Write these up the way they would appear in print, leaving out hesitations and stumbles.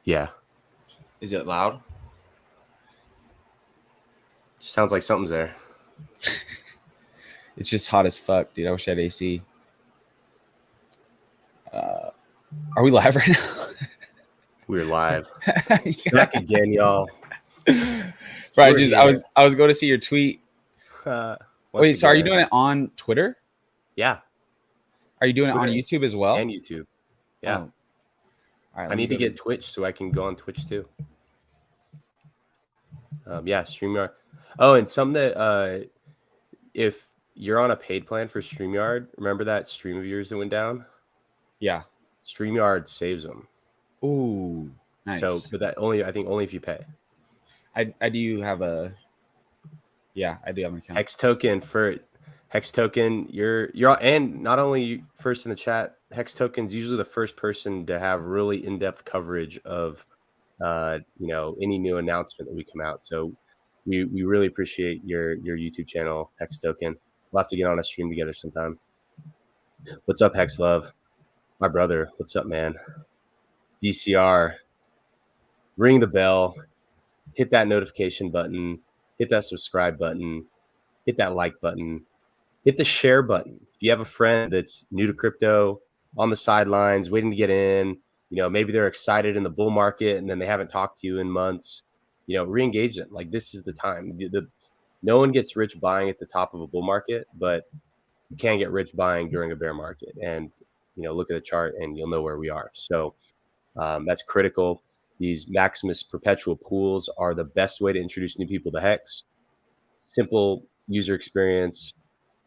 Yeah. Is it loud? Sounds like something's there. It's just hot as fuck, dude. I wish I had AC. Are we live right now? We're live. Back again, y'all. Bro, I was going to see your tweet. Wait, so are you doing it on Twitter? Yeah. Are you doing Twitter it on YouTube as well? And YouTube. Yeah. Oh. All right, I need to get Twitch so I can go on Twitch too. Yeah, StreamYard. Oh, and something that if you're on a paid plan for StreamYard, remember that stream of yours that went down? Yeah. StreamYard saves them. Ooh, nice. So, but that I think only if you pay. I do have a. Yeah, I do have an account. HEX token. You're and not only first in the chat. HEX token's usually the first person to have really in-depth coverage of, any new announcement that we come out. So we really appreciate your YouTube channel, HEX token. We'll have to get on a stream together sometime. What's up, HEX Love? My brother. What's up, man? DCR. Ring the bell. Hit that notification button. Hit that subscribe button. Hit that like button. Hit the share button. If you have a friend that's new to crypto, on the sidelines, waiting to get in, maybe they're excited in the bull market and then they haven't talked to you in months, re-engage them. Like, this is the time. No one gets rich buying at the top of a bull market, but you can get rich buying during a bear market. And, look at the chart and you'll know where we are. So that's critical. These Maximus Perpetual pools are the best way to introduce new people to HEX. Simple user experience,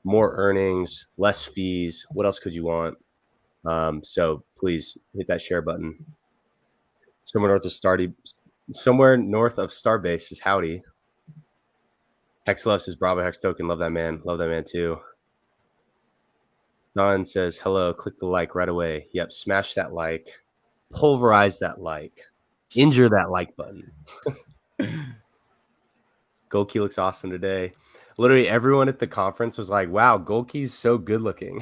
more earnings, less fees. What else could you want? So please hit that share button. Somewhere north of Starbase is Howdy. HEX loves his Bravo HEX token. Love that man. Love that man too. Don says, hello, click the like right away. Yep, smash that like. Pulverize that like. Injure that like button. Golkey looks awesome today. Literally everyone at the conference was like, wow, Golkey's so good looking.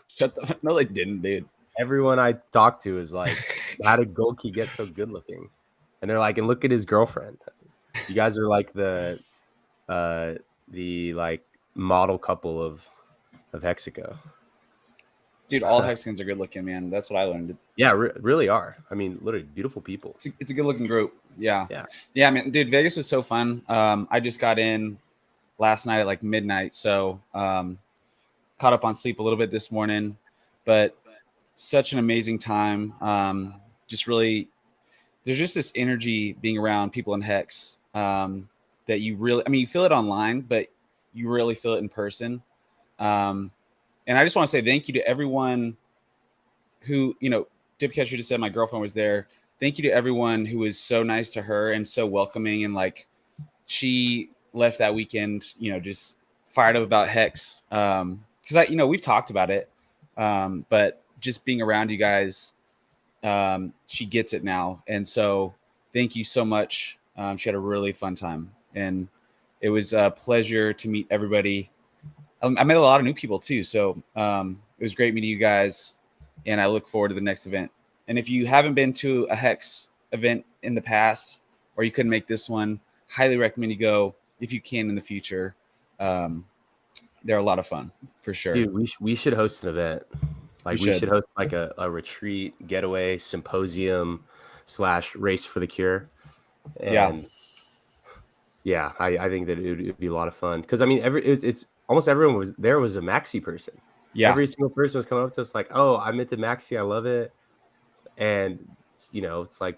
Shut the No, they didn't, dude. Everyone I talked to is like, how did Golkey get so good looking? And they're like, and look at his girlfriend. You guys are like the like model couple of Hexico. Dude, all Hexicans are good looking, man. That's what I learned. Yeah, really are. I mean, literally beautiful people. It's a good looking group. Yeah, man. Dude, Vegas was so fun. I just got in last night at like midnight, so caught up on sleep a little bit this morning, but such an amazing time. Just really, there's just this energy being around people in HEX that you really, you feel it online, but you really feel it in person. And I just want to say thank you to everyone who, Dipcatcher just said my girlfriend was there. Thank you to everyone who was so nice to her and so welcoming. And like, she left that weekend, just fired up about HEX. Cause we've talked about it. But just being around you guys, she gets it now. And so thank you so much. She had a really fun time and it was a pleasure to meet everybody. I met a lot of new people too. So it was great meeting you guys and I look forward to the next event. And if you haven't been to a HEX event in the past, or you couldn't make this one, highly recommend you go if you can in the future. They're a lot of fun for sure. Dude, we should host an event. Like we should host like a retreat, getaway, symposium / race for the cure. And yeah, I think that it would be a lot of fun. Cause it's almost everyone was a maxi person. Yeah. Every single person was coming up to us like, oh, I'm into maxi. I love it. And it's like,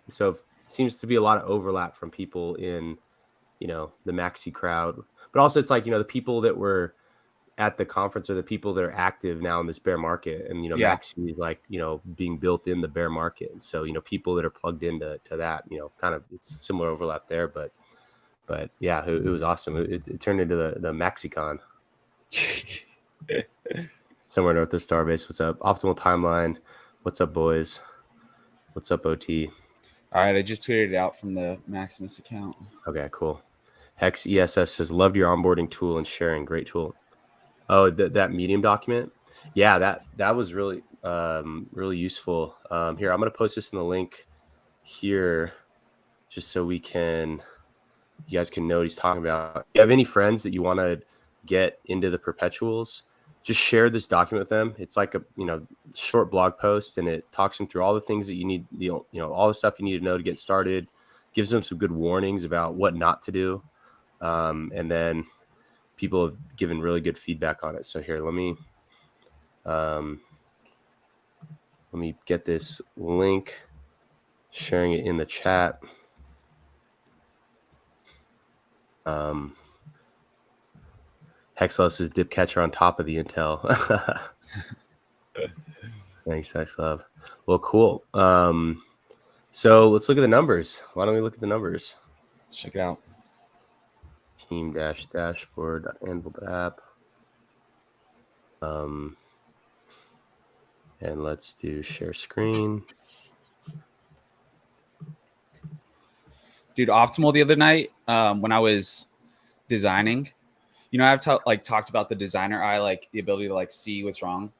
so it seems to be a lot of overlap from people in, the maxi crowd, but also it's like, the people that were at the conference are the people that are active now in this bear market. And, maxi is like, being built in the bear market. And so, people that are plugged into that, kind of it's similar overlap there, but yeah, it was awesome. It turned into the MaxiCon. Somewhere north of Starbase. What's up? Optimal Timeline. What's up, boys? What's up, OT? All right, I just tweeted it out from the Maximus account. Okay, cool. Hex ESS says, loved your onboarding tool and sharing. Great tool. Oh, that Medium document? Yeah, that was really really useful. Here, I'm going to post this in the link here just so you guys can know what he's talking about. If you have any friends that you want to get into the perpetuals, just share this document with them. It's like a short blog post, and it talks them through all the things that you need, all the stuff you need to know to get started, gives them some good warnings about what not to do, and then people have given really good feedback on it. So here, let me get this link, sharing it in the chat. Hexlove says dip catcher on top of the Intel. Thanks, Hexlove. Well, cool. So let's look at the numbers. Why don't we look at the numbers? Let's check it out. Team-dashboard.anvil.app. And let's do share screen. Dude, optimal the other night when I was designing, I've talked about the designer eye, like the ability to like see what's wrong.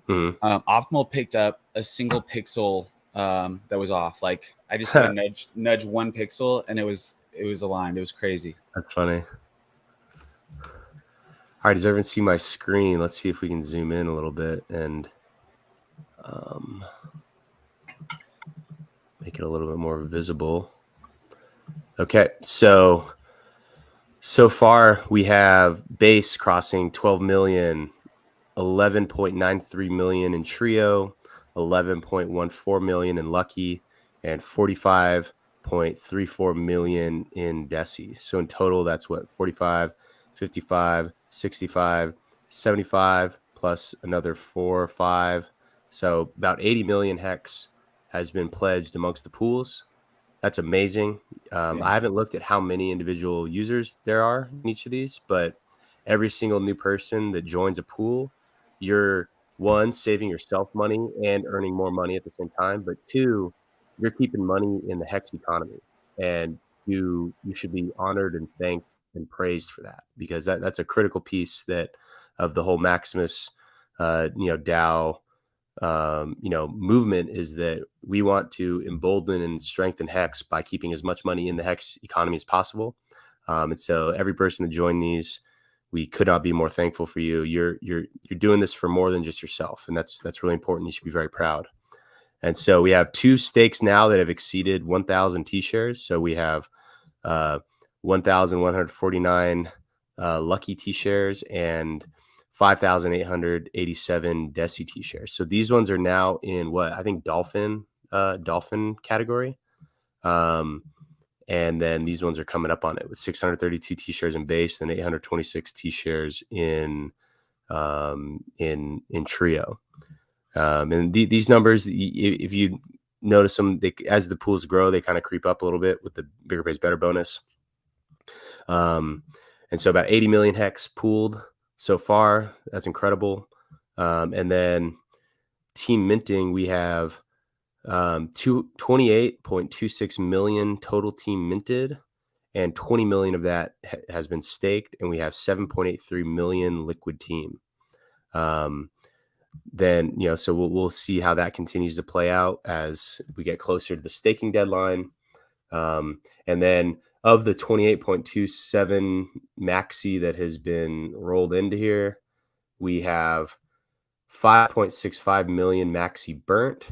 Mm-hmm. Optimal picked up a single pixel that was off. Like I just had to nudge one pixel and it was aligned. It was crazy. That's funny. All right, does everyone see my screen? Let's see if we can zoom in a little bit and make it a little bit more visible. Okay, so far we have base crossing 12 million, 11.93 million in trio, 11.14 million in lucky, and 45.34 million in desi. So in total, that's what, 45, 55, 65, 75 plus another 4 or 5. So about 80 million hex has been pledged amongst the pools. That's amazing. I haven't looked at how many individual users there are in each of these, but every single new person that joins a pool, you're one, saving yourself money and earning more money at the same time, but two, you're keeping money in the hex economy, and you should be honored and thanked and praised for that, because that's a critical piece of the whole Maximus DAO movement, is that we want to embolden and strengthen hex by keeping as much money in the hex economy as possible. And so every person that joined these, we could not be more thankful for you. You're doing this for more than just yourself, and that's really important. You should be very proud. And so we have 2 stakes now that have exceeded 1,000 T-shares. So we have 1,149 lucky T-shares and 5,887 Desi T-shares. So these ones are now in what I think dolphin category. And then these ones are coming up on it with 632 T-shares in base and 826 T-shares in trio. And these numbers, if you notice them, as the pools grow, they kind of creep up a little bit with the bigger pays better bonus. And so about 80 million hex pooled so far. That's incredible. And then team minting, we have 28.26 million total team minted, and 20 million of that has been staked, and we have 7.83 million liquid team. Then so we'll see how that continues to play out as we get closer to the staking deadline. And then of the 28.27 maxi that has been rolled into here, we have 5.65 million maxi burnt,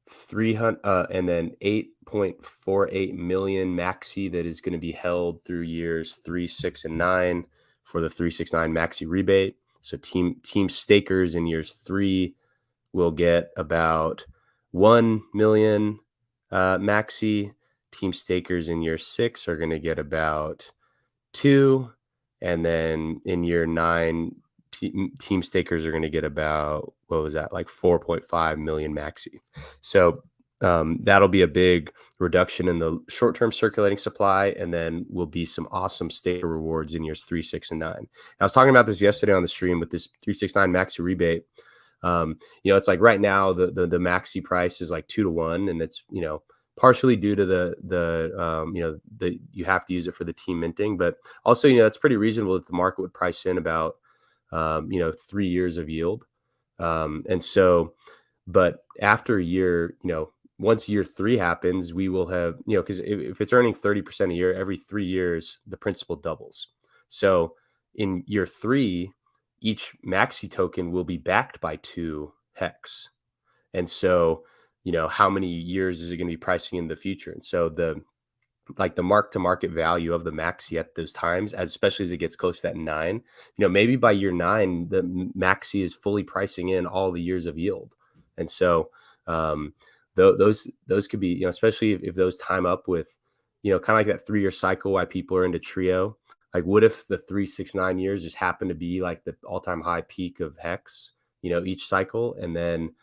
300 and then 8.48 million maxi that is going to be held through years 3, 6, and 9 for the 369 maxi rebate. So team stakers in years 3 will get about 1 million maxi. Team stakers in year 6 are going to get about 2, and then in year 9, team stakers are going to get about, what was that, like 4.5 million maxi. So that'll be a big reduction in the short-term circulating supply, and then will be some awesome staker rewards in years 3, 6, and 9. I was talking about this yesterday on the stream with this 369 maxi rebate. It's like right now the maxi price is like 2 to 1, and it's partially due to the you have to use it for the team minting, but also it's pretty reasonable that the market would price in about 3 years of yield. And so, but after a year, once year 3 happens, we will have, because if it's earning 30% a year, every 3 years, the principal doubles. So in year 3, each maxi token will be backed by 2 HEX. And so, how many years is it going to be pricing in the future? And so the mark to market value of the maxi at those times, especially as it gets close to that 9, maybe by year 9, the maxi is fully pricing in all the years of yield. And so, those could be, especially if those time up with, kind of like that 3-year cycle why people are into trio. Like, what if the 3, 6, 9 years just happen to be like the all-time high peak of HEX, each cycle, and then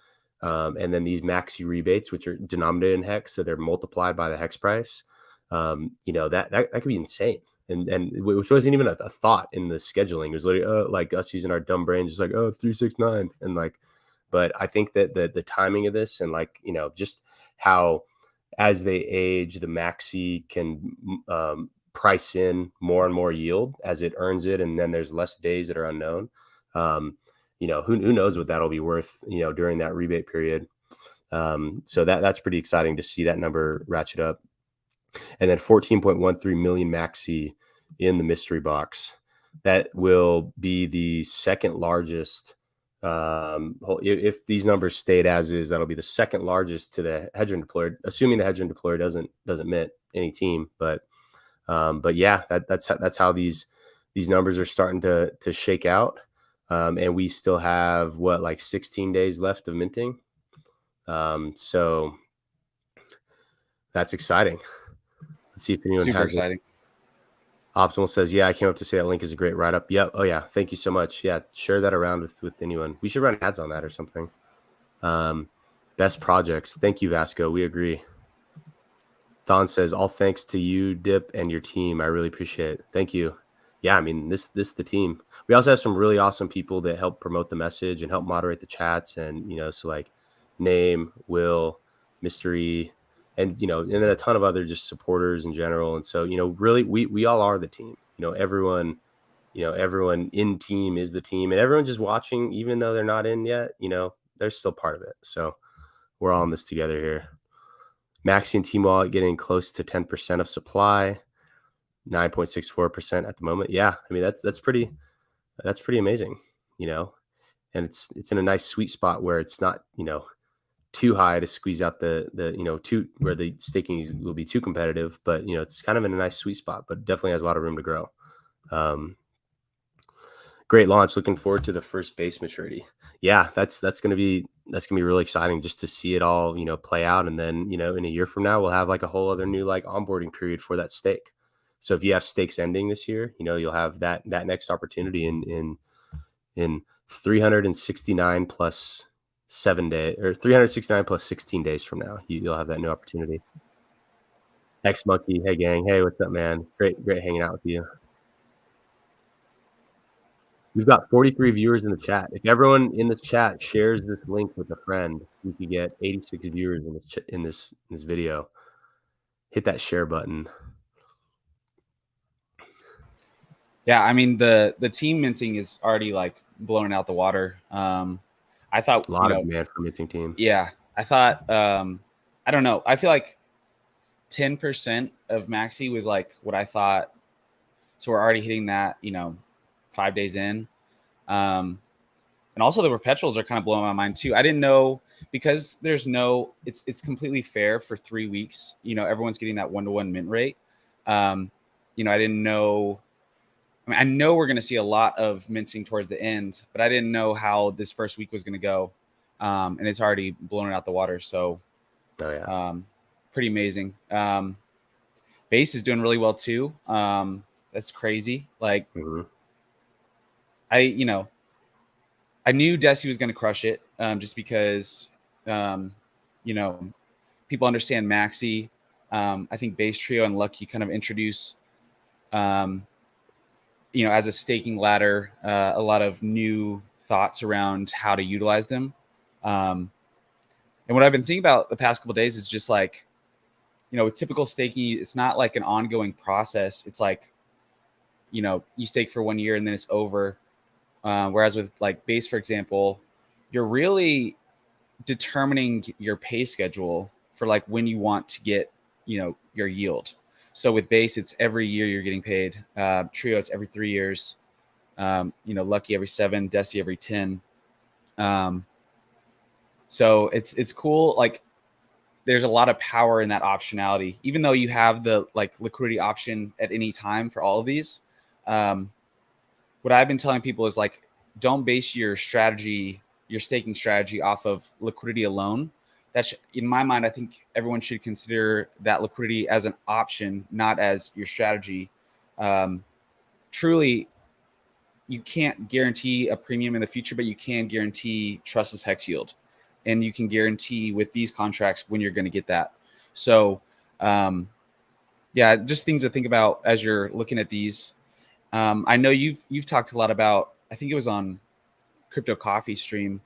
these maxi rebates, which are denominated in HEX, so they're multiplied by the HEX price. That could be insane. And which wasn't even a thought in the scheduling. It was literally like us using our dumb brains, just like, 3, 6, 9, and like. But I think that the timing of this, and just how as they age, the maxi can price in more and more yield as it earns it, and then there's less days that are unknown. Who knows what that'll be worth, during that rebate period. So that's pretty exciting to see that number ratchet up. And then 14.13 million maxi in the mystery box. That will be the second largest. If these numbers stayed as is, that'll be the second largest to the Hedron deployer, assuming the Hedron deployer doesn't mint any team. But yeah, that's how these numbers are starting to shake out. And we still have 16 days left of minting. So that's exciting. Let's see if anyone Super has exciting. Optimal says, yeah, I came up to say that link is a great write-up. Yep. Oh yeah. Thank you so much. Yeah. Share that around with anyone. We should run ads on that or something. Best projects. Thank you, Vasco. We agree. Thon says, all thanks to you, Dip, and your team. I really appreciate it. Thank you. Yeah. I mean, this the team. We also have some really awesome people that help promote the message and help moderate the chats. And, so like Name, Will, Mystery, and then a ton of other just supporters in general. And so, really we all are the team. Everyone in team is the team, and everyone just watching, even though they're not in yet, they're still part of it. So we're all in this together here. Maxi and Team Wallet getting close to 10% of supply, 9.64% at the moment. Yeah, I mean that's pretty amazing, and it's in a nice sweet spot where it's not too high to squeeze out the too where the staking will be too competitive, but it's kind of in a nice sweet spot, but definitely has a lot of room to grow. Great launch. Looking forward to the first base maturity. Yeah, that's gonna be really exciting just to see it all play out, and then in a year from now we'll have like a whole other new onboarding period for that stake. So if you have stakes ending this year, you'll have that next opportunity in 369 plus 7 days, or 369 plus 16 days from now. You'll have that new opportunity. X Monkey, hey gang, hey, what's up, man? It's great hanging out with you. We've got 43 viewers in the chat. If everyone in the chat shares this link with a friend, we could get 86 viewers in this video. Hit that share button. Yeah, I mean the team minting is already blowing out the water. I thought a lot of demand for minting team. Yeah, I thought I don't know. I feel like 10% of maxi was what I thought. So we're already hitting that 5 days in. And also the perpetuals are kind of blowing my mind too. I didn't know, because there's it's completely fair for 3 weeks. Everyone's getting that 1-to-1 mint rate. I didn't know. I mean, I know we're going to see a lot of minting towards the end, but I didn't know how this first week was going to go. And it's already blown out the water. So, oh yeah, pretty amazing. Base is doing really well too. That's crazy. I knew Desi was going to crush it, just because, people understand maxi. I think base, trio, and lucky kind of introduce, as a staking ladder, a lot of new thoughts around how to utilize them. And what I've been thinking about the past couple of days is just with typical staking, it's not like an ongoing process. It's you stake for 1 year and then it's over. Whereas with base, for example, you're really determining your pay schedule for like when you want to get, your yield. So with base, it's every year you're getting paid. Trio, it's every 3 years. Lucky every 7, Desi every 10. So it's cool. Like there's a lot of power in that optionality, even though you have the like liquidity option at any time for all of these. What I've been telling people is like, don't base your strategy, your staking strategy off of liquidity alone. That's in my mind, I think everyone should consider that liquidity as an option, not as your strategy. Truly, you can't guarantee a premium in the future, but you can guarantee trustless hex yield. And you can guarantee with these contracts when you're going to get that. So, just things to think about as you're looking at these. I know you've talked a lot about, I think it was on Crypto Coffee stream,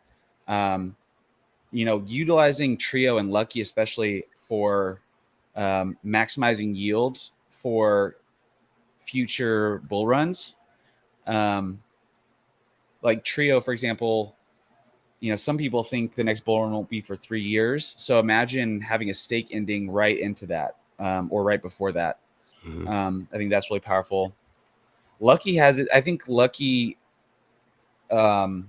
utilizing Trio and Lucky, especially for maximizing yields for future bull runs. Like Trio, for example, some people think the next bull run won't be for 3 years. So imagine having a stake ending right into that, or right before that. I think that's really powerful. Lucky has it. I think Lucky, as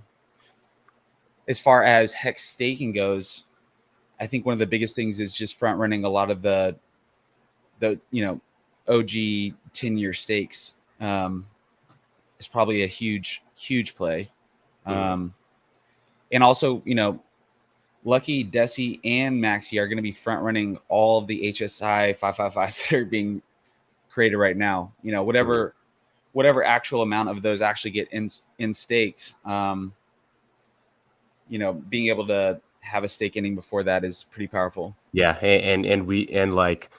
far as hex staking goes, I think one of the biggest things is just front running a lot of the OG 10-year stakes. It's probably a huge play. And also, Lucky, Desi, and Maxi are going to be front running all of the HSI 555s that are being created right now. Whatever actual amount of those actually get in staked, being able to have a stake ending before that is pretty powerful. Yeah, and like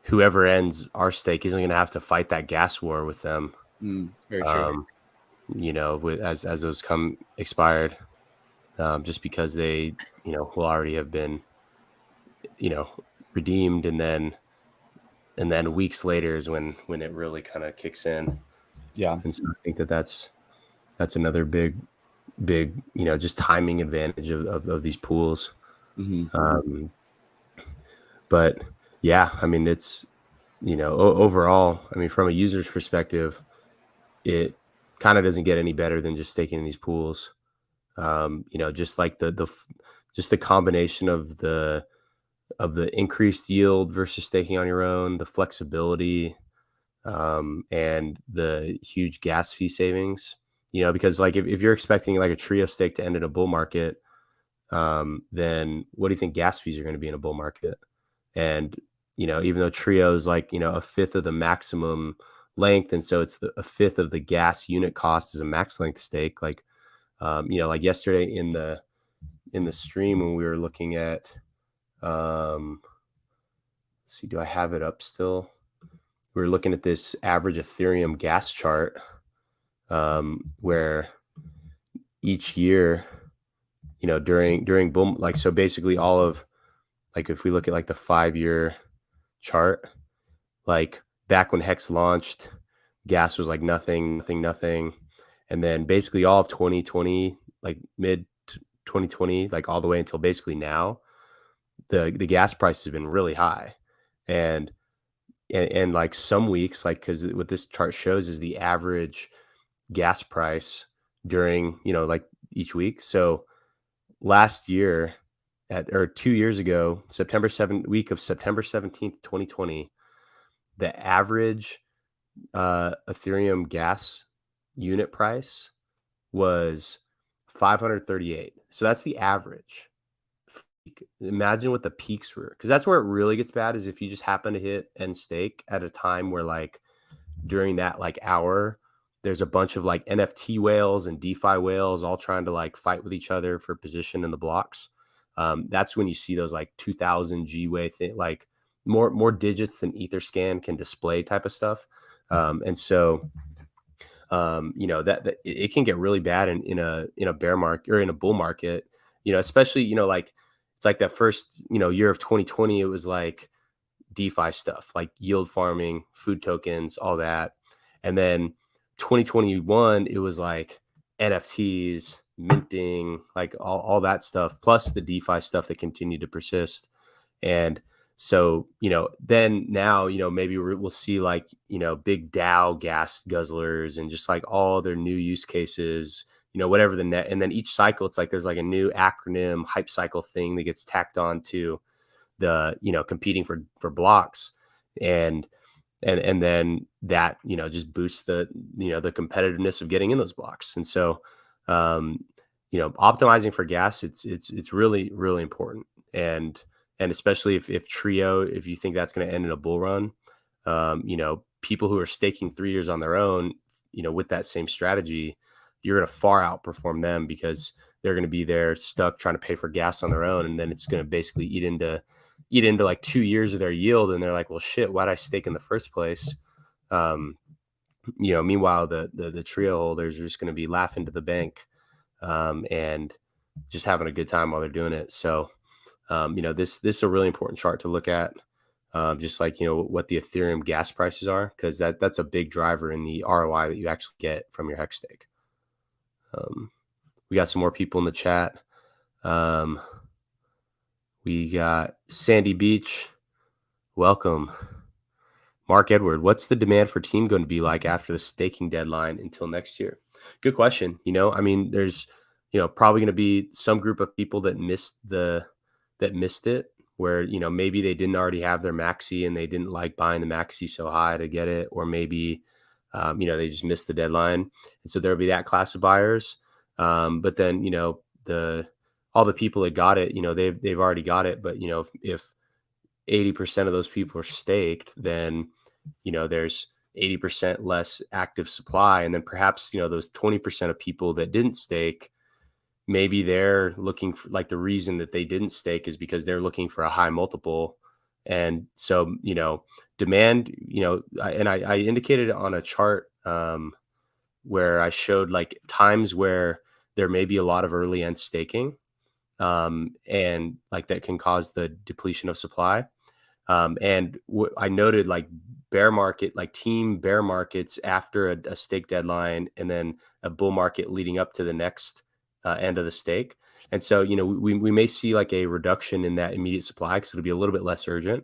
whoever ends our stake isn't going to have to fight that gas war with them. Very true. As those come expired, just because they will already have been redeemed, and then weeks later is when it really kind of kicks in. Yeah. And so I think that's another big just timing advantage of these pools. But yeah, I mean, it's overall, I mean, from a user's perspective, it kind of doesn't get any better than just staking in these pools. Just like just the combination of the increased yield versus staking on your own, the flexibility, and the huge gas fee savings. Because like if you're expecting like a Trio stake to end in a bull market, then what do you think gas fees are going to be in a bull market? And even though Trio is like a fifth of the maximum length, and so it's a fifth of the gas unit cost as a max length stake. Like like yesterday in the stream when we were looking at, let's see, do I have it up still? We were looking at this average Ethereum gas chart, where each year, during boom, like, so basically all of, like, if we look at like the 5-year chart, like back when Hex launched, gas was like nothing. And then basically all of 2020, like mid 2020, like all the way until basically now, the gas price has been really high. And like some weeks, like, because what this chart shows is the average gas price during, like each week. So last year or 2 years ago, week of September 17th, 2020, the average Ethereum gas unit price was 538. So that's the average. Imagine what the peaks were, because that's where it really gets bad, is if you just happen to hit end stake at a time where, like, during that like hour, there's a bunch of like NFT whales and DeFi whales all trying to like fight with each other for position in the blocks. That's when you see those like 2000 G-Way like more digits than Etherscan can display type of stuff. And so, that it can get really bad in a bear market or in a bull market, especially, like it's like that first, year of 2020, it was like DeFi stuff, like yield farming, food tokens, all that. And then 2021, it was like NFTs, minting, like all that stuff, plus the DeFi stuff that continued to persist. And So, then now, maybe we'll see like, big Dow gas guzzlers and just like all their new use cases, whatever the net. And then each cycle, it's like there's like a new acronym hype cycle thing that gets tacked on to the, competing for blocks. And then that, just boosts the, the competitiveness of getting in those blocks. And so, optimizing for gas, it's really, really important. And especially if trio, if you think that's going to end in a bull run, people who are staking 3 years on their own, with that same strategy, you're going to far outperform them because they're going to be there stuck trying to pay for gas on their own. And then it's going to basically eat into like 2 years of their yield. And they're like, well, shit, why'd I stake in the first place? Meanwhile, the trio holders are just going to be laughing to the bank, and just having a good time while they're doing it. So, this is a really important chart to look at, just like, what the Ethereum gas prices are, because that's a big driver in the ROI that you actually get from your HEX stake. We got some more people in the chat. We got Sandy Beach. Welcome. Mark Edward, what's the demand for team going to be like after the staking deadline until next year? Good question. There's, probably going to be some group of people that missed it, where, maybe they didn't already have their maxi and they didn't like buying the maxi so high to get it, or maybe, they just missed the deadline. And so there'll be that class of buyers. But then, all the people that got it, they've already got it. But, if 80% of those people are staked, then, there's 80% less active supply. And then perhaps, those 20% of people that didn't stake, maybe they're looking for, like, the reason that they didn't stake is because they're looking for a high multiple. And so, demand, I indicated on a chart, where I showed like times where there may be a lot of early end staking, and like that can cause the depletion of supply. And I noted like bear market, like team bear markets after a stake deadline, and then a bull market leading up to the next end of the stake. And so, we may see like a reduction in that immediate supply because it'll be a little bit less urgent.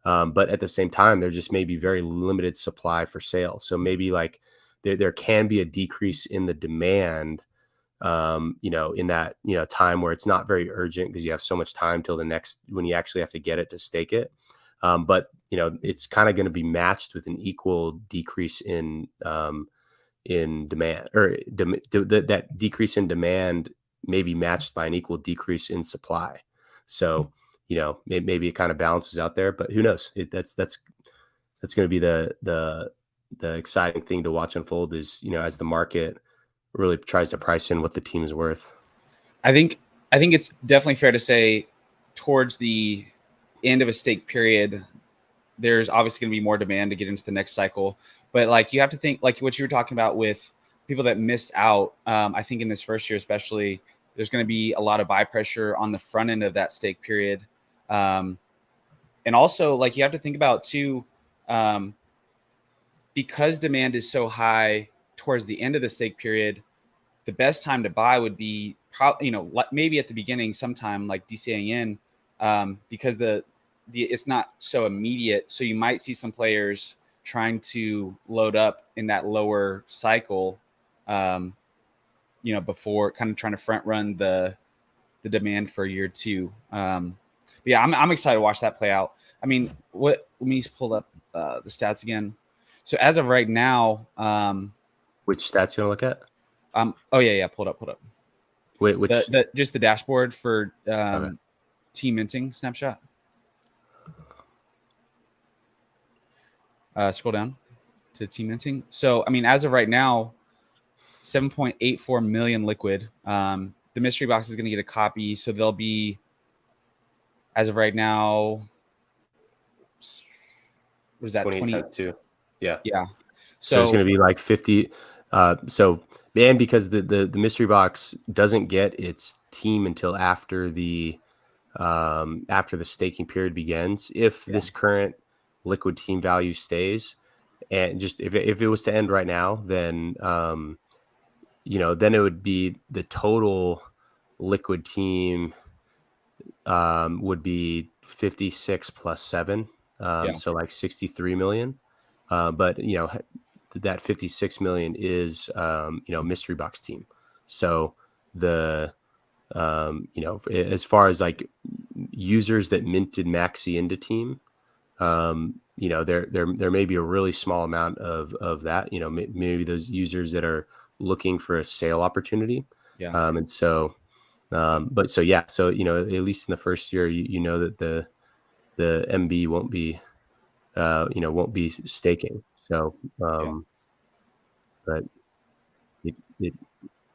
But at the same time, there just may be very limited supply for sale. So maybe like there can be a decrease in the demand, in that, time where it's not very urgent because you have so much time till the next, when you actually have to get it to stake it. But, it's kind of going to be matched with an equal decrease in demand, or that decrease in demand may be matched by an equal decrease in supply. So, maybe it kind of balances out there, but who knows? That's going to be the exciting thing to watch unfold is, as the market really tries to price in what the team is worth. I think it's definitely fair to say towards the end of a stake period, there's obviously going to be more demand to get into the next cycle. But like, you have to think like what you were talking about with people that missed out. I think in this first year, especially, there's going to be a lot of buy pressure on the front end of that stake period. And also, like, you have to think about too, because demand is so high towards the end of the stake period, the best time to buy would be maybe at the beginning, sometime like DCAing in, because it's not so immediate. So you might see some players trying to load up in that lower cycle, before kind of trying to front run the demand for year two. Yeah, I'm excited to watch that play out. I mean, let me pull up the stats again. So as of right now, which stats you want to look at? Oh yeah, pulled up. Wait, which just the dashboard for okay. team minting snapshot. Scroll down to team minting. So I mean, as of right now, 7.84 million liquid. The mystery box is going to get a copy, so there'll be, as of right now, what is that? 2022. Yeah. So it's going to be like 50. And because the mystery box doesn't get its team until after the staking period begins, if this current liquid team value stays, and just if it was to end right now, then then it would be the total liquid team would be 56 plus 7, so like 63 million. But that 56 million is mystery box team. So the as far as like users that minted maxi into team, there may be a really small amount of that. Maybe those users that are looking for a sale opportunity. And so, but so yeah, so at least in the first year, that the MB won't be staking. So, but it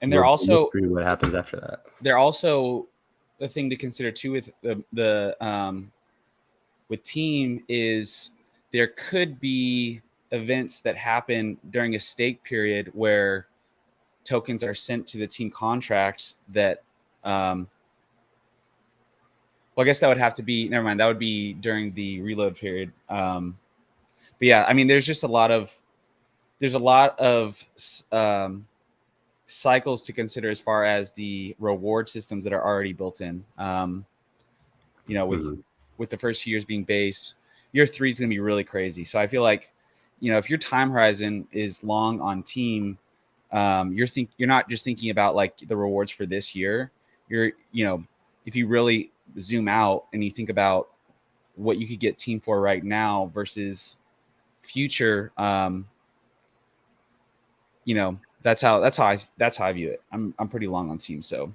And will be a mystery what happens after that. They're also the thing to consider too with with team is there could be events that happen during a stake period where tokens are sent to the team contracts that well, I guess that would have to be, never mind, that would be during the reload period. But yeah, I mean, there's a lot of cycles to consider as far as the reward systems that are already built in. With the first 2 years being base, year 3 is going to be really crazy. So I feel like, if your time horizon is long on team, you're not just thinking about like the rewards for this year. You're, if you really zoom out and you think about what you could get team for right now versus future, that's how I view it. I'm pretty long on team. So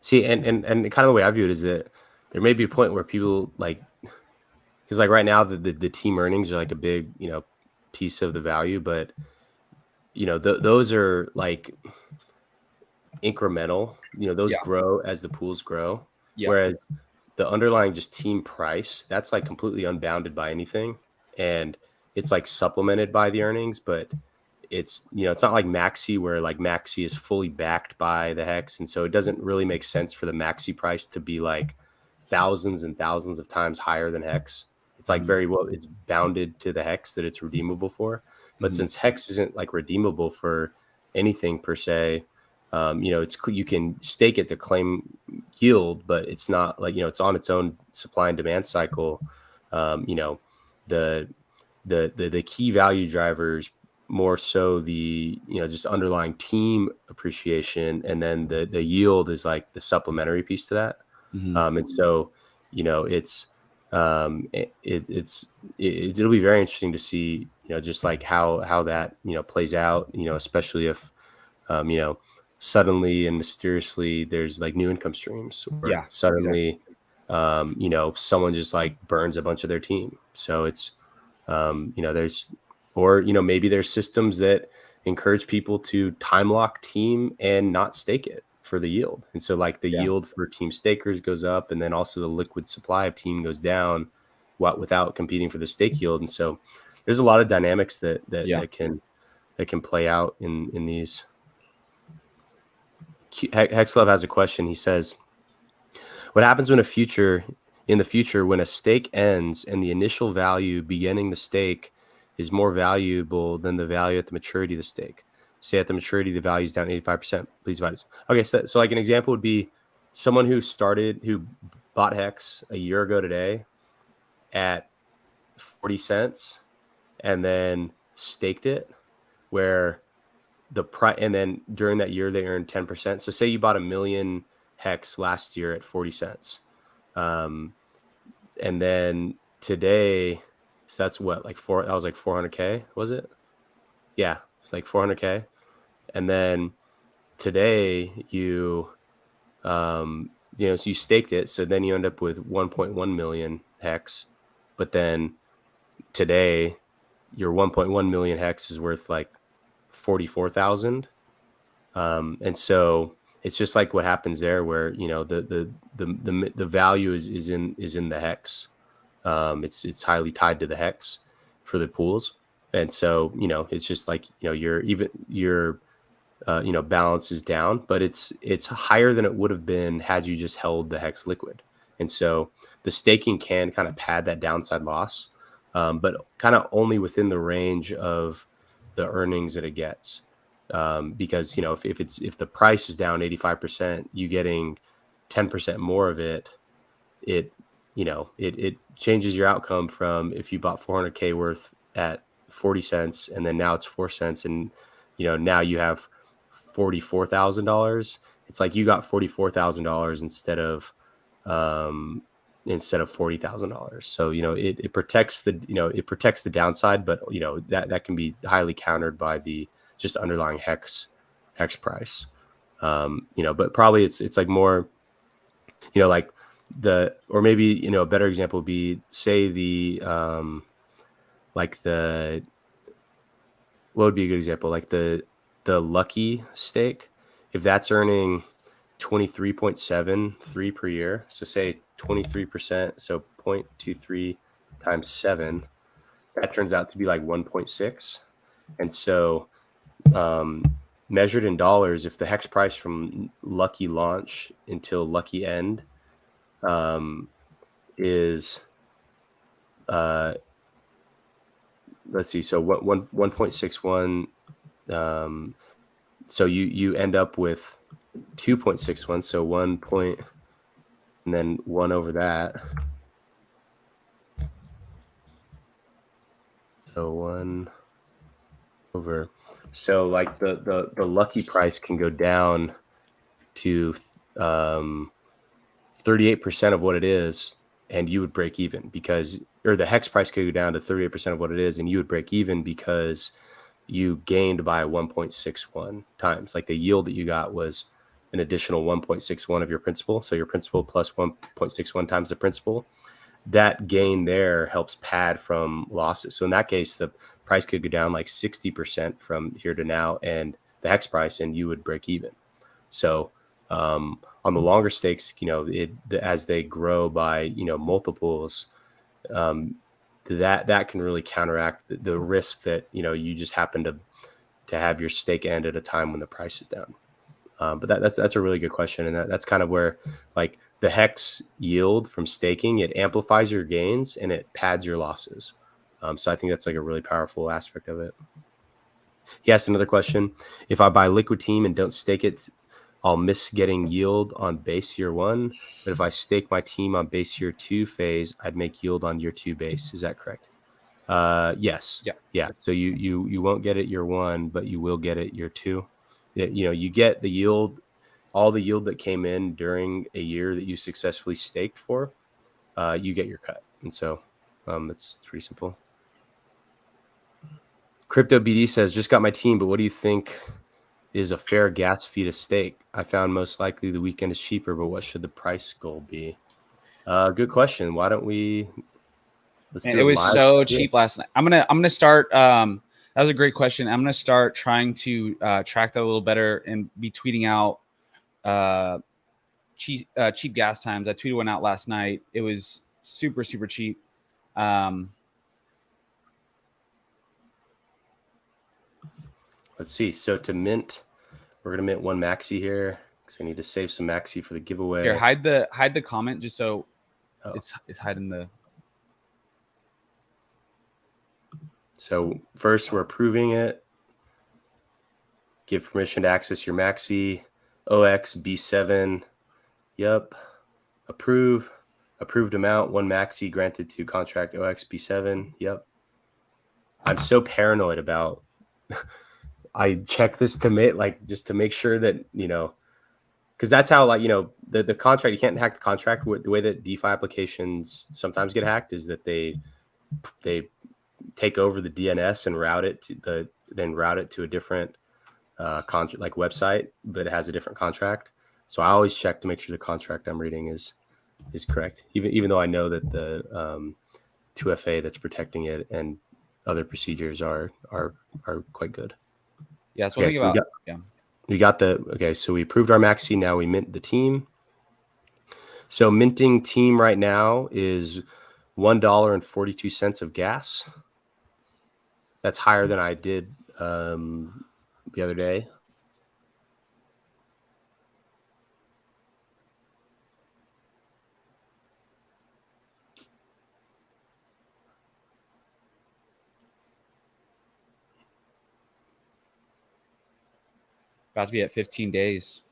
see, and kind of the way I view it is that there may be a point where people like, because like right now the team earnings are like a big piece of the value, but those are like incremental. Those grow as the pools grow. Whereas the underlying just team price, that's like completely unbounded by anything, and it's like supplemented by the earnings, but it's it's not like maxi where like maxi is fully backed by the hex, and so it doesn't really make sense for the maxi price to be like thousands and thousands of times higher than hex. It's like very well, it's bounded to the hex that it's redeemable for. But since hex isn't like redeemable for anything per se, it's you can stake it to claim yield, but it's not like it's on its own supply and demand cycle. The key value drivers more so the just underlying team appreciation, and then the yield is like the supplementary piece to that. And so it's it'll be very interesting to see just like how that plays out, especially if suddenly and mysteriously there's like new income streams, or suddenly someone just like burns a bunch of their team. So it's there's, or maybe there's systems that encourage people to time lock team and not stake it for the yield, and so like the yield for team stakers goes up, and then also the liquid supply of team goes down without competing for the stake yield. And so there's a lot of dynamics that can play out in these. Hexlove has a question. He says, what happens in the future when a stake ends and the initial value beginning the stake is more valuable than the value at the maturity of the stake? Say at the maturity, the value is down 85%. Please advise us. Okay, so like an example would be someone who bought Hex a year ago today at 40 cents and then staked it, where the price, and then during that year they earned 10%. So say you bought 1 million Hex last year at 40 cents. And then today, so that's what, like that was like 400K, was it? Yeah, like 400K. And then today so you staked it. So then you end up with 1.1 million Hex. But then today your 1.1 million Hex is worth like 44,000. And so it's just like what happens there, where the value is in the Hex. It's highly tied to the Hex for the pools, and so it's just like your balance is down, but it's higher than it would have been had you just held the Hex liquid. And so the staking can kind of pad that downside loss, but kind of only within the range of the earnings that it gets. Because if the price is down 85%, you getting 10% more of it it changes your outcome from if you bought 400K worth at 40 cents and then now it's 4 cents and now you have $44,000. It's like you got $44,000 instead of $40,000. So it protects the downside, but that can be highly countered by the just underlying hex price. But probably it's like more, like or maybe a better example would be, say, what would be a good example, like the lucky stake, if that's earning 23.73 per year, so say 23%, so 0.23 times 7, that turns out to be like 1.6. And so measured in dollars, if the hex price from lucky launch until lucky end is let's see, so 1.61, so you end up with 2.61, so 1 point and then 1 over that, so 1 over, so like the lucky price can go down to 38% of what it is, and you would break even because, or the hex price could go down to 38% of what it is, and you would break even because you gained by 1.61 times. Like the yield that you got was an additional 1.61 of your principal. So your principal plus 1.61 times the principal. That gain there helps pad from losses. So in that case, the price could go down like 60% from here to now, and the hex price, and you would break even. So on the longer stakes, as they grow by multiples, that can really counteract the risk that you just happen to have your stake end at a time when the price is down. But that's a really good question, and that's kind of where, like, the hex yield from staking, it amplifies your gains and it pads your losses. So I think that's like a really powerful aspect of it. He asked another question: if I buy liquid team and don't stake it, I'll miss getting yield on base year 1. But if I stake my team on base year 2 phase, I'd make yield on year 2 base. Is that correct? Yes. Yeah. So you won't get it year 1, but you will get it year 2. You get the yield, all the yield that came in during a year that you successfully staked for, you get your cut. And so it's pretty simple. Crypto BD says, just got my team, but what do you think is a fair gas fee to stake? I found most likely the weekend is cheaper, but what should the price goal be? Good question. Why don't we let's do it was live? so cheap last night. I'm gonna start. That was a great question. I'm gonna start trying to track that a little better and be tweeting out cheap gas times. I tweeted one out last night. It was super cheap. Let's see. So to mint, we're gonna mint one maxi here because I need to save some maxi for the giveaway. Here, hide the comment just so it's hiding the. So first, we're approving it. Give permission to access your maxi. OX B7. Yep. Approve. Approved amount, 1 maxi granted to contract OX B7. Yep. I'm so paranoid about. I check this to make sure that because that's how, like, the contract, you can't hack the contract. The way that DeFi applications sometimes get hacked is that they take over the DNS and route it to a different contract, like website, but it has a different contract. So I always check to make sure the contract I'm reading is correct, even though I know that the 2FA that's protecting it and other procedures are quite good. Yeah, that's one thing about. We got so we approved our maxi. Now we mint the team. So minting team right now is $1.42 of gas. That's higher than I did the other day. About to be at 15 days.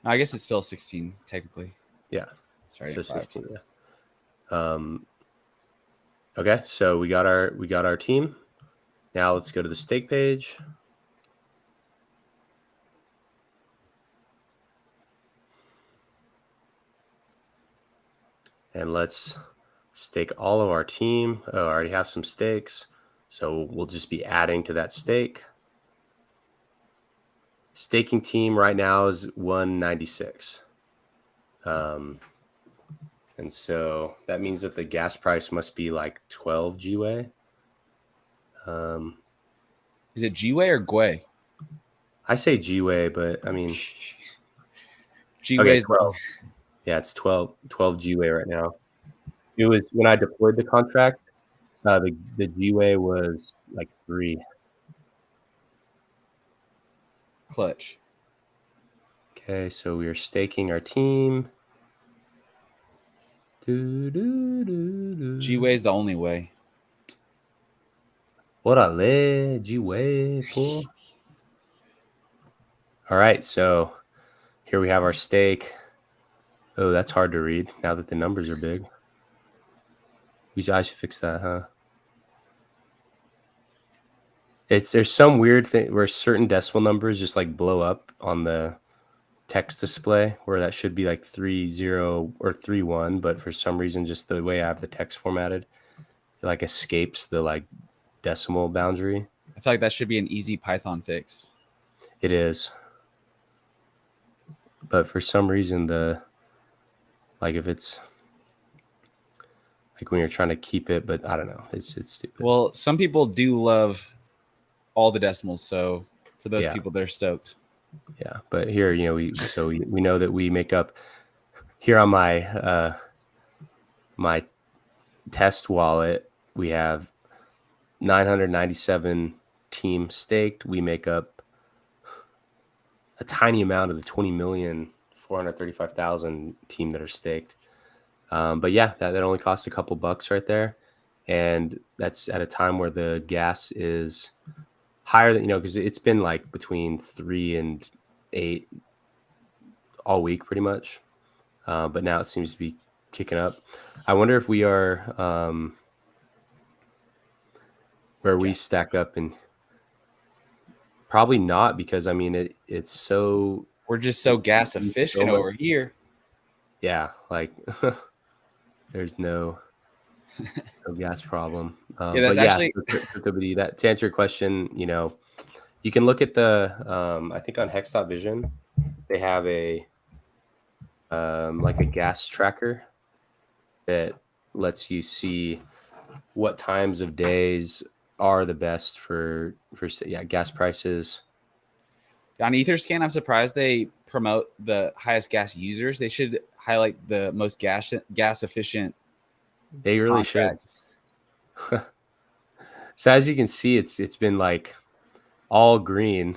I guess it's still 16 technically. Yeah. Sorry. So 16. Okay, so we got our team. Now let's go to the stake page. And let's stake all of our team. Oh, I already have some stakes. So we'll just be adding to that stake. Staking team right now is 196. And so that means that the gas price must be like 12 GWay. Is it GWay or GWay? I say GWay, but I mean, GWay is 12. Yeah, it's 12 GWay right now. It was when I deployed the contract, the GWay was like 3. Clutch. Okay, so we are staking our team. GWay is the only way. Orale, GWay, fool. All right, so here we have our stake. Oh, that's hard to read now that the numbers are big. I should fix that, huh? There's some weird thing where certain decimal numbers just like blow up on the text display where that should be like 30 or 31, but for some reason, just the way I have the text formatted, it like escapes the like decimal boundary. I feel like that should be an easy Python fix. It is. But for some reason, if it's like when you're trying to keep it, but I don't know, it's stupid. Well, some people do love all the decimals, so for those people, they're stoked. Yeah, but here, we know that we make up here on my my test wallet, we have 997 team staked. We make up a tiny amount of the 20,435,000 team that are staked. But yeah, that only costs a couple bucks right there. And that's at a time where the gas is higher than, because it's been like between 3 and 8 all week pretty much. But now it seems to be kicking up. I wonder if we are where we stack up, and probably not, because I mean it's so we're just so gas efficient over here. Yeah, like there's no gas problem. Yeah, that's actually that to answer your question, you can look at the I think on Hex.vision they have a like a gas tracker that lets you see what times of days are the best for gas prices. On Etherscan, I'm surprised they promote the highest gas users. They should highlight the most gas efficient. They really contracts. Should. So as you can see, it's been like all green.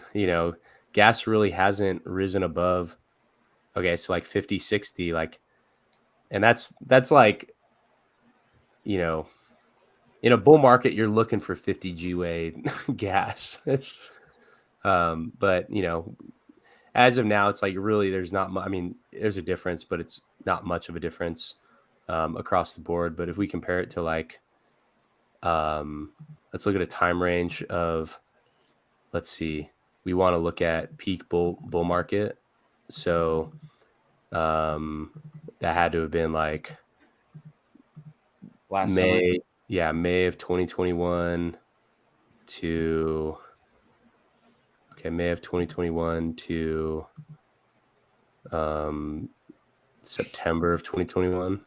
Gas really hasn't risen above. Okay, so like 50, 60, like, and that's like, in a bull market, you're looking for 50 GWay gas. It's, but as of now, it's like really there's not. I mean, there's a difference, but it's not much of a difference across the board. But if we compare it to like, let's look at a time range of, let's see, we want to look at peak bull market. So that had to have been like last May. Summer. Yeah, May of 2021 to May of 2021 to September of 2021.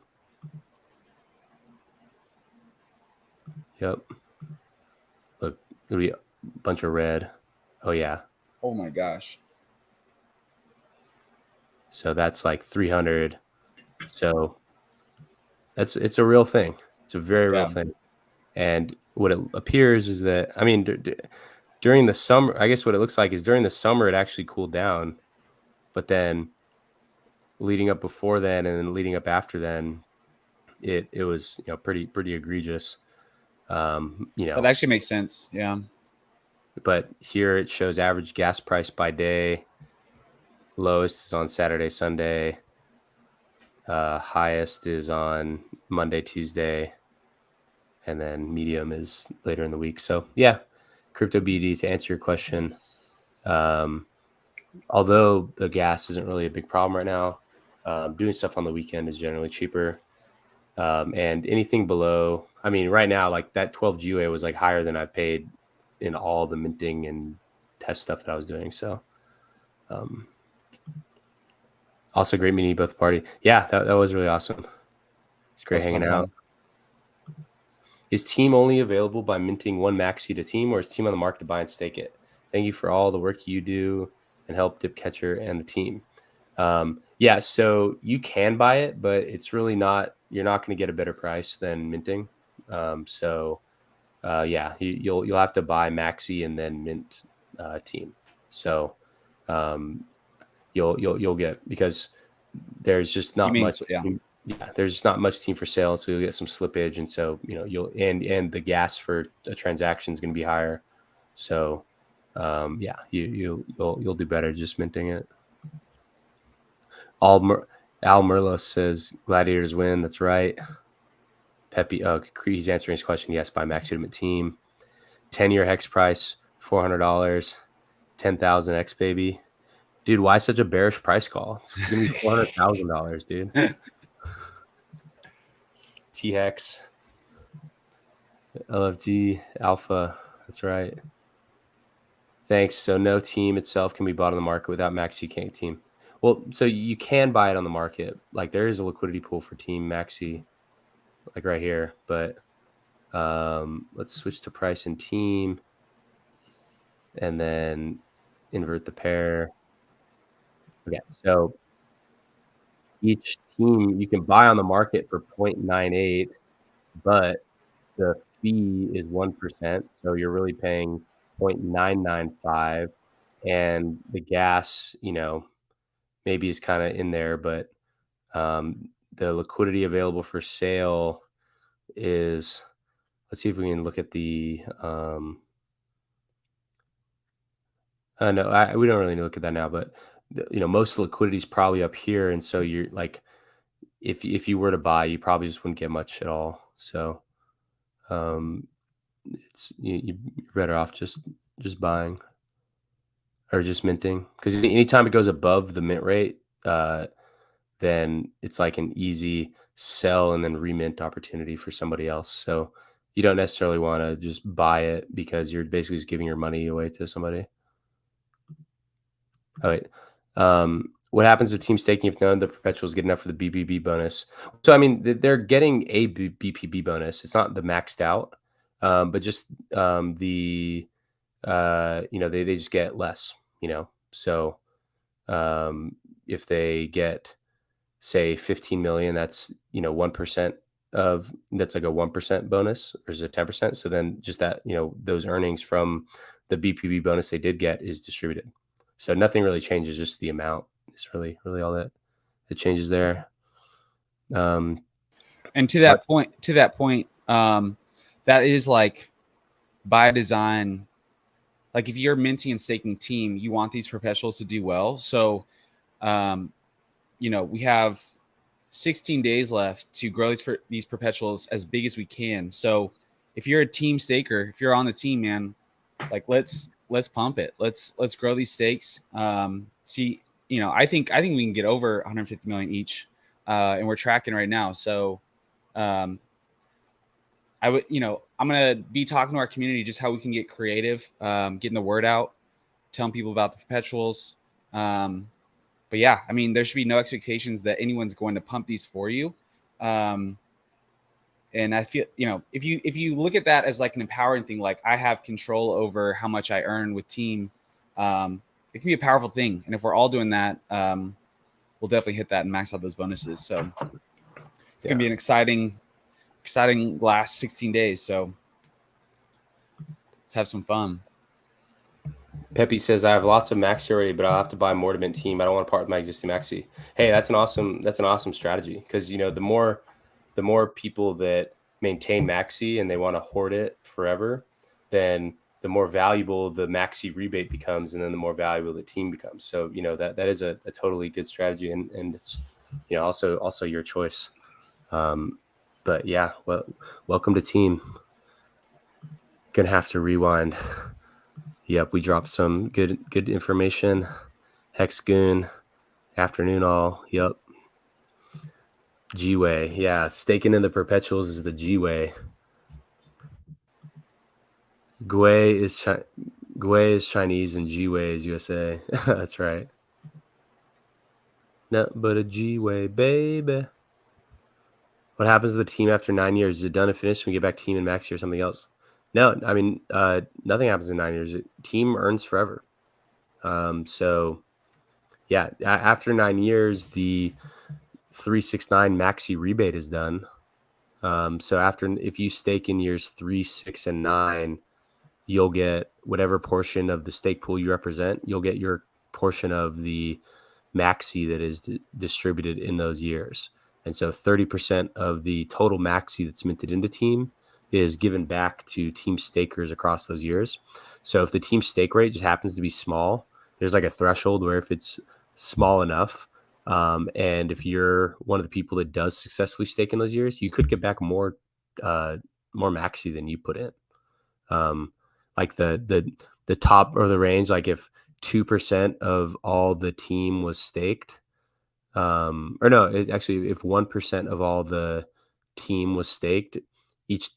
Yep. Look, it'll be a bunch of red. Oh yeah. Oh my gosh. So that's like 300. So it's a real thing. It's a very real thing. And what it appears is that, I mean, during the summer, I guess what it looks like is during the summer, it actually cooled down. But then leading up before then and then leading up after then, it was, pretty egregious. That actually makes sense. Yeah. But here it shows average gas price by day. Lowest is on Saturday, Sunday. Highest is on Monday, Tuesday, and then medium is later in the week. So yeah, crypto BD, to answer your question. Although the gas isn't really a big problem right now, doing stuff on the weekend is generally cheaper. And anything below, I mean, right now, like that 12 GUA was like higher than I've paid in all the minting and test stuff that I was doing. So, also great meeting you both party. Yeah, that was really awesome. It's great hanging out. Is Team only available by minting one maxi to Team, or is Team on the market to buy and stake it? Thank you for all the work you do and help Dipcatcher and the team. Yeah, so you can buy it, but it's really not, you're not going to get a better price than minting. Yeah, you'll have to buy maxi and then mint Team. So you'll get, because there's just not much. Yeah. Yeah, there's just not much Team for sale, so you'll get some slippage, and so you'll and the gas for a transaction is going to be higher. So yeah, you'll do better just minting it. Al Merlo says Gladiators win. That's right. Pepe, he's answering his question. Yes, buy Max Ultimate Team. 10-year hex price $400. 10,000 X baby. Dude, why such a bearish price call? It's gonna be $400,000, dude. T-Hex, LFG, Alpha. That's right. Thanks. So no Team itself can be bought on the market without Maxi King Team. Well, so you can buy it on the market. Like there is a liquidity pool for Team Maxi, like right here. But let's switch to price and Team, and then invert the pair. Okay, so each Team you can buy on the market for 0.98, but the fee is 1%, so you're really paying 0.995, and the gas, maybe is kind of in there, but the liquidity available for sale is, let's see if we can look at the no, we don't really look at that now, but most liquidity is probably up here, and so you're like, if you were to buy, you probably just wouldn't get much at all. So it's you're better off just buying or just minting, because anytime it goes above the mint rate, then it's like an easy sell and then remint opportunity for somebody else. So you don't necessarily want to just buy it, because you're basically just giving your money away to somebody. Oh, wait. What happens to Team staking if none of the perpetuals get enough for the BBB bonus? So, I mean, they're getting a BPB bonus. It's not the maxed out, but just they just get less, So if they get, say, 15 million, that's 1% of, that's like a 1% bonus, or is it 10%? So then just that, those earnings from the BPB bonus they did get is distributed. So nothing really changes, just the amount is really all that it changes there. And to that point, that is like by design. Like if you're minting and staking Team, you want these perpetuals to do well. So, we have 16 days left to grow these perpetuals as big as we can. So if you're a Team staker, if you're on the team, man, like let's pump it. Let's grow these stakes. See, I think we can get over 150 million each, and we're tracking right now. So, I would, I'm gonna be talking to our community just how we can get creative, getting the word out, telling people about the perpetuals. But yeah, I mean, there should be no expectations that anyone's going to pump these for you. And I feel, if you look at that as like an empowering thing, like I have control over how much I earn with Team, it can be a powerful thing. And if we're all doing that, we'll definitely hit that and max out those bonuses. So it's going to be an exciting last 16 days. So let's have some fun. Pepe says, I have lots of maxi already, but I'll have to buy more to mint Team. I don't want to part with my existing maxi. Hey, that's an awesome strategy, because the more people that maintain maxi and they want to hoard it forever, then the more valuable the maxi rebate becomes, and then the more valuable the Team becomes. So that is a totally good strategy, and also your choice. But yeah, well, welcome to team. Gonna have to rewind. Yep, we dropped some good information. Hex Goon, afternoon all. Yep. G-Way. Yeah, staking in the perpetuals is the G-Way. Gui is Chinese and G-Way is USA. That's right. No, but a G-Way, baby. What happens to the team after 9 years? Is it done and finished? We get back team and maxi or something else? No, I mean, nothing happens in 9 years. Team earns forever. So yeah, after 9 years, the 369 maxi rebate is done. So if you stake in years 3, 6, and 9, you'll get whatever portion of the stake pool you represent. You'll get your portion of the maxi that is distributed in those years. And so 30% of the total maxi that's minted into team is given back to team stakers across those years. So if the team stake rate just happens to be small, there's like a threshold where if it's small enough, and if you're one of the people that does successfully stake in those years, you could get back more maxi than you put in. Like the top or the range, like if 2% of all the team was staked, or no, actually, if 1% of all the team was staked, each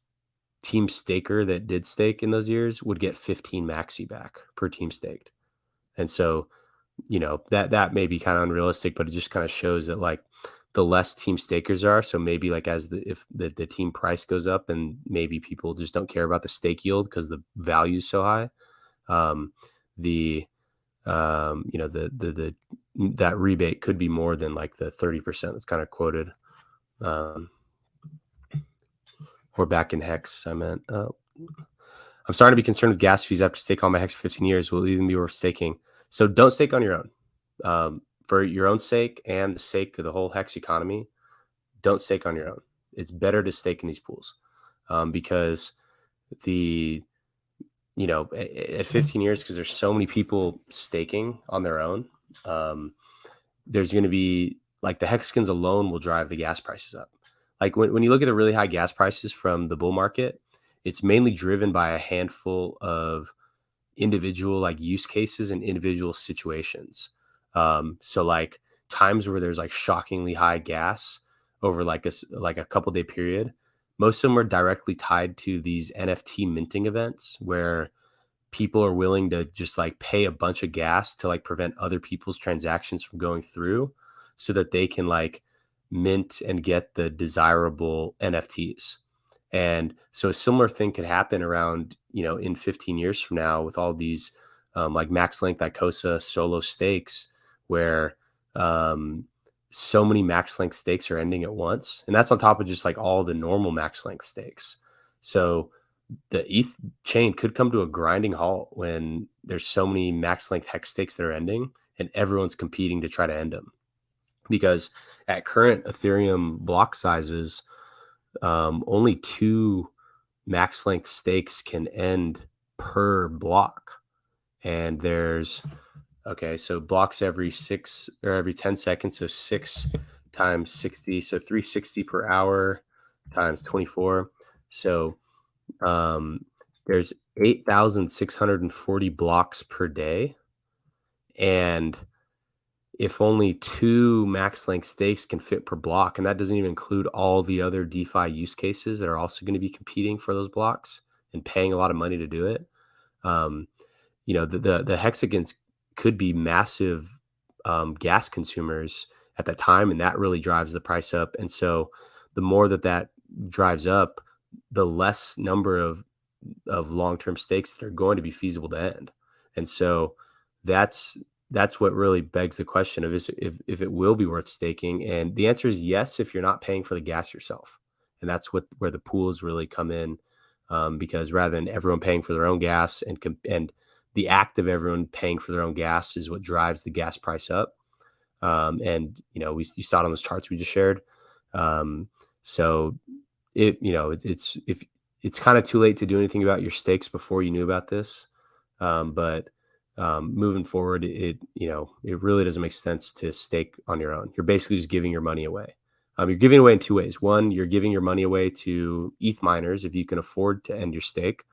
team staker that did stake in those years would get 15 maxi back per team staked. And so, that may be kind of unrealistic, but it just kind of shows that like the less team stakers are. So maybe like if the team price goes up and maybe people just don't care about the stake yield because the value is so high. That rebate could be more than like the 30% that's kind of quoted. Or back in HEX, I meant. I'm starting to be concerned with gas fees after stake on my HEX for 15 years. Will it even be worth staking? So don't stake on your own. For your own sake and the sake of the whole HEX economy, don't stake on your own. It's better to stake in these pools because at 15 years, because there's so many people staking on their own, there's going to be like the Hexagons alone will drive the gas prices up. Like when you look at the really high gas prices from the bull market, it's mainly driven by a handful of individual like use cases and individual situations. So like times where there's like shockingly high gas over like a couple day period, most of them are directly tied to these NFT minting events where people are willing to just like pay a bunch of gas to like prevent other people's transactions from going through so that they can like mint and get the desirable NFTs. And so a similar thing could happen around, in 15 years from now with all these like max length ICOSA solo stakes where so many max length stakes are ending at once. And that's on top of just like all the normal max length stakes. So the ETH chain could come to a grinding halt when there's so many max length hex stakes that are ending and everyone's competing to try to end them. Because at current Ethereum block sizes, only 2 max length stakes can end per block. And so blocks every 6 or every 10 seconds. So 6 times 60. So 360 per hour times 24. So there's 8,640 blocks per day. And if only 2 max length stakes can fit per block, and that doesn't even include all the other DeFi use cases that are also going to be competing for those blocks and paying a lot of money to do it. The hexagons could be massive gas consumers at that time, and that really drives the price up. And so the more that drives up, the less number of long-term stakes that are going to be feasible to end. And so that's what really begs the question of if it will be worth staking. And the answer is yes, if you're not paying for the gas yourself. And that's where the pools really come in, because rather than everyone paying for their own gas and the act of everyone paying for their own gas is what drives the gas price up. You saw it on those charts we just shared. So it's kind of too late to do anything about your stakes before you knew about this. But moving forward, it really doesn't make sense to stake on your own. You're basically just giving your money away. You're giving away in two ways. One, you're giving your money away to ETH miners if you can afford to end your stake.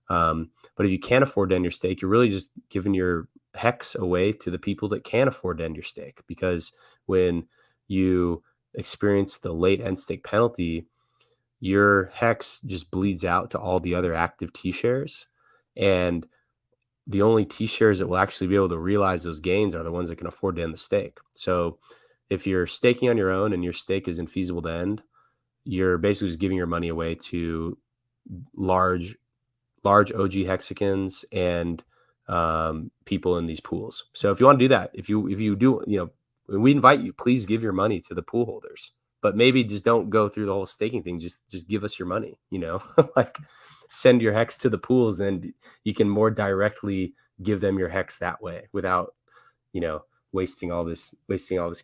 But if you can't afford to end your stake, you're really just giving your HEX away to the people that can afford to end your stake. Because when you experience the late end stake penalty, your HEX just bleeds out to all the other active T shares. And the only T shares that will actually be able to realize those gains are the ones that can afford to end the stake. So if you're staking on your own and your stake is infeasible to end, you're basically just giving your money away to large OG hexagons and people in these pools. So if you want to do that, if you do, we invite you, please give your money to the pool holders, but maybe just don't go through the whole staking thing. Just give us your money, like send your HEX to the pools and you can more directly give them your HEX that way without, wasting all this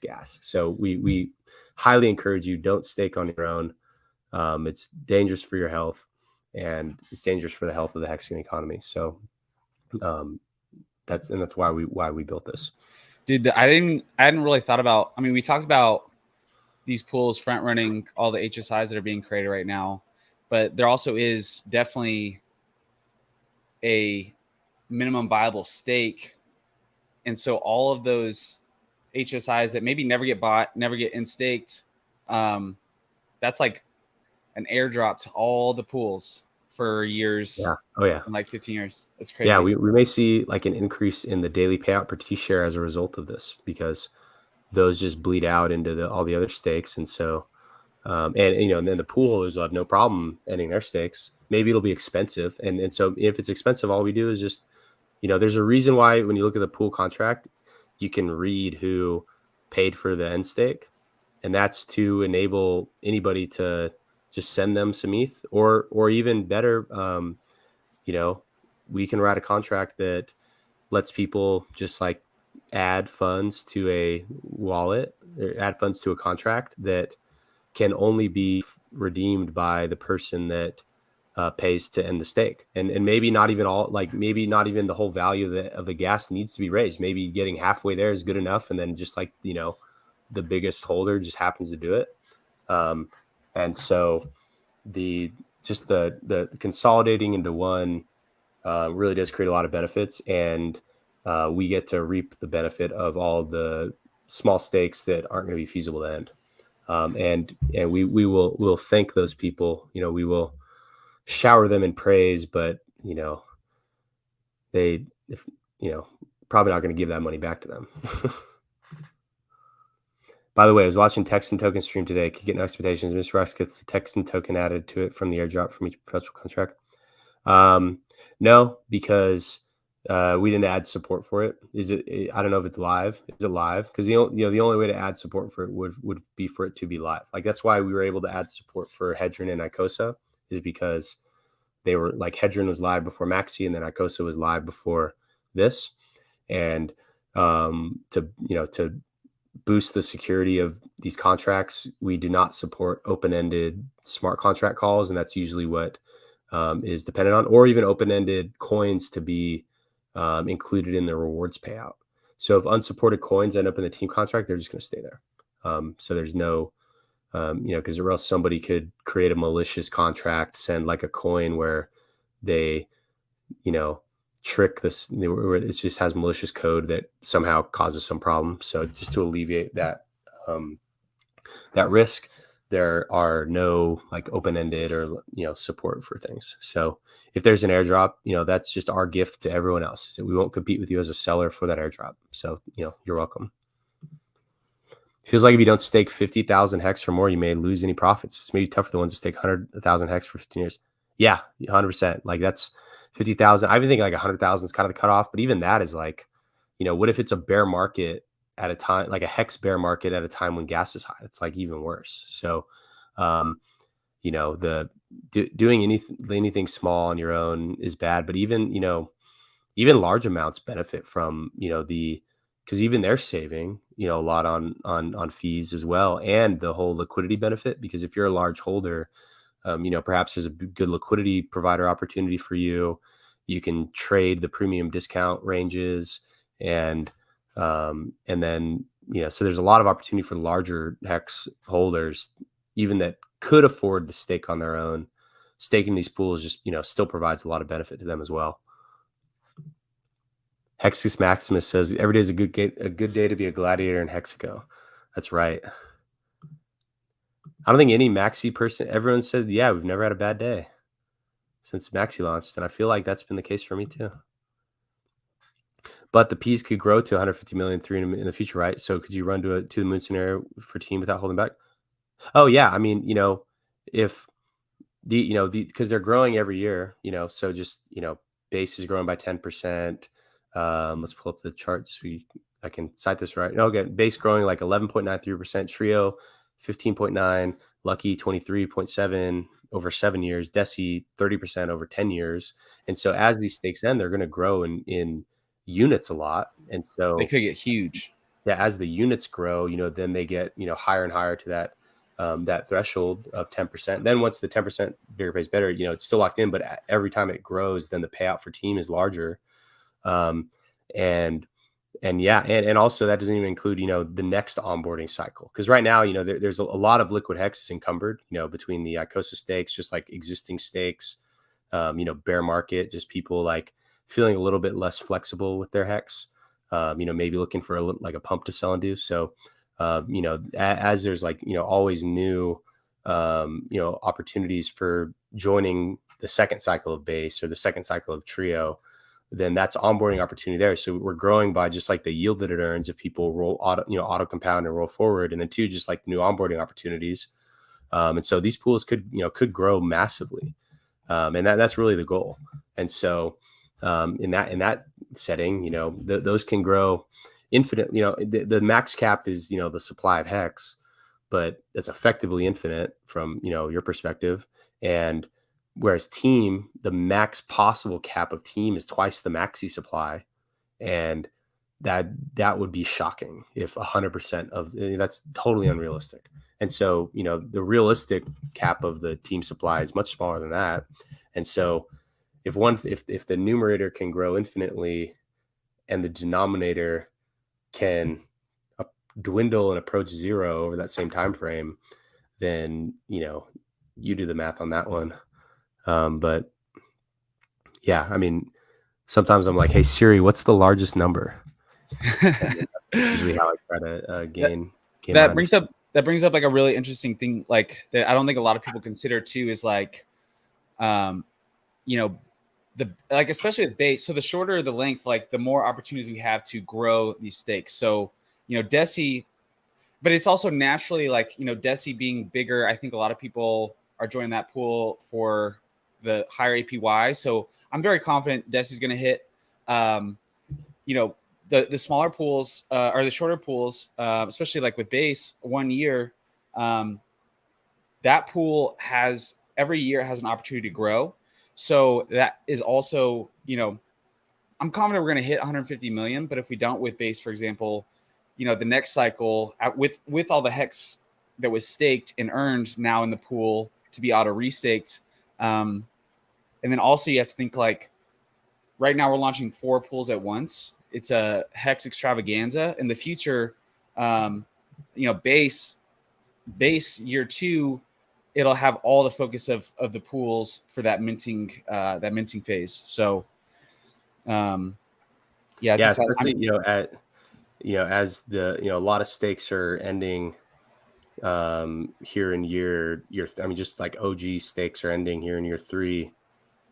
gas. So we highly encourage you, don't stake on your own. It's dangerous for your health and it's dangerous for the health of the hexagon economy. So that's why we built this. Dude, I hadn't really thought about, we talked about these pools front running all the HSIs that are being created right now, but there also is definitely a minimum viable stake. And so all of those HSIs that maybe never get bought, never get in-staked, that's like an airdrop to all the pools for years. Yeah. Oh yeah. In like 15 years. That's crazy. Yeah. We may see like an increase in the daily payout per T share as a result of this, because those just bleed out into all the other stakes. And so, and then the pool holders will have no problem ending their stakes. Maybe it'll be expensive. And so if it's expensive, all we do is just, there's a reason why when you look at the pool contract, you can read who paid for the end stake. And that's to enable anybody to just send them some ETH, or even better, we can write a contract that lets people just like add funds to a wallet or add funds to a contract that can only be redeemed by the person that pays to end the stake. And maybe not even the whole value of the gas needs to be raised. Maybe getting halfway there is good enough. And then just like, the biggest holder just happens to do it. And so the consolidating into one really does create a lot of benefits, and we get to reap the benefit of all the small stakes that aren't going to be feasible to end. And we'll thank those people. We will shower them in praise, but probably not going to give that money back to them. By the way, I was watching Texan token stream today. Could get no expectations. Mr. Rex gets the Texan token added to it from the airdrop from each perpetual contract. No, because we didn't add support for it. I don't know if it's live. Is it live? Because the only way to add support for it would be for it to be live. Like that's why we were able to add support for Hedron and Icosa, is because they were like Hedron was live before Maxi, and then Icosa was live before this. And to boost the security of these contracts, we do not support open-ended smart contract calls, and that's usually what is dependent on, or even open-ended coins to be included in the rewards payout. So if unsupported coins end up in the team contract, they're just going to stay there. So there's no, because or else somebody could create a malicious contract, send like a coin where they, trick this, where it just has malicious code that somehow causes some problem. So just to alleviate that risk, there are no like open-ended or support for things. So if there's an airdrop, that's just our gift to everyone else, is that we won't compete with you as a seller for that airdrop. So you're welcome. Feels like if you don't stake 50,000 HEX or more, you may lose any profits. It's maybe tough for the ones that stake 100,000 HEX for 15 years. Yeah, 100%. Like that's 50,000. I even think like 100,000 is kind of the cutoff, but even that is like, what if it's a bear market at a time, like a HEX bear market at a time when gas is high? It's like even worse. So, doing anything small on your own is bad, but even large amounts benefit from, because even they're saving, a lot on fees as well. And the whole liquidity benefit, because if you're a large holder, perhaps there's a good liquidity provider opportunity for you. you can trade the premium discount ranges, and then, so there's a lot of opportunity for larger HEX holders, even that could afford to stake on their own. Staking these pools just, still provides a lot of benefit to them as well. Hexus Maximus says every day is a good day to be a gladiator in Hexaco. That's right. I don't think any maxi person, everyone said, yeah, we've never had a bad day since maxi launched. And I feel like that's been the case for me too. But the P's could grow to 150 million in the future, right? So could you run to the moon scenario for team without holding back? Oh yeah. I mean, if because they're growing every year, so just, base is growing by 10%. Let's pull up the charts. I can cite this right. No, again, base growing like 11.93%, trio 15.9, lucky 23.7 over 7 years, Deci 30% over 10 years. And so as these stakes end, they're going to grow in units a lot. And so they could get huge. Yeah, as the units grow, then they get, higher and higher to that threshold of 10%. Then once the 10% bigger pays better, it's still locked in, but every time it grows, then the payout for team is larger. And also that doesn't even include, the next onboarding cycle. Because right now, there's a lot of liquid HEX encumbered, between the ICOSA stakes, just like existing stakes, bear market, just people like feeling a little bit less flexible with their HEX, maybe looking for a pump to sell and do. So, as there's always new, opportunities for joining the second cycle of base or the second cycle of trio, then that's onboarding opportunity there. So we're growing by just like the yield that it earns if people roll auto compound and roll forward. And then two, just like the new onboarding opportunities. And so these pools could grow massively. And that's really the goal. And so in that setting, those can grow infinite. The max cap is, the supply of HEX, but it's effectively infinite from, your perspective. And whereas team, the max possible cap of team is twice the maxi supply. And that would be shocking if 100% of that's totally unrealistic. And so, the realistic cap of the team supply is much smaller than that. And so if the numerator can grow infinitely and the denominator can dwindle and approach zero over that same time frame, then, you do the math on that one. But yeah, I mean, sometimes I'm like, hey Siri, what's the largest number? Usually how I try to gain that brings up like a really interesting thing, like that I don't think a lot of people consider too, is like especially with base. So the shorter the length, like the more opportunities we have to grow these stakes. So Deci, but it's also naturally like Deci being bigger, I think a lot of people are joining that pool for the higher APY. So I'm very confident Deci is going to hit the smaller pools or the shorter pools, especially like with base 1 year. That pool has every year has an opportunity to grow. So that is also, I'm confident we're going to hit 150 million, but if we don't with base, for example, the next cycle with all the HEX that was staked and earned now in the pool to be auto restaked. And then also you have to think like right now we're launching 4 pools at once. It's a HEX extravaganza. In the future, base year 2, it'll have all the focus of the pools for that minting phase. So, especially as the a lot of stakes are ending here in year. I mean, just like OG stakes are ending here in year 3.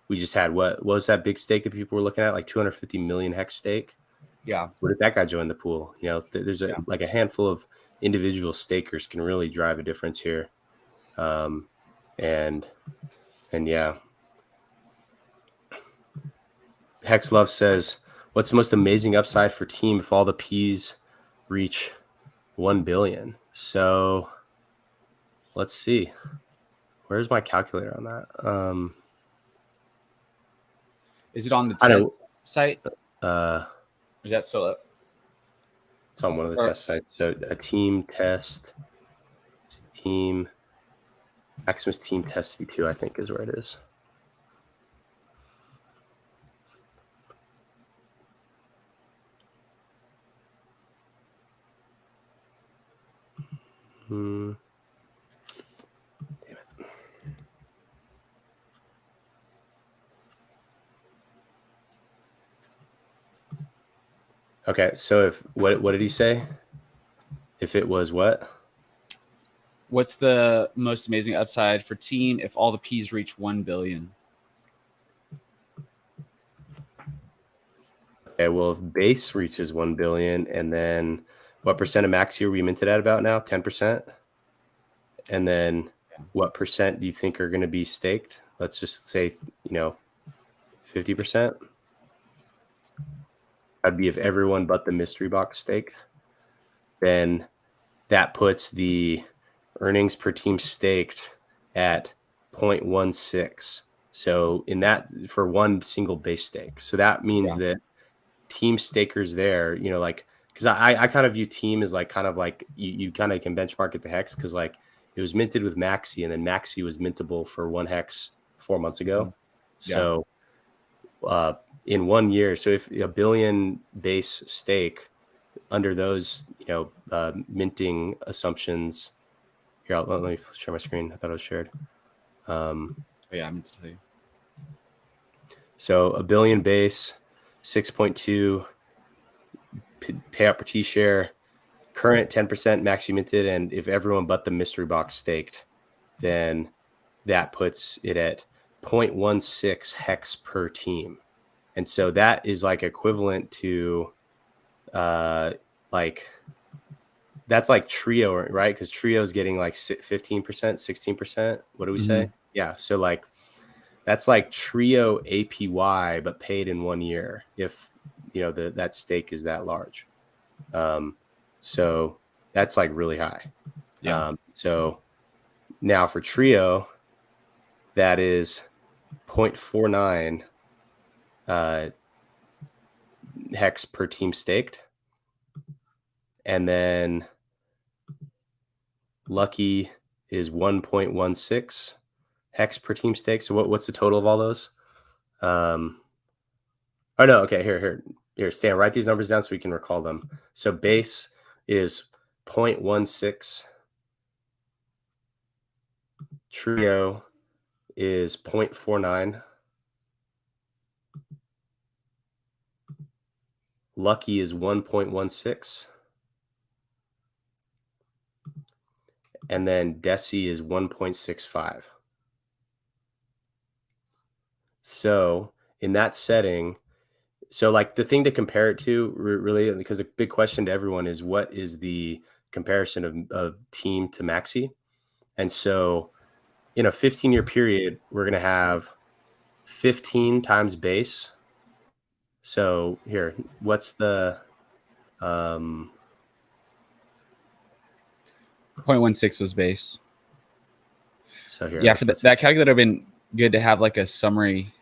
We just had what was that big stake that people were looking at, like 250 million HEX stake. Yeah. What if that guy joined the pool? There's like a handful of individual stakers can really drive a difference here. And yeah. Hex Love says, what's the most amazing upside for team if all the P's reach 1 billion? So let's see. Where's my calculator on that? Is it on the test site? Or is that still up? It's on one of the test sites. So a team test, Maximus team test V2, I think is where it is. Damn it. Okay, so if what did he say? If it was what? What's the most amazing upside for team if all the P's reach 1 billion? Okay, well, if base reaches 1 billion, and then what percent of maxi are we minted at about now? 10%? And then what percent do you think are going to be staked? Let's just say, 50%. That'd be if everyone but the mystery box staked. Then that puts the earnings per team staked at 0.16. So in that, for one single base stake. So that means that team stakers there, like, because I kind of view team as like kind of like you kind of can benchmark at the hex, because like it was minted with maxi, and then maxi was mintable for 1 hex 4 months ago. So in 1 year, so if a billion base stake under those minting assumptions, here, let me share my screen. I thought it was shared. I meant to tell you. So a billion base, 6.2 payout per T share, current 10% maxi minted, and if everyone but the mystery box staked, then that puts it at 0.16 hex per team. And so that is like equivalent to like that's like trio, right? Because trio is getting like 15%, 16%. What do we say? Yeah. So like that's like trio APY, but paid in 1 year if that stake is that large. So that's like really high. So now for trio, that is 0.49 hex per team staked. And then lucky is 1.16 hex per team stake. So what's the total of all those? Oh no, okay, here, Stan, write these numbers down so we can recall them. So base is 0.16. Trio is 0.49. Lucky is 1.16. And then Deci is 1.65. So in that setting, so like the thing to compare it to really, because the big question to everyone is what is the comparison of team to maxi? And so in a 15-year period, we're going to have 15 times base. So here, what's the 0.16 was base. So here, yeah, for that calculator, have been good to have like a summary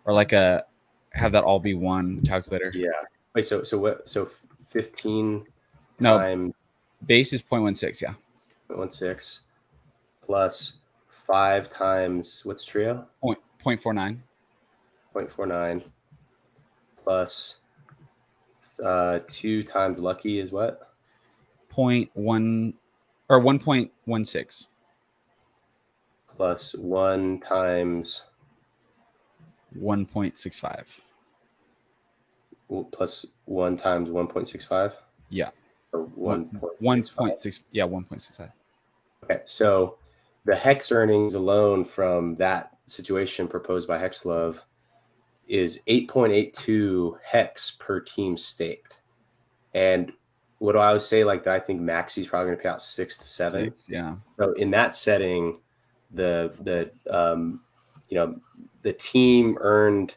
or like have that all be one calculator. Yeah. Wait, so what? So 15 times base is 0.16. Yeah. 0.16 plus 5 times what's trio? 0.49. 0.49 plus 2 times lucky is what? 0.1 or 1.16 plus 1 times 1.65 plus 1 times 1.65. Yeah. Or 1.6. Yeah, 1.65. Okay, so the hex earnings alone from that situation proposed by HexLove is 8.82 hex per team staked. And what do I always say? Like that, I think Maxi's probably going to pay out 6 to 7. 6, yeah. So in that setting, the team earned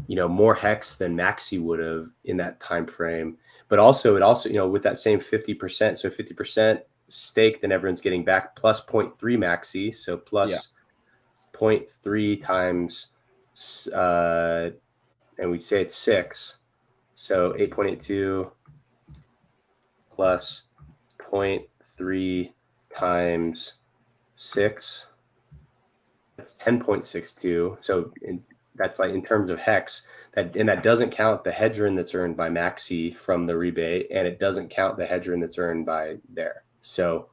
more hex than Maxi would have in that time frame. But also with that same 50%, so 50% stake, then everyone's getting back plus 0.3 Maxi, so plus 0.3 times, and we'd say it's 6, so 8.82 plus 0.3 times 6, that's 10.62. So that's like in terms of hex, that doesn't count the hedgerin that's earned by Maxi from the rebate, and it doesn't count the hedgerin that's earned by there. So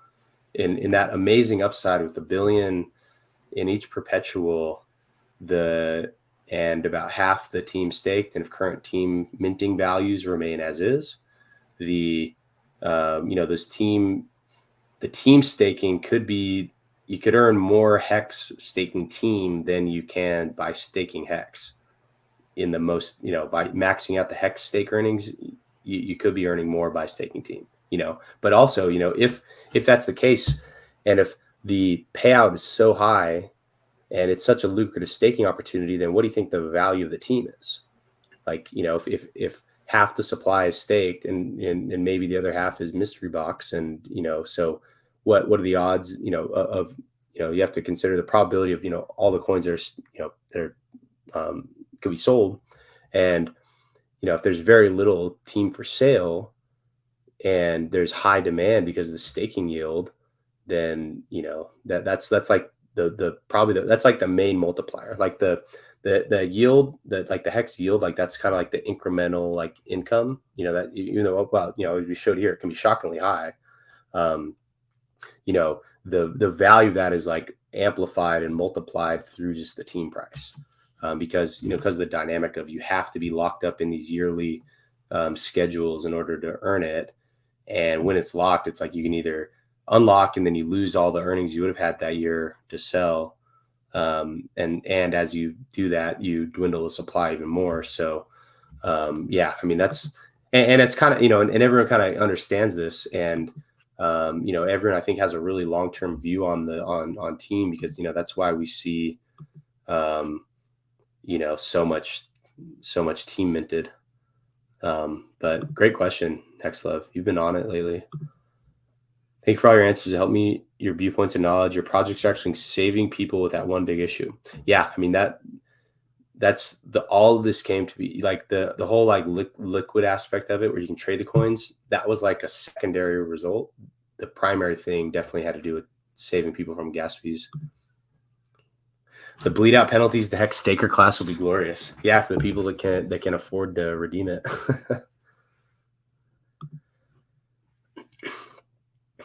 in that amazing upside with $1 billion in each perpetual, and about half the team staked, and if current team minting values remain as is, the team staking could be, you could earn more HEX staking team than you can by staking HEX. In the most, by maxing out the HEX stake earnings, you could be earning more by staking team. But also, if that's the case, and if the payout is so high and it's such a lucrative staking opportunity, then what do you think the value of the team is? Like, if half the supply is staked and maybe the other half is mystery box, and so what are the odds, of, you have to consider the probability of, all the coins that are could be sold. And if there's very little team for sale and there's high demand because of the staking yield, then that's like that's like the main multiplier. Like the yield, that like the HEX yield, like that's kind of like the incremental like income, that as we showed here, it can be shockingly high. The value of that is like amplified and multiplied through just the team price, because of the dynamic of, you have to be locked up in these yearly schedules in order to earn it. And when it's locked, it's like you can either unlock and then you lose all the earnings you would have had that year to sell. And as you do that, you dwindle the supply even more. So that's, and it's kind of, and everyone kind of understands this. And everyone, I think, has a really long-term view on team, because that's why we see so much team minted. But great question, Hex Love. You've been on it lately. Thank you for all your answers. It helped me, your viewpoints and knowledge. Your projects are actually saving people with that one big issue. Yeah, I mean, that's all of this came to be, like the whole like liquid aspect of it, where you can trade the coins. That was like a secondary result. The primary thing definitely had to do with saving people from gas fees. The bleed out penalties, the HEX staker class will be glorious. Yeah, for the people that can afford to redeem it.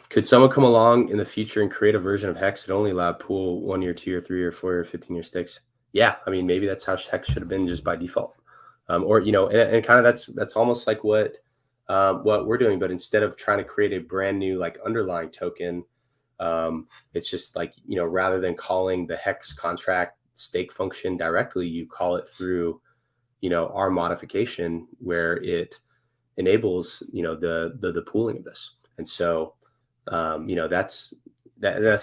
Could someone come along in the future and create a version of HEX that only allowed pool 1 year, 2 year, 3 year, 4 year, 15-year stakes? Yeah, I mean, maybe that's how HEX should have been, just by default. Or and kind of that's almost like what we're doing, but instead of trying to create a brand new like underlying token, it's just like, rather than calling the HEX contract stake function directly, you call it through our modification, where it enables the pooling of this. And so that's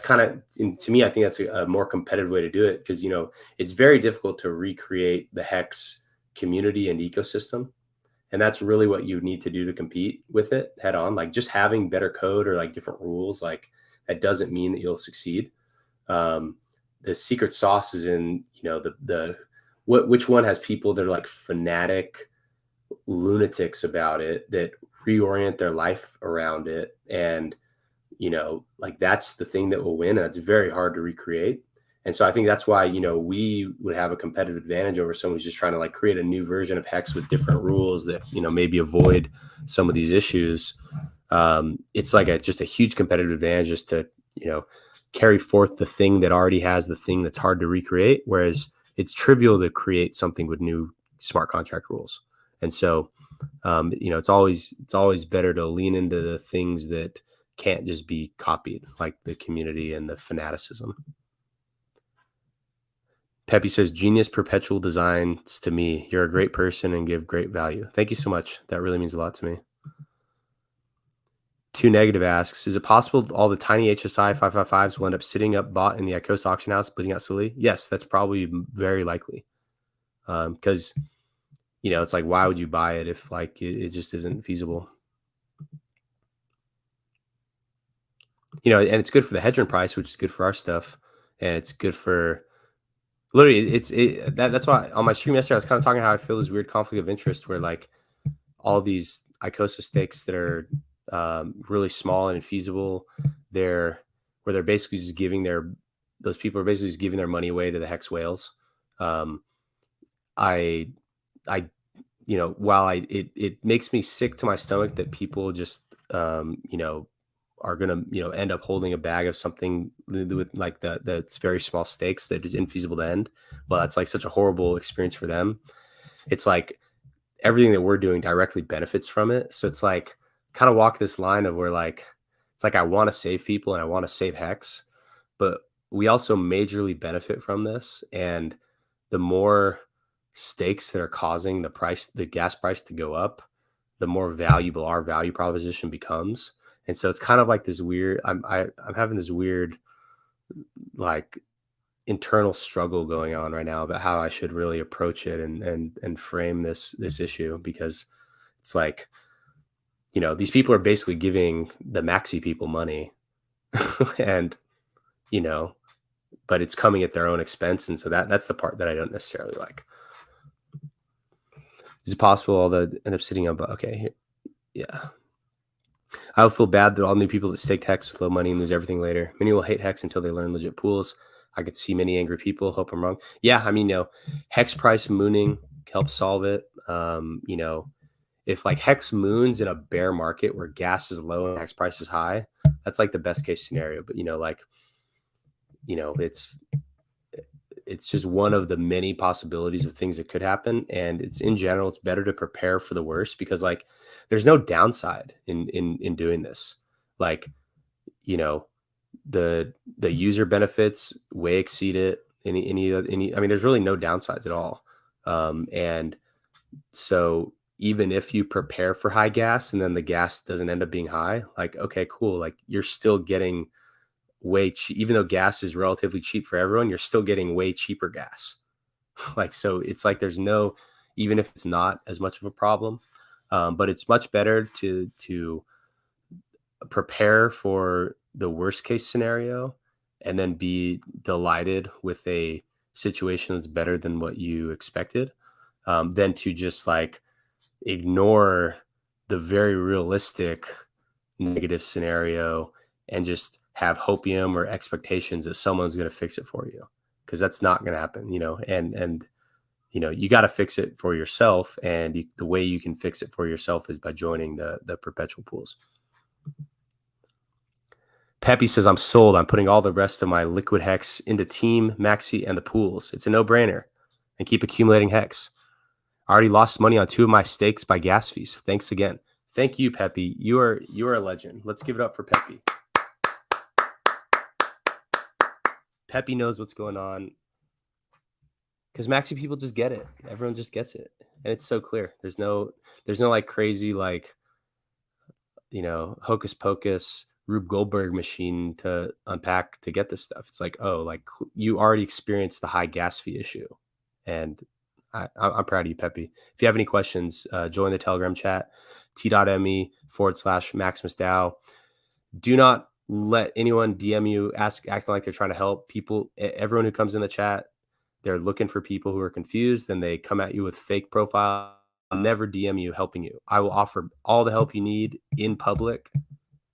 kind of, to me, I think that's a more competitive way to do it, because it's very difficult to recreate the HEX community and ecosystem. And that's really what you need to do to compete with it head on. Like, just having better code or like different rules, like that doesn't mean that you'll succeed. The secret sauce is in, which one has people that are like fanatic lunatics about it, that reorient their life around it. And, like that's the thing that will win. And it's very hard to recreate. And so I think that's why, we would have a competitive advantage over someone who's just trying to like create a new version of HEX with different rules that, maybe avoid some of these issues. It's like just a huge competitive advantage just to, carry forth the thing that already has the thing that's hard to recreate. Whereas it's trivial to create something with new smart contract rules. And so, it's always better to lean into the things that can't just be copied, like the community and the fanaticism. Peppy says, genius perpetual designs to me. You're a great person and give great value. Thank you so much. That really means a lot to me. Two Negative asks, is it possible all the tiny HSI 555s will end up sitting up bought in the ICOS auction house, bleeding out slowly? Yes, that's probably very likely. Because, it's like, why would you buy it if like it just isn't feasible? And it's good for the hedge price, which is good for our stuff. And it's good for, literally, that's why on my stream yesterday, I was kind of talking how I feel this weird conflict of interest, where like all these ICOSA stakes that are really small and infeasible, where they're basically just those people are basically just giving their money away to the HEX whales. While it makes me sick to my stomach that people just, are going to, you know, end up holding a bag of something with like that's very small stakes that is infeasible to end. Well, that's like such a horrible experience for them. It's like everything that we're doing directly benefits from it. So it's like kind of walk this line of where like, it's like I want to save people and I want to save HEX, but we also majorly benefit from this. And the more stakes that are causing the gas price to go up, the more valuable our value proposition becomes. And so it's kind of like this weird, I'm having this weird, like, internal struggle going on right now about how I should really approach it and frame this issue, because it's like, you know, these people are basically giving the maxi people money and, you know, but it's coming at their own expense. And so that's the part that I don't necessarily like. Is it possible all the end up sitting on, okay, yeah. I would feel bad that all new people that stake HEX with low money and lose everything later. Many will hate HEX until they learn legit pools. I could see many angry people. Hope I'm wrong. Yeah, I mean, you know, HEX price mooning helps solve it. You know, if like HEX moons in a bear market where gas is low and HEX price is high, that's like the best case scenario. But, you know, like, you know, it's just one of the many possibilities of things that could happen. And it's, in general, it's better to prepare for the worst, because like there's no downside in doing this. Like, you know, the user benefits way exceed it. I mean, there's really no downsides at all. And so even if you prepare for high gas and then the gas doesn't end up being high, like, okay, cool. Like you're still getting way cheap, even though gas is relatively cheap for everyone, you're still getting way cheaper gas. Like, so it's like, there's no, even if it's not as much of a problem, but it's much better to prepare for the worst case scenario and then be delighted with a situation that's better than what you expected, than to just like ignore the very realistic negative scenario and just have hopium or expectations that someone's going to fix it for you, because that's not going to happen, you know. And you know, you got to fix it for yourself, and the way you can fix it for yourself is by joining the perpetual pools. Peppy says, I'm sold. I'm putting all the rest of my liquid HEX into Team, Maxi, and the pools. It's a no-brainer. And keep accumulating HEX. I already lost money on 2 of my stakes by gas fees. Thanks again. Thank you, Peppy. You are a legend. Let's give it up for Peppy. Peppy knows what's going on, because Maxi people just get it. Everyone just gets it, and it's so clear. There's no like crazy, like, you know, hocus pocus Rube Goldberg machine to unpack to get this stuff. It's like, oh, like you already experienced the high gas fee issue, and I'm proud of you, Peppy. If you have any questions, join the Telegram chat, t.me/MaximusDAO. Do not let anyone DM you acting like they're trying to help people. Everyone who comes in the chat, they're looking for people who are confused, and they come at you with fake profile. I'll never DM you helping you. I will offer all the help you need in public,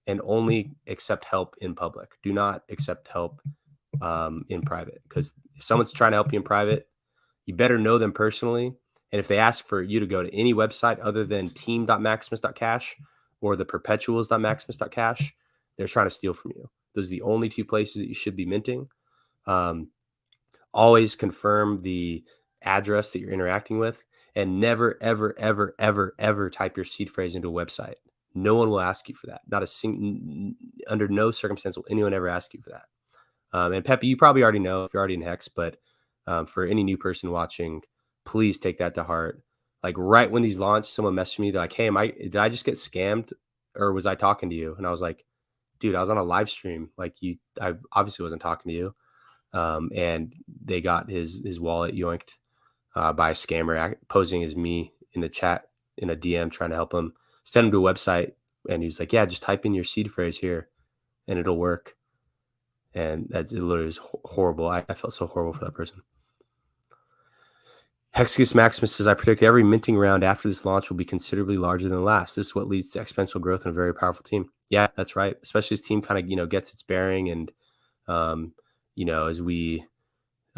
and only accept help in public. Do not accept help in private, because if someone's trying to help you in private, you better know them personally. And if they ask for you to go to any website other than team.maximus.cash or the perpetuals.maximus.cash, they're trying to steal from you. Those are the only 2 places that you should be minting. Always confirm the address that you're interacting with, and never, ever, ever, ever, ever type your seed phrase into a website. No one will ask you for that. Not a single, under no circumstance will anyone ever ask you for that. And Peppy, you probably already know if you're already in HEX, but for any new person watching, please take that to heart. Like right when these launched, someone messaged me. They're like, hey, did I just get scammed, or was I talking to you? And I was like, dude, I was on a live stream. Like I obviously wasn't talking to you. And they got his wallet yoinked by a scammer posing as me in the chat in a DM trying to help him. Send him to a website, and he was like, yeah, just type in your seed phrase here and it'll work. And it literally was horrible. I felt so horrible for that person. Hexgus Maximus says, I predict every minting round after this launch will be considerably larger than the last. This is what leads to exponential growth in a very powerful team. Yeah, that's right. Especially as team kind of, you know, gets its bearing, and, you know, as we,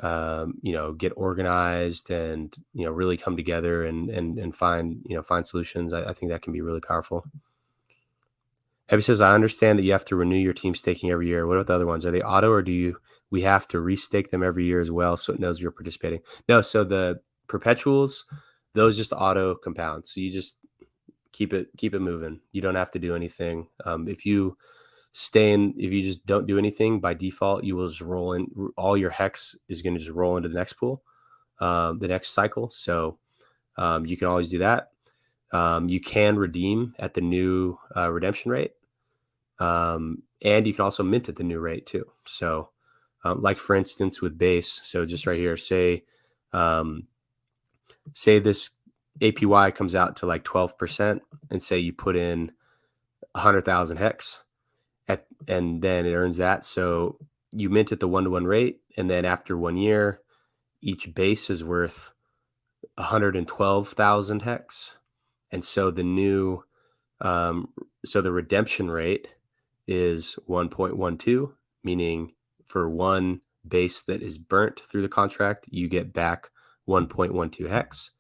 you know, get organized and, you know, really come together and find, you know, find solutions. I think that can be really powerful. Abby says, I understand that you have to renew your team staking every year. What about the other ones? Are they auto, or we have to restake them every year as well so it knows you're participating? No, so the perpetuals, those just auto compound. So you just keep it moving. You don't have to do anything. If you just don't do anything, by default, you will just roll in. All your hex is going to just roll into the next pool, the next cycle. So you can always do that. You can redeem at the new redemption rate. And you can also mint at the new rate too. So like for instance, with base, so just right here, say this APY comes out to like 12%, and say you put in 100,000 hex and then it earns that. So you mint at the 1-to-1 rate. And then after 1 year, each base is worth 112,000 hex. And so the new, so the redemption rate is 1.12, meaning for one base that is burnt through the contract, you get back 1.12 hex.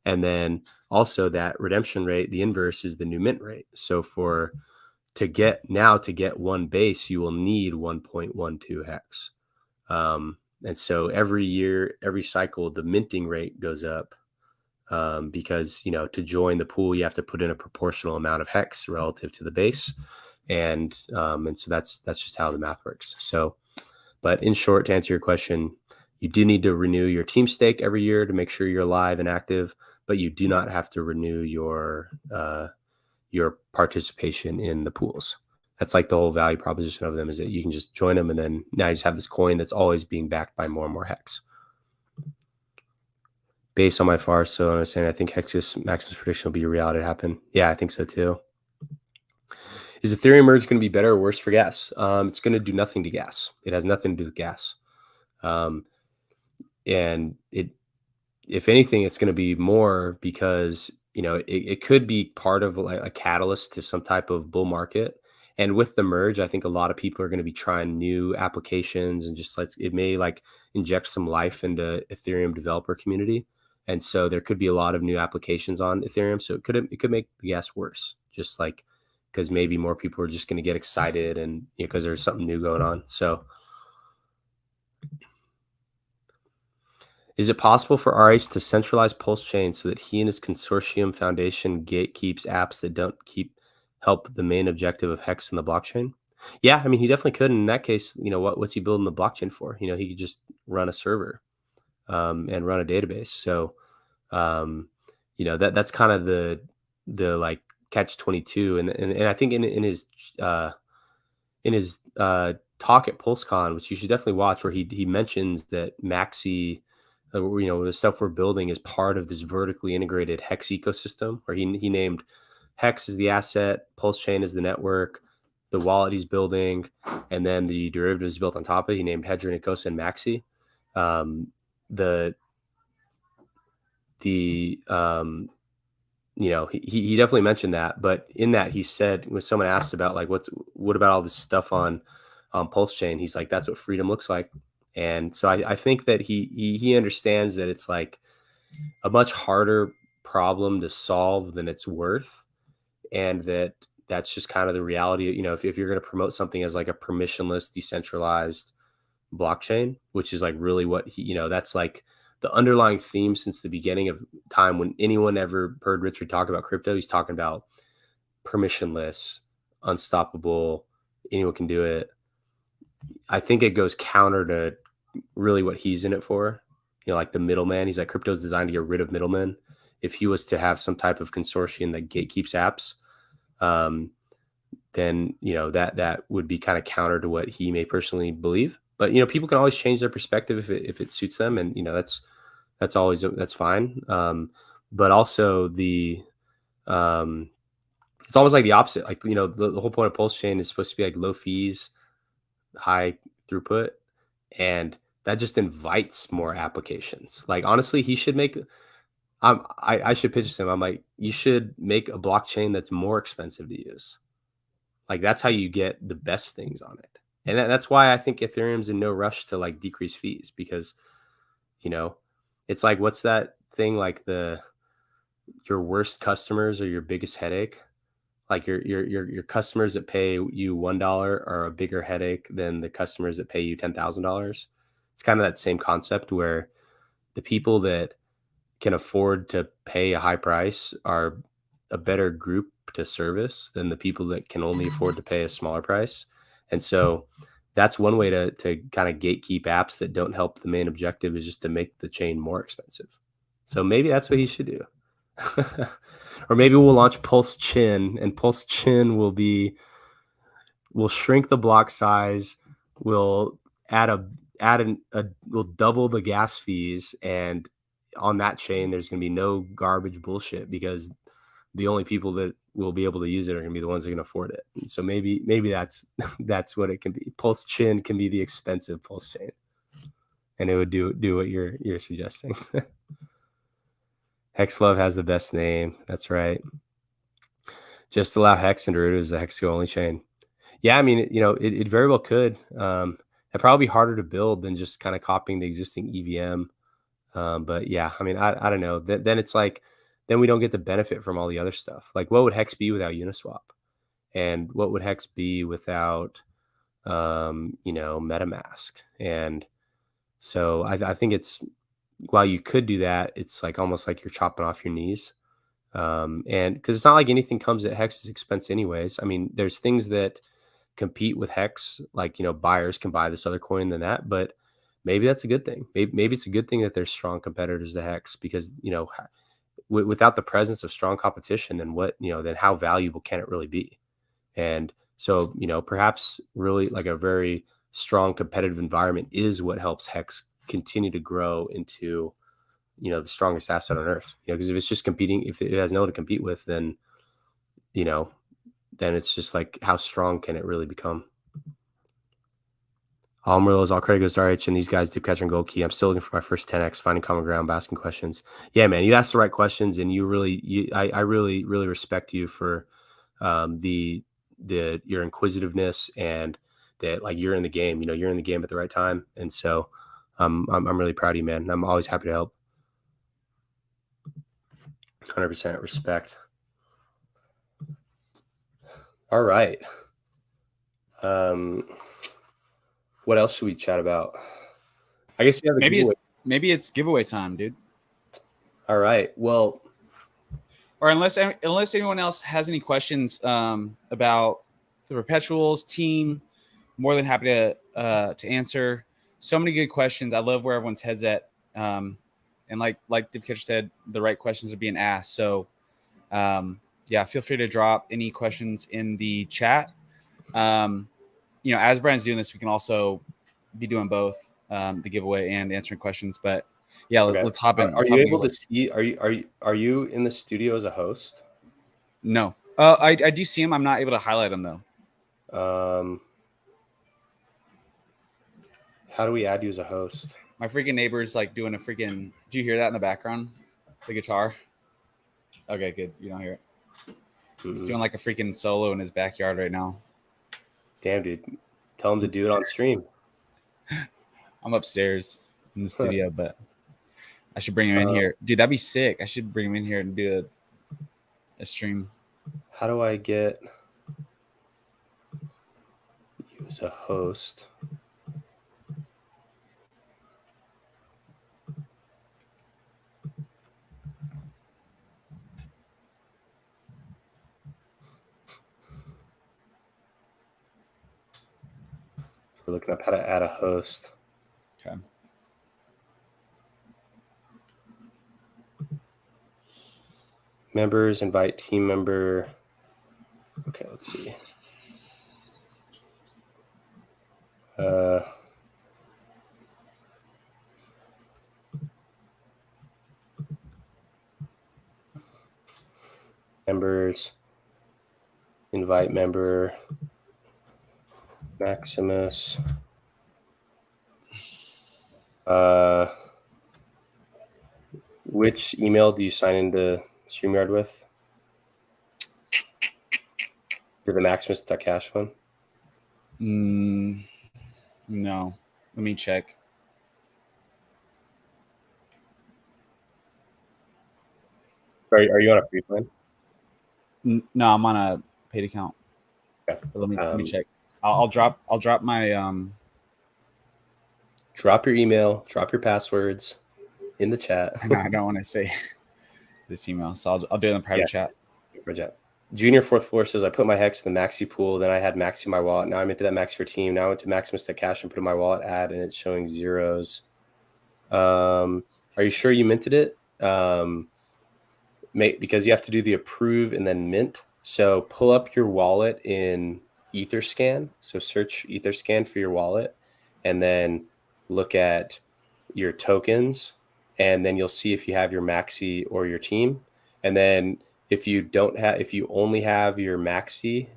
And then also that redemption rate, the inverse is the new mint rate. So to get one base, you will need 1.12 hex. And so every year, every cycle, the minting rate goes up because, to join the pool, you have to put in a proportional amount of hex relative to the base. And so that's just how the math works. So, but in short, to answer your question, you do need to renew your team stake every year to make sure you're live and active, but you do not have to renew your participation in the pools. That's like the whole value proposition of them, is that you can just join them, and then now you just have this coin that's always being backed by more and more hex. Based on my far so understanding, I think Hex's Maximus prediction will be a reality to happen. Yeah, I think so too. Is Ethereum merge going to be better or worse for gas? It's going to do nothing to gas. It has nothing to do with gas. And if anything, it's going to be more because, it could be part of like a catalyst to some type of bull market. And with the merge, I think a lot of people are going to be trying new applications, and just it may inject some life into Ethereum developer community. And so there could be a lot of new applications on Ethereum. So it could make the gas worse, just because maybe more people are just going to get excited, and because there's something new going on. So is it possible for RH to centralize Pulse Chain so that he and his consortium foundation gatekeeps apps that don't help the main objective of Hex in the blockchain? Yeah, I mean, he definitely could. In that case, what's he building the blockchain for? He could just run a server and run a database. So, that's kind of the like catch 22. And I think in his talk at PulseCon, which you should definitely watch, where he mentions that maxi, the stuff we're building is part of this vertically integrated Hex ecosystem, where he named Hex as the asset, Pulse Chain as the network, the wallet he's building, and then the derivatives built on top of it. He named Hedger, Nicosa, and Maxi. He definitely mentioned that, but in that he said, when someone asked about what about all this stuff on Pulse Chain, he's like, that's what freedom looks like. And so I think that he understands that it's like a much harder problem to solve than it's worth, and that's just kind of the reality. If you're going to promote something as like a permissionless, decentralized blockchain, which is like really what that's like the underlying theme since the beginning of time. When anyone ever heard Richard talk about crypto, he's talking about permissionless, unstoppable, anyone can do it. I think it goes counter to really what he's in it for. Like the middleman. He's like, crypto is designed to get rid of middlemen. If he was to have some type of consortium that gatekeeps apps, then that would be kind of counter to what he may personally believe. But people can always change their perspective if it suits them, and that's fine. But also it's almost like the opposite. Like the whole point of Pulse Chain is supposed to be like low fees, high throughput, and that just invites more applications. Like honestly, he should make. I should pitch to him. I'm like, you should make a blockchain that's more expensive to use. Like that's how you get the best things on it. And that's why I think Ethereum's in no rush to like decrease fees, because, it's like, what's that thing, like your worst customers are your biggest headache. Like your customers that pay you $1 are a bigger headache than the customers that pay you $10,000. It's kind of that same concept where the people that can afford to pay a high price are a better group to service than the people that can only afford to pay a smaller price. And so that's one way to kind of gatekeep apps that don't help the main objective, is just to make the chain more expensive. So maybe that's what he should do. Or maybe we'll launch Pulse Chin, and Pulse Chin will shrink the block size, will we'll double the gas fees, and on that chain there's going to be no garbage bullshit, because the only people that will be able to use it are going to be the ones that can afford it. And so maybe that's that's what it can be. Pulse Chin can be the expensive Pulse chain, and it would do what you're suggesting. Hex Love has the best name. That's right. Just allow Hex and Derivative as a Hex only chain. Yeah, I mean, it very well could. It'd probably be harder to build than just kind of copying the existing EVM. But yeah, I mean, I don't know. Then it's like, then we don't get to benefit from all the other stuff. Like, what would Hex be without Uniswap? And what would Hex be without, MetaMask? And so I think while you could do that, it's like almost like you're chopping off your knees. And because it's not like anything comes at Hex's expense anyways. I mean, there's things that compete with Hex, like, buyers can buy this other coin than that, but maybe that's a good thing. Maybe it's a good thing that there's strong competitors to Hex, because, without the presence of strong competition, then how valuable can it really be? And so, perhaps really like a very strong competitive environment is what helps Hex continue to grow into, the strongest asset on earth. Because if it's just competing, if it has no one to compete with, then, then it's just like, how strong can it really become? All Merlots, all credit goes to RH, and these guys did catch and goal key. I'm still looking for my first 10x, finding common ground, asking questions. Yeah, man, you asked the right questions, and I really, really respect you for your inquisitiveness, and that, like, you're in the game. You're in the game at the right time, and so I'm really proud of you, man. I'm always happy to help. 100% respect. All right. What else should we chat about? I guess you have maybe it's giveaway time, dude. All right. Well, or unless anyone else has any questions about the Perpetuals team, more than happy to answer. So many good questions. I love where everyone's heads at. And like Dave Kitcher said, the right questions are being asked. So yeah, feel free to drop any questions in the chat. As Brian's doing this, we can also be doing both, the giveaway and answering questions. But yeah, okay. Let's hop in. Are you able to see? Are you in the studio as a host? No. I do see him. I'm not able to highlight him though. How do we add you as a host? My freaking neighbor's like doing a freaking. Do you hear that in the background? The guitar. Okay, good. You don't hear it. He's doing like a freaking solo in his backyard right now. Damn, dude. Tell him to do it on stream. I'm upstairs in the studio, but I should bring him in here. Dude, that'd be sick. I should bring him in here and do a stream. How do I get you as a host? We're looking up how to add a host. Okay. Members, invite team member. Okay, let's see. Members, invite member, Maximus. Which email do you sign into StreamYard with? To the Maximus.cash one? No. Let me check. Are you on a free plan? No, I'm on paid account. But let me check. I'll drop my drop your email, drop your passwords in the chat. No, I don't want to say this email, so I'll do it in the private chat. Junior fourth floor says I put my HEX in the maxi pool, then I had maxi in my wallet. Now I'm into that maxi for team. Now I went to Maximus to cash and put in my wallet ad, and it's showing zeros. Are you sure you minted it? Because you have to do the approve and then mint. So pull up your wallet in Etherscan. So search Etherscan for your wallet, and then look at your tokens, and then you'll see if you have your maxi or your team. And then if you only have your maxi,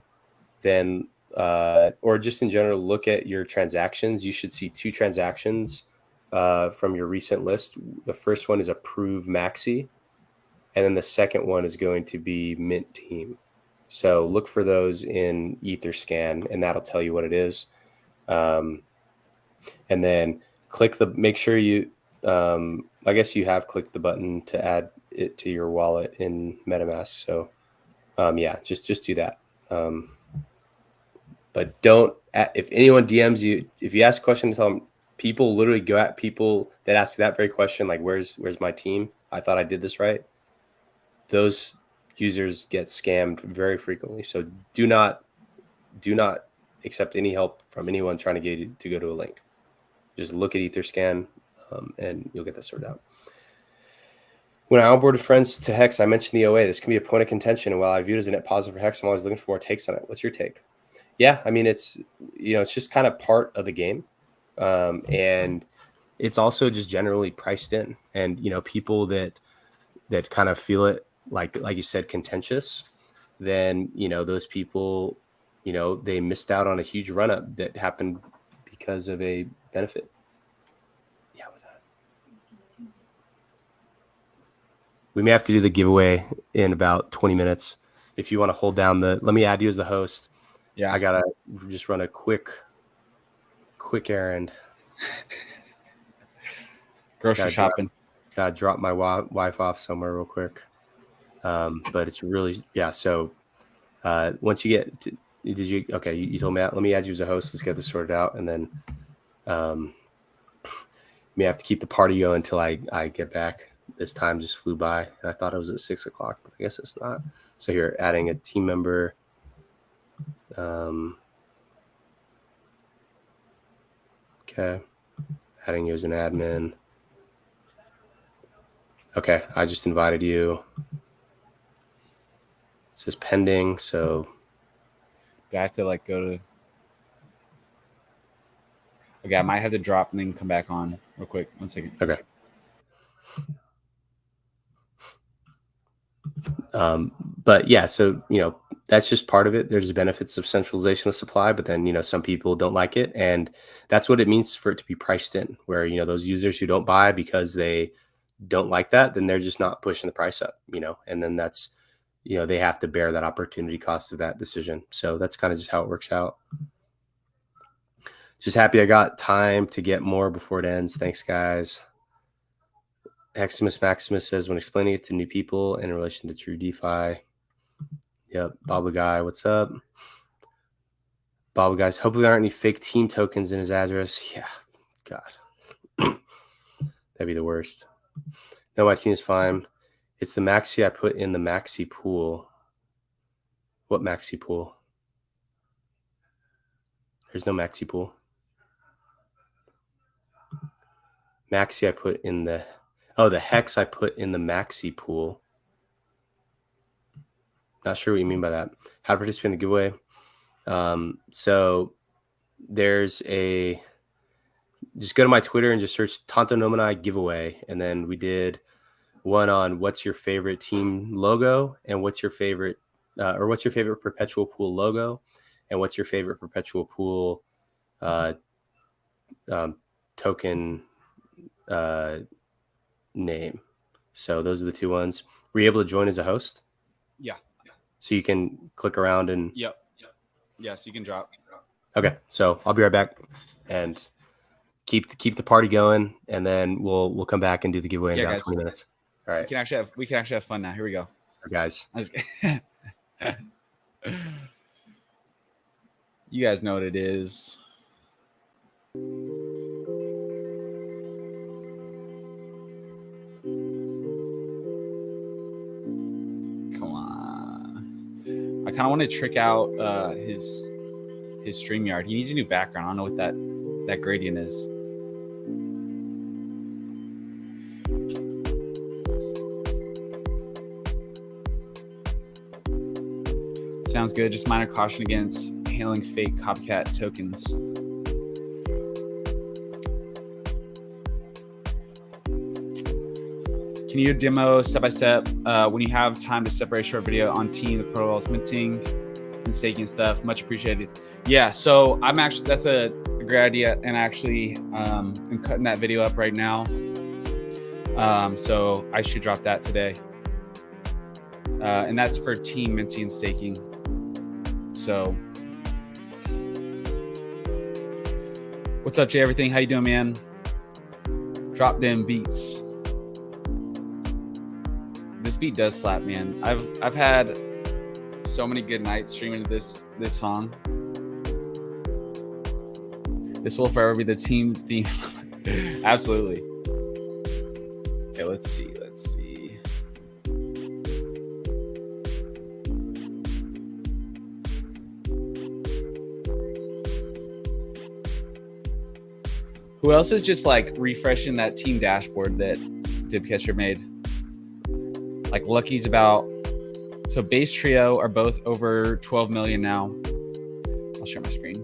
then or just in general, look at your transactions. You should see 2 transactions from your recent list. The first one is approve maxi, and then the second one is going to be mint team. So look for those in Etherscan, and that'll tell you what it is. And then make sure you, I guess you have clicked the button to add it to your wallet in MetaMask. So yeah, just do that. But if anyone DMs you, if you ask a question, tell them. People literally go at people that ask that very question, like, where's my team? I thought I did this right. Those users get scammed very frequently. So do not accept any help from anyone trying to get you to go to a link. Just look at Etherscan, and you'll get that sorted out. When I onboarded friends to HEX, I mentioned the OA. This can be a point of contention, and while I view it as a net positive for HEX, I'm always looking for more takes on it. What's your take? Yeah, I mean, it's just kind of part of the game, and it's also just generally priced in. And people that kind of feel it, like you said, contentious, then those people, they missed out on a huge run up that happened because of a benefit. Yeah, with that, we may have to do the giveaway in about 20 minutes. If you want to hold down let me add you as the host. Yeah, I gotta just run a quick errand. Grocery shopping. Gotta drop my wife off somewhere real quick. But it's really, yeah. So once you get, okay, you told me, let me add you as a host. Let's get this sorted out. And then may have to keep the party going until I get back. This time just flew by, and I thought it was at 6 o'clock, but I guess it's not. So here, adding a team member. Okay. Adding you as an admin. Okay, I just invited you. It says pending, so do I have to go to? Okay, I might have to drop and then come back on real quick. 1 second. Okay. But yeah, so that's just part of it. There's benefits of centralization of supply, but then some people don't like it, and that's what it means for it to be priced in. Where those users who don't buy because they don't like that, then they're just not pushing the price up. And then that's they have to bear that opportunity cost of that decision. So that's kind of just how it works out. Just happy I got time to get more before it ends. Thanks, guys. Maximus says, when explaining it to new people in relation to true DeFi. Yep. Baba Guy, what's up? Baba Guys, hopefully there aren't any fake team tokens in his address. Yeah. God. That'd be the worst. No, my team is fine. It's the maxi I put in the maxi pool. What maxi pool? There's no maxi pool. Maxi I put in the HEX I put in the maxi pool. Not sure what you mean by that. How to participate in the giveaway. So there's just go to my Twitter and just search Tonto Nominai giveaway. And then we did one on what's your favorite team logo and what's your favorite perpetual pool logo and what's your favorite perpetual pool token name. So those are the 2 ones. Were you able to join as a host? Yeah. So you can click around and. Yep. Yes, you can drop. Okay, so I'll be right back and keep the party going, and then we'll come back and do the giveaway in about 20 minutes. All right. We can actually have fun now. Here we go. Guys. You guys know what it is. Come on. I kind of want to trick out his StreamYard. He needs a new background. I don't know what that gradient is. Sounds good. Just minor caution against handling fake copycat tokens. Can you demo step-by-step when you have time to separate a short video on team, the protocols, minting, and staking stuff? Much appreciated. Yeah, so I'm actually, that's a great idea. And actually, I'm cutting that video up right now. So I should drop that today. And that's for team minting and staking. So what's up, Jay? Everything? How you doing, man? Drop them beats. This beat does slap, man. I've had so many good nights streaming this song. This will forever be the team theme. Absolutely. Okay, let's see. Who else is just like refreshing that team dashboard that Dibcatcher made? Like Lucky's about, so base trio are both over 12 million now. I'll share my screen.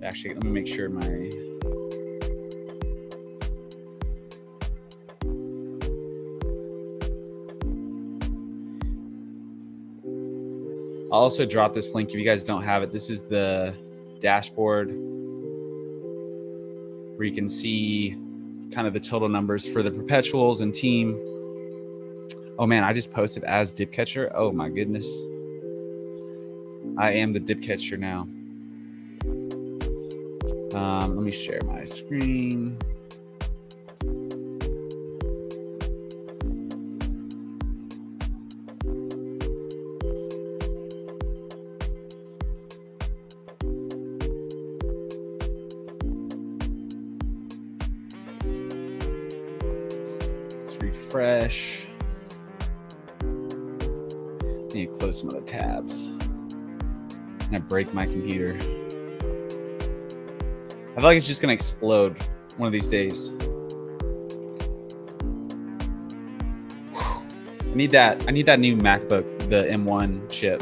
Actually, let me make sure my, I'll also drop this link if you guys don't have it. This is the dashboard where you can see kind of the total numbers for the perpetuals and team. Oh man, I just posted as Dibcatcher. Oh my goodness. I am the Dibcatcher now. Let me share my screen. Let's refresh. I need to close some other tabs. I'm gonna break my computer. I feel like it's just gonna explode one of these days. I need that new MacBook, the M1 chip.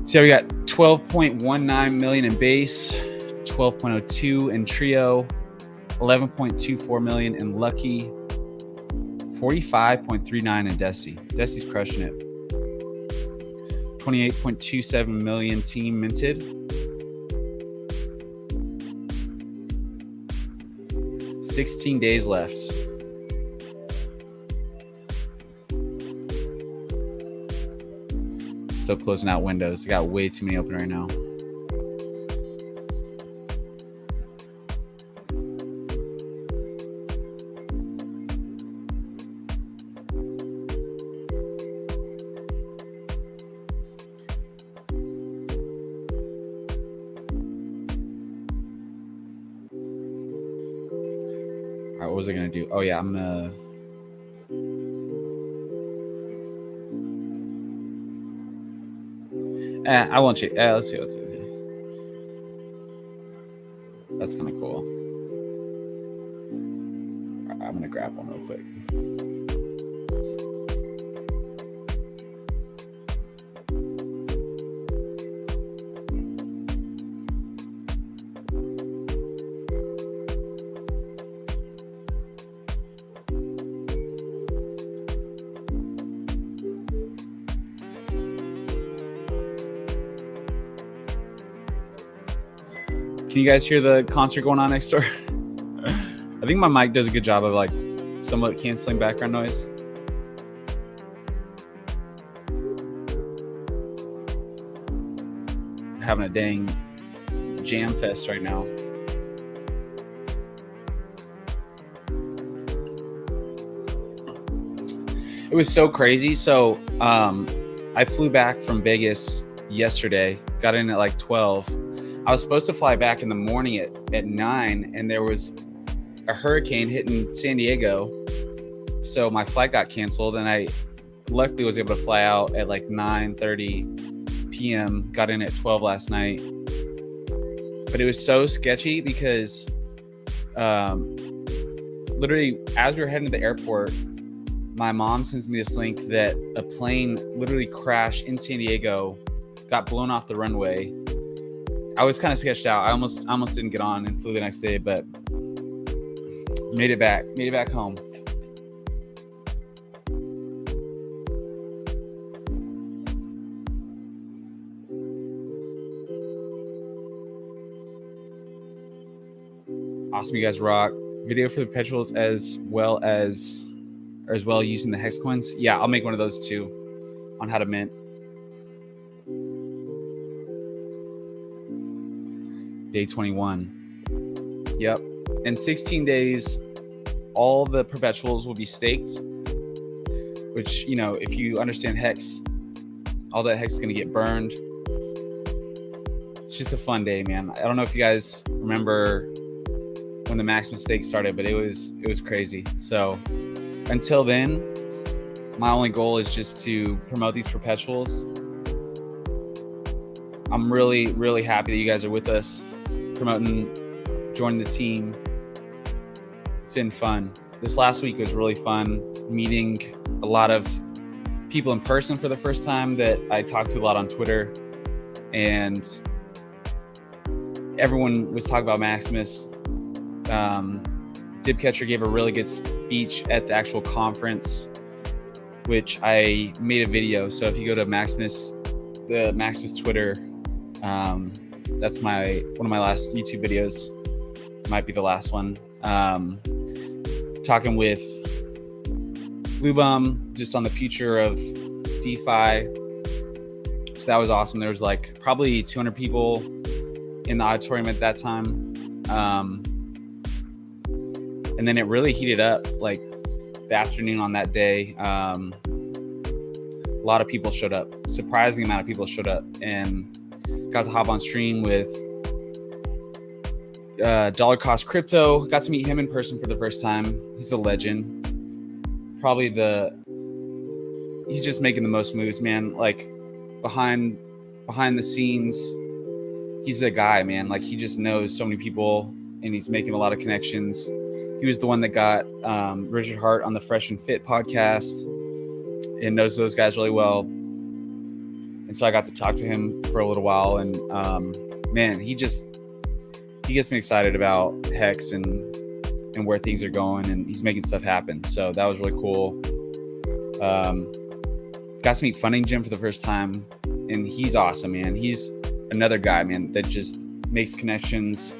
So we got 12.19 million in base, 12.02 in trio, 11.24 million in lucky, 45.39 in Desi. Desi's crushing it. 28.27 million team minted. 16 days left. Still closing out windows. I got way too many open right now. What was I gonna do? Oh yeah, I'm gonna. I won't check. Let's see. That's kind of cool. All right, I'm gonna grab one real quick. Can you guys hear the concert going on next door? I think my mic does a good job of like somewhat canceling background noise. We're having a dang jam fest right now. It was so crazy. So I flew back from Vegas yesterday, got in at like 12. I was supposed to fly back in the morning at 9, and there was a hurricane hitting San Diego. So my flight got canceled, and I luckily was able to fly out at like 9:30 p.m. Got in at 12 last night. But it was so sketchy because literally as we were heading to the airport, my mom sends me this link that a plane literally crashed in San Diego, got blown off the runway. I was kind of sketched out. I almost didn't get on and flew the next day, but made it back home. Awesome, you guys rock. Video for the perpetuals as well using the hex coins. Yeah, I'll make one of those too on how to mint. Day 21. Yep. In 16 days, all the perpetuals will be staked, which, you know, if you understand hex, all that hex is going to get burned. It's just a fun day, man. I don't know if you guys remember when the Maximus stake started, but it was crazy. So until then, my only goal is just to promote these perpetuals. I'm really, really happy that you guys are with us, promoting, joining the team. It's been fun. This last week was really fun, meeting a lot of people in person for the first time that I talked to a lot on Twitter, and everyone was talking about Maximus. Dibcatcher gave a really good speech at the actual conference, which I made a video. So if you go to the Maximus Twitter, that's one of my last YouTube videos. Might be the last one. Talking with Blue Bum just on the future of DeFi. So that was awesome. There was like probably 200 people in the auditorium at that time. And then it really heated up like the afternoon on that day. A lot of people showed up, surprising amount of people showed up, and got to hop on stream with Dollar Cost Crypto. Got to meet him in person for the first time. He's a legend. He's just making the most moves, man. Like behind the scenes, he's the guy, man. Like he just knows so many people, and he's making a lot of connections. He was the one that got Richard Hart on the Fresh and Fit podcast and knows those guys really well. And so I got to talk to him for a little while, and man, he gets me excited about Hex and where things are going, and he's making stuff happen. So that was really cool. Got to meet Funding Jim for the first time, and he's awesome, man. He's another guy, man, that just makes connections.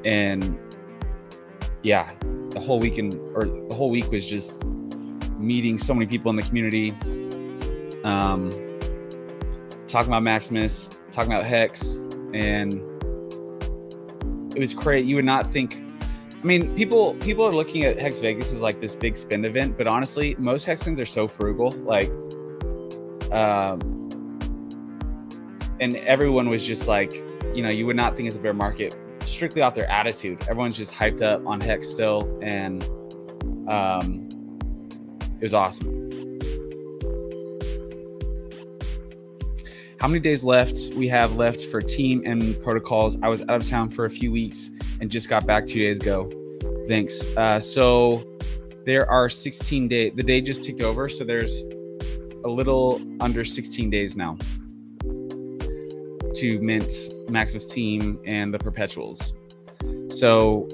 And yeah, the whole week was just meeting so many people in the community, talking about Maximus, talking about Hex, and it was great. You would not think, I mean, people are looking at Hex Vegas as like this big spend event, but honestly, most Hexans are so frugal, like, and everyone was just like, you know, you would not think it's a bear market strictly off their attitude. Everyone's just hyped up on Hex still, and it was awesome. How many days left we have left for team and protocols? I was out of town for a few weeks and just got back 2 days ago. Thanks. So there are 16 days. The day just ticked over, so there's a little under 16 days now to mint Maximus team and the perpetuals. So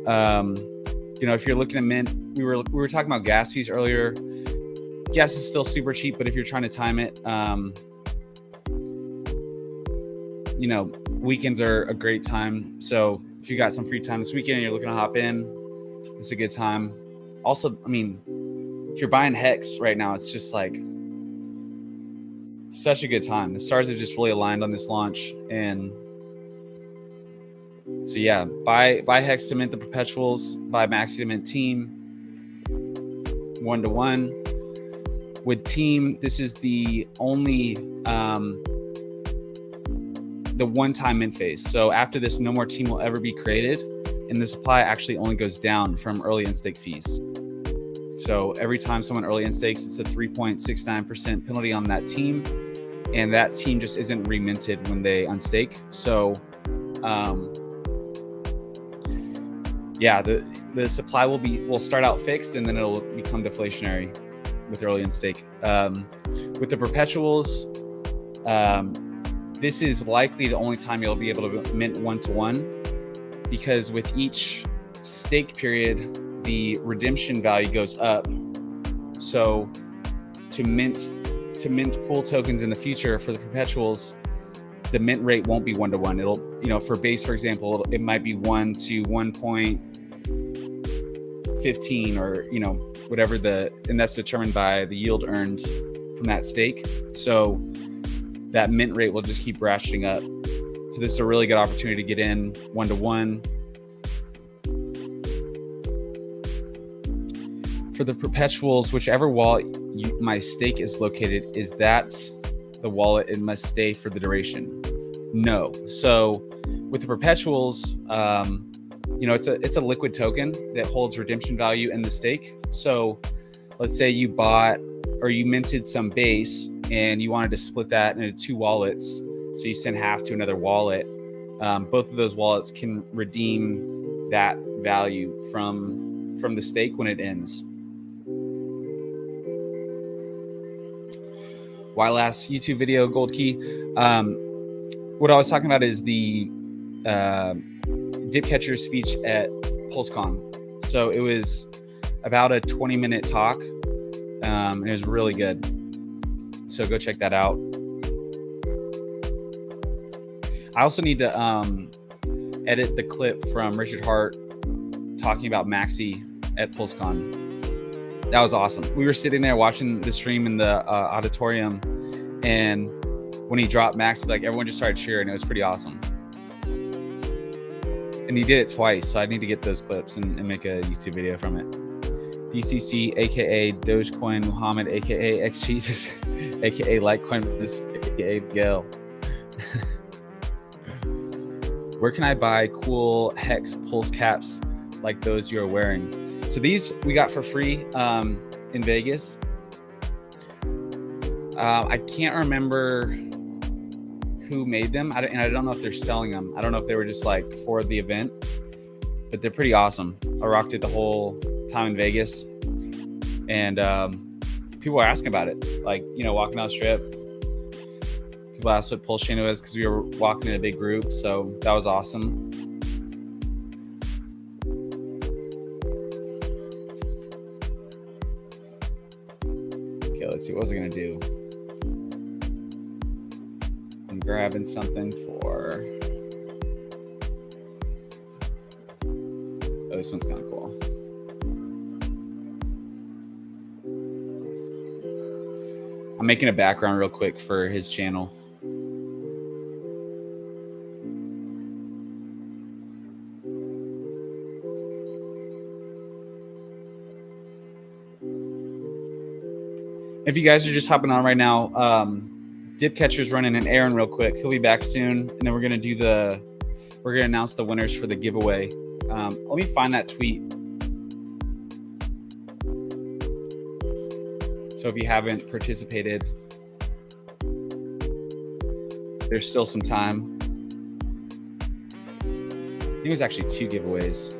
you know, if you're looking at mint, we were talking about gas fees earlier. Gas is still super cheap, but if you're trying to time it, you know, weekends are a great time. So if you got some free time this weekend and you're looking to hop in, it's a good time. Also, I mean, if you're buying Hex right now, it's just like such a good time. The stars have just really aligned on this launch, and so yeah, buy Hex to mint the perpetuals, buy Maxi to mint team. 1-to-1. With team, this is the only the one-time mint phase. So after this, no more team will ever be created, and the supply actually only goes down from early in-stake fees. So every time someone early in-stakes, it's a 3.69% penalty on that team, and that team just isn't reminted when they unstake. So yeah, the supply will start out fixed, and then it'll become deflationary with early in-stake. With the perpetuals, this is likely the only time you'll be able to mint 1-to-1, because with each stake period, the redemption value goes up. So to mint pool tokens in the future for the perpetuals, the mint rate won't be 1-to-1. It'll, for base, for example, it might be 1 to 1.15, or whatever and that's determined by the yield earned from that stake. So that mint rate will just keep ratcheting up. So this is a really good opportunity to get in 1-to-1. For the perpetuals, whichever wallet my stake is located, is that the wallet it must stay for the duration? No. So with the perpetuals, it's a liquid token that holds redemption value in the stake. So let's say you bought or you minted some base and you wanted to split that into 2 wallets. So you send half to another wallet. Both of those wallets can redeem that value from the stake when it ends. Why last YouTube video, Gold Key? What I was talking about is the dip catcher speech at PulseCon. So it was about a 20-minute talk, and it was really good. So go check that out. I also need to edit the clip from Richard Hart talking about Maxi at PulseCon. That was awesome. We were sitting there watching the stream in the auditorium, and when he dropped Maxi, like, everyone just started cheering. It was pretty awesome. And he did it twice, so I need to get those clips and make a YouTube video from it. DCC, aka Dogecoin Muhammad, aka X Jesus, aka Litecoin, aka Miguel. Where can I buy cool HEX pulse caps like those you're wearing? So these we got for free in Vegas. I can't remember who made them, and I don't know if they're selling them. I don't know if they were just like for the event, but they're pretty awesome. I rocked it the whole time in Vegas, and people were asking about it, like, walking down the strip. People asked what pulse chain it was because we were walking in a big group, so that was awesome. Okay, let's see, what was I gonna do? I'm grabbing something for, oh, this one's kind of cool. I'm making a background real quick for his channel. If you guys are just hopping on right now, Dip Catcher's running an errand real quick. He'll be back soon, and then we're gonna announce the winners for the giveaway. Let me find that tweet. So if you haven't participated, there's still some time. I think it was actually 2 giveaways.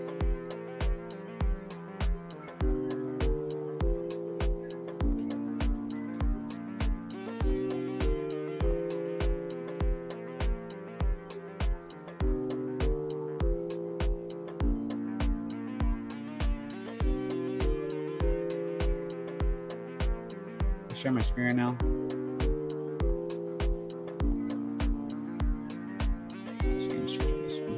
Share my screen right now. Just gonna switch to this one.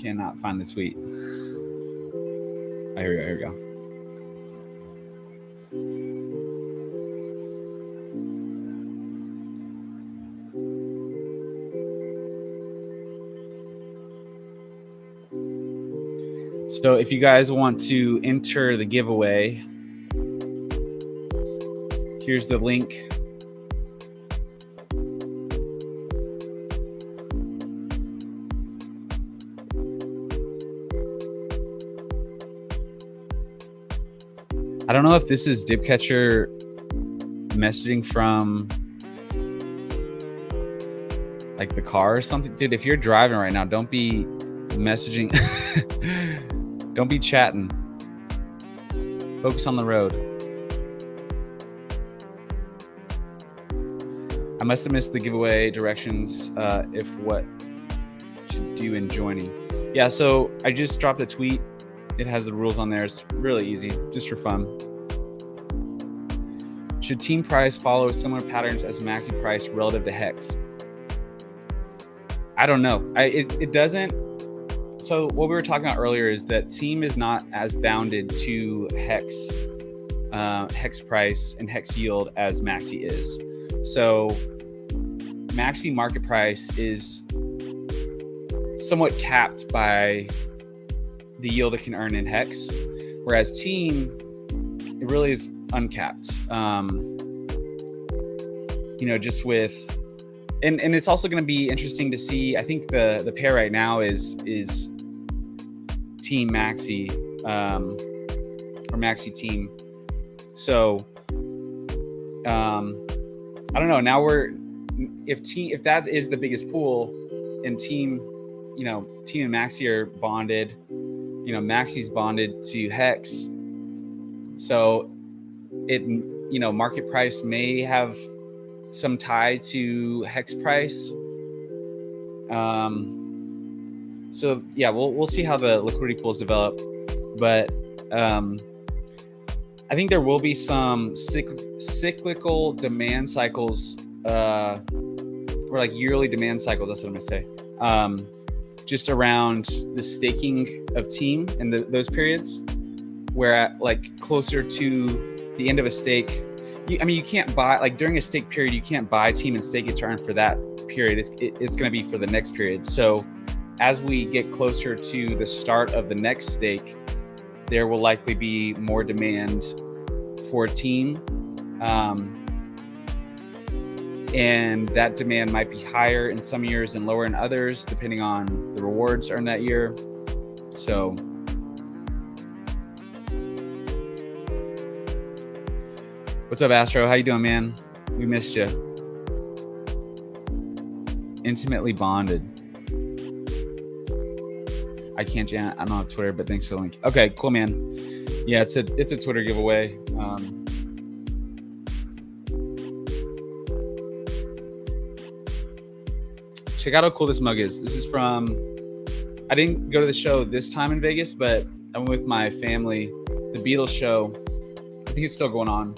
cannot find the tweet. Oh, here we go. So if you guys want to enter the giveaway, here's the link. I don't know if this is Dipcatcher messaging from like the car or something. Dude, if you're driving right now, don't be messaging. Don't be chatting. Focus on the road. I must have missed the giveaway directions if what to do in joining. Yeah, so I just dropped a tweet. It has the rules on there. It's really easy, just for fun. Should team price follow similar patterns as maxi price relative to HEX? I don't know. It doesn't. So what we were talking about earlier is that team is not as bounded to HEX, HEX price and HEX yield as maxi is. So maxi market price is somewhat capped by the yield it can earn in HEX, whereas team, it really is uncapped. You know, just with, and it's also going to be interesting to see. I think the pair right now is team maxi or maxi team. So I don't know. Now if that is the biggest pool, and team, you know, team and maxi are bonded. You know, maxi's bonded to HEX. So it, you know, market price may have some tie to HEX price. So yeah, we'll see how the liquidity pools develop, but I think there will be some cyclical demand cycles, or like yearly demand cycles. That's what I'm gonna say. Just around the staking of team in those periods, where at like closer to the end of a stake, you can't buy, like during a stake period, you can't buy team and stake it to earn for that period. It's going to be for the next period. So as we get closer to the start of the next stake, there will likely be more demand for team. And that demand might be higher in some years and lower in others, depending on the rewards earned that year. So what's up, Astro? How you doing, man? We missed you. Intimately bonded. I can't, Janet. I don't have Twitter, but thanks for the link. Okay, cool, man. Yeah, it's a Twitter giveaway. Check out how cool this mug is. This is from, I didn't go to the show this time in Vegas, but I went with my family. The Beatles show. I think it's still going on.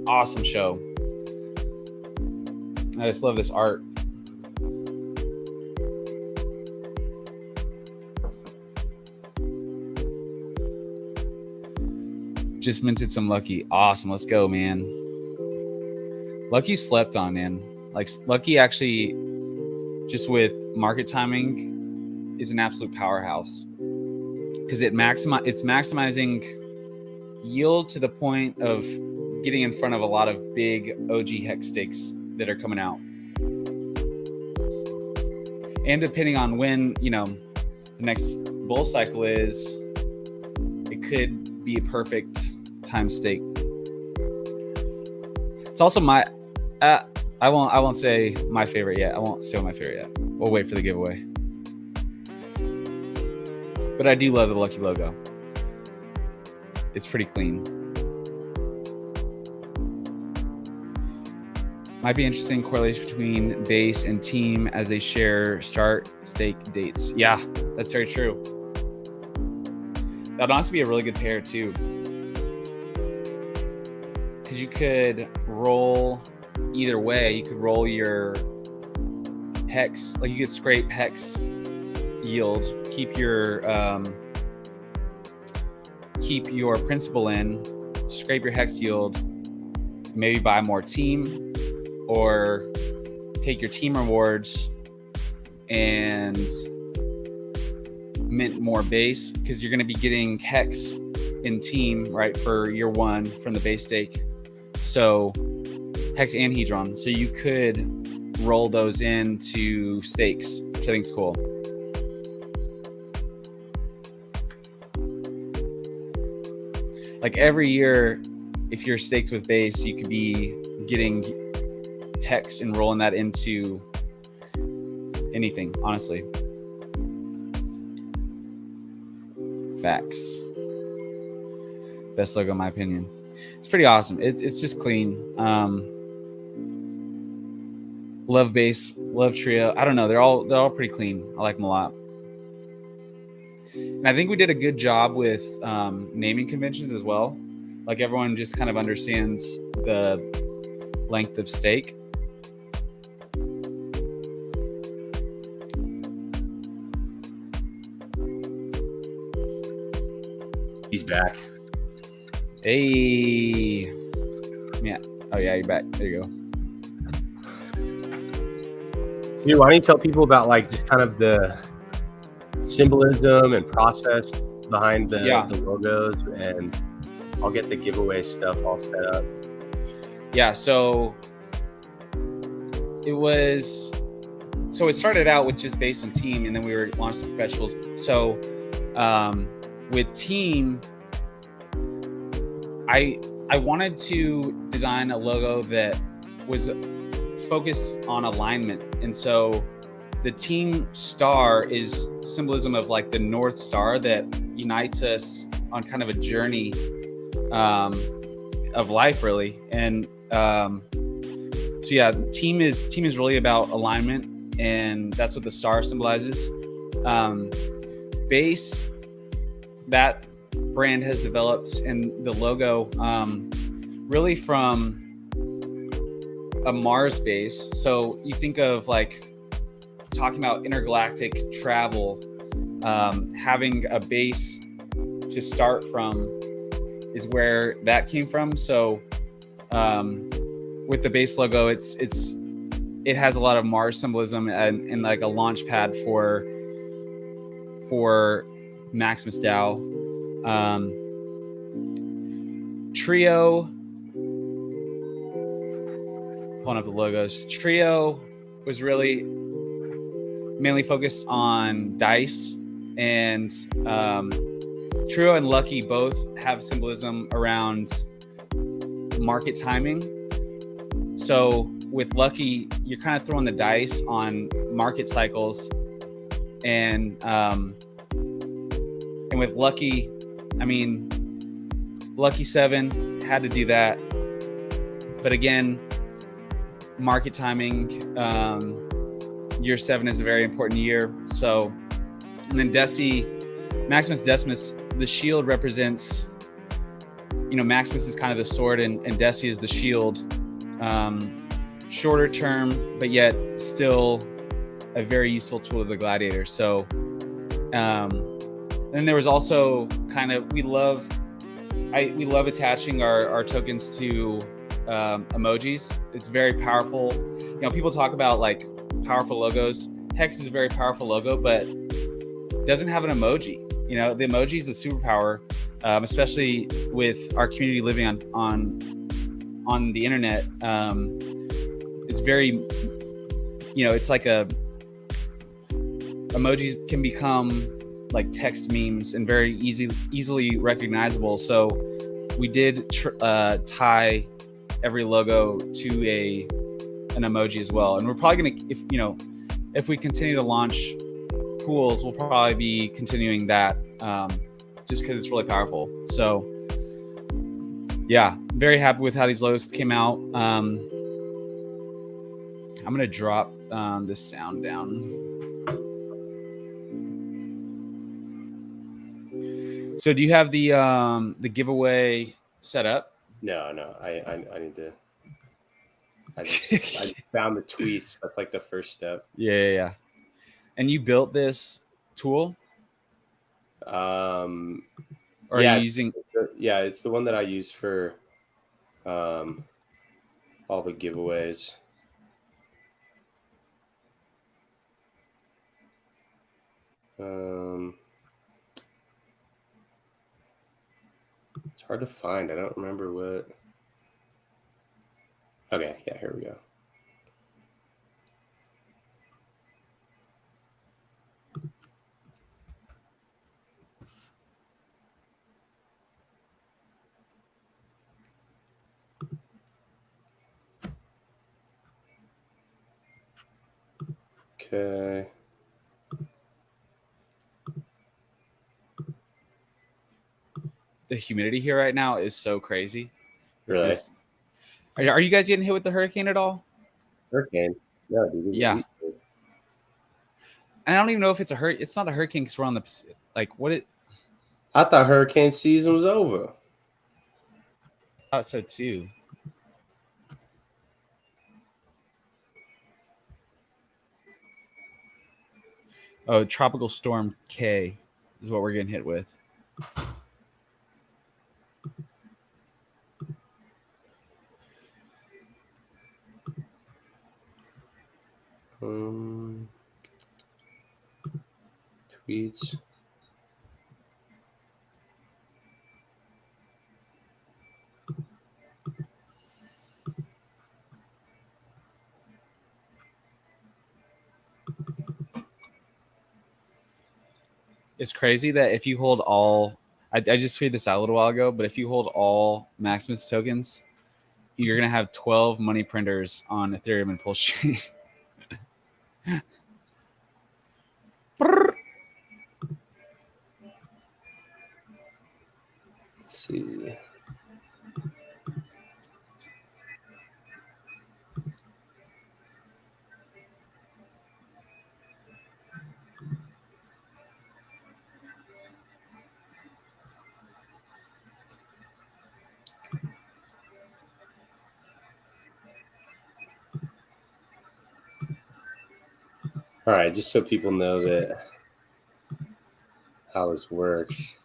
Awesome show. I just love this art. Just minted some Lucky. Awesome. Let's go, man. Lucky slept on, man. Like Lucky actually, just with market timing, is an absolute powerhouse, because it's maximizing yield to the point of getting in front of a lot of big OG HEX stakes that are coming out. And depending on when, you know, the next bull cycle is, it could be a perfect time stake. It's also my, I won't say my favorite yet. I won't say my favorite yet. We'll wait for the giveaway. But I do love the Lucky logo. It's pretty clean. Might be interesting correlation between base and team as they share start stake dates. Yeah, that's very true. That would honestly be a really good pair too, because you could roll either way. You could roll your HEX, like you could scrape HEX yield, keep your principal in, scrape your HEX yield, maybe buy more team, or take your team rewards and mint more base, because you're going to be getting HEX in team, right, for year one from the base stake. So HEX and Hedron. So you could roll those into stakes, which I think is cool. Like every year, if you're staked with base, you could be getting HEX and rolling that into anything, honestly. Facts. Best logo in my opinion. It's pretty awesome. It's just clean. Love base, love trio. I don't know. They're all pretty clean. I like them a lot. And I think we did a good job with naming conventions as well. Like everyone just kind of understands the length of stake. He's back. Hey. Yeah. Oh yeah, you're back. There you go. So why don't you tell people about like just kind of the symbolism and process behind the logos, and I'll get the giveaway stuff all set up. Yeah, so it started out with just based on team, and then we were launched the perpetuals. So with team, I wanted to design a logo that was focused on alignment, and so the team star is symbolism of like the North Star that unites us on kind of a journey of life, really. And so yeah, team is really about alignment, and that's what the star symbolizes. Base, that brand has developed, and the logo really from a Mars base. So you think of like talking about intergalactic travel, having a base to start from is where that came from. So with the base logo, it has a lot of Mars symbolism and like a launch pad for Maximus DAO. Trio, pulling up the logos. Trio was really mainly focused on dice, and Trio and Lucky both have symbolism around market timing. So with Lucky, you're kind of throwing the dice on market cycles, and with Lucky, I mean, Lucky 7 had to do that, but again, market timing. Year 7 is a very important year. So, and then Maximus Decimus, the shield represents, Maximus is kind of the sword, and Deci is the shield. Shorter term, but yet still a very useful tool of the gladiator. So, then there was also kind of, we love attaching our tokens to emojis. It's very powerful. People talk about like powerful logos. HEX is a very powerful logo, but doesn't have an emoji. The emoji is a superpower, especially with our community living on the internet. It's very, it's like emojis can become like text memes and very easily recognizable. So we did tie every logo to an emoji as well. And we're probably gonna, if we continue to launch pools, we'll probably be continuing that just because it's really powerful. So yeah, very happy with how these logos came out. I'm gonna drop this sound down. So do you have the giveaway set up? No, I need to. I found the tweets. That's like the first step. Yeah. And you built this tool? Or yeah, are you using? Yeah, it's the one that I use for all the giveaways. It's hard to find. I don't remember what. Okay, yeah, here we go. Okay. The humidity here right now is so crazy. Really? Are you guys getting hit with the hurricane at all? Hurricane? No, dude. Yeah. And I don't even know if it's it's not a hurricane because we're on the Pacific. Like what it. I thought hurricane season was over. I thought so too. Oh, Tropical Storm K is what we're getting hit with. Tweets. It's crazy that if you hold all, I just figured this out a little while ago, but if you hold all Maximus tokens, you're going to have 12 money printers on Ethereum and Pulse Chain. Let's see. All right, just so people know that how this works.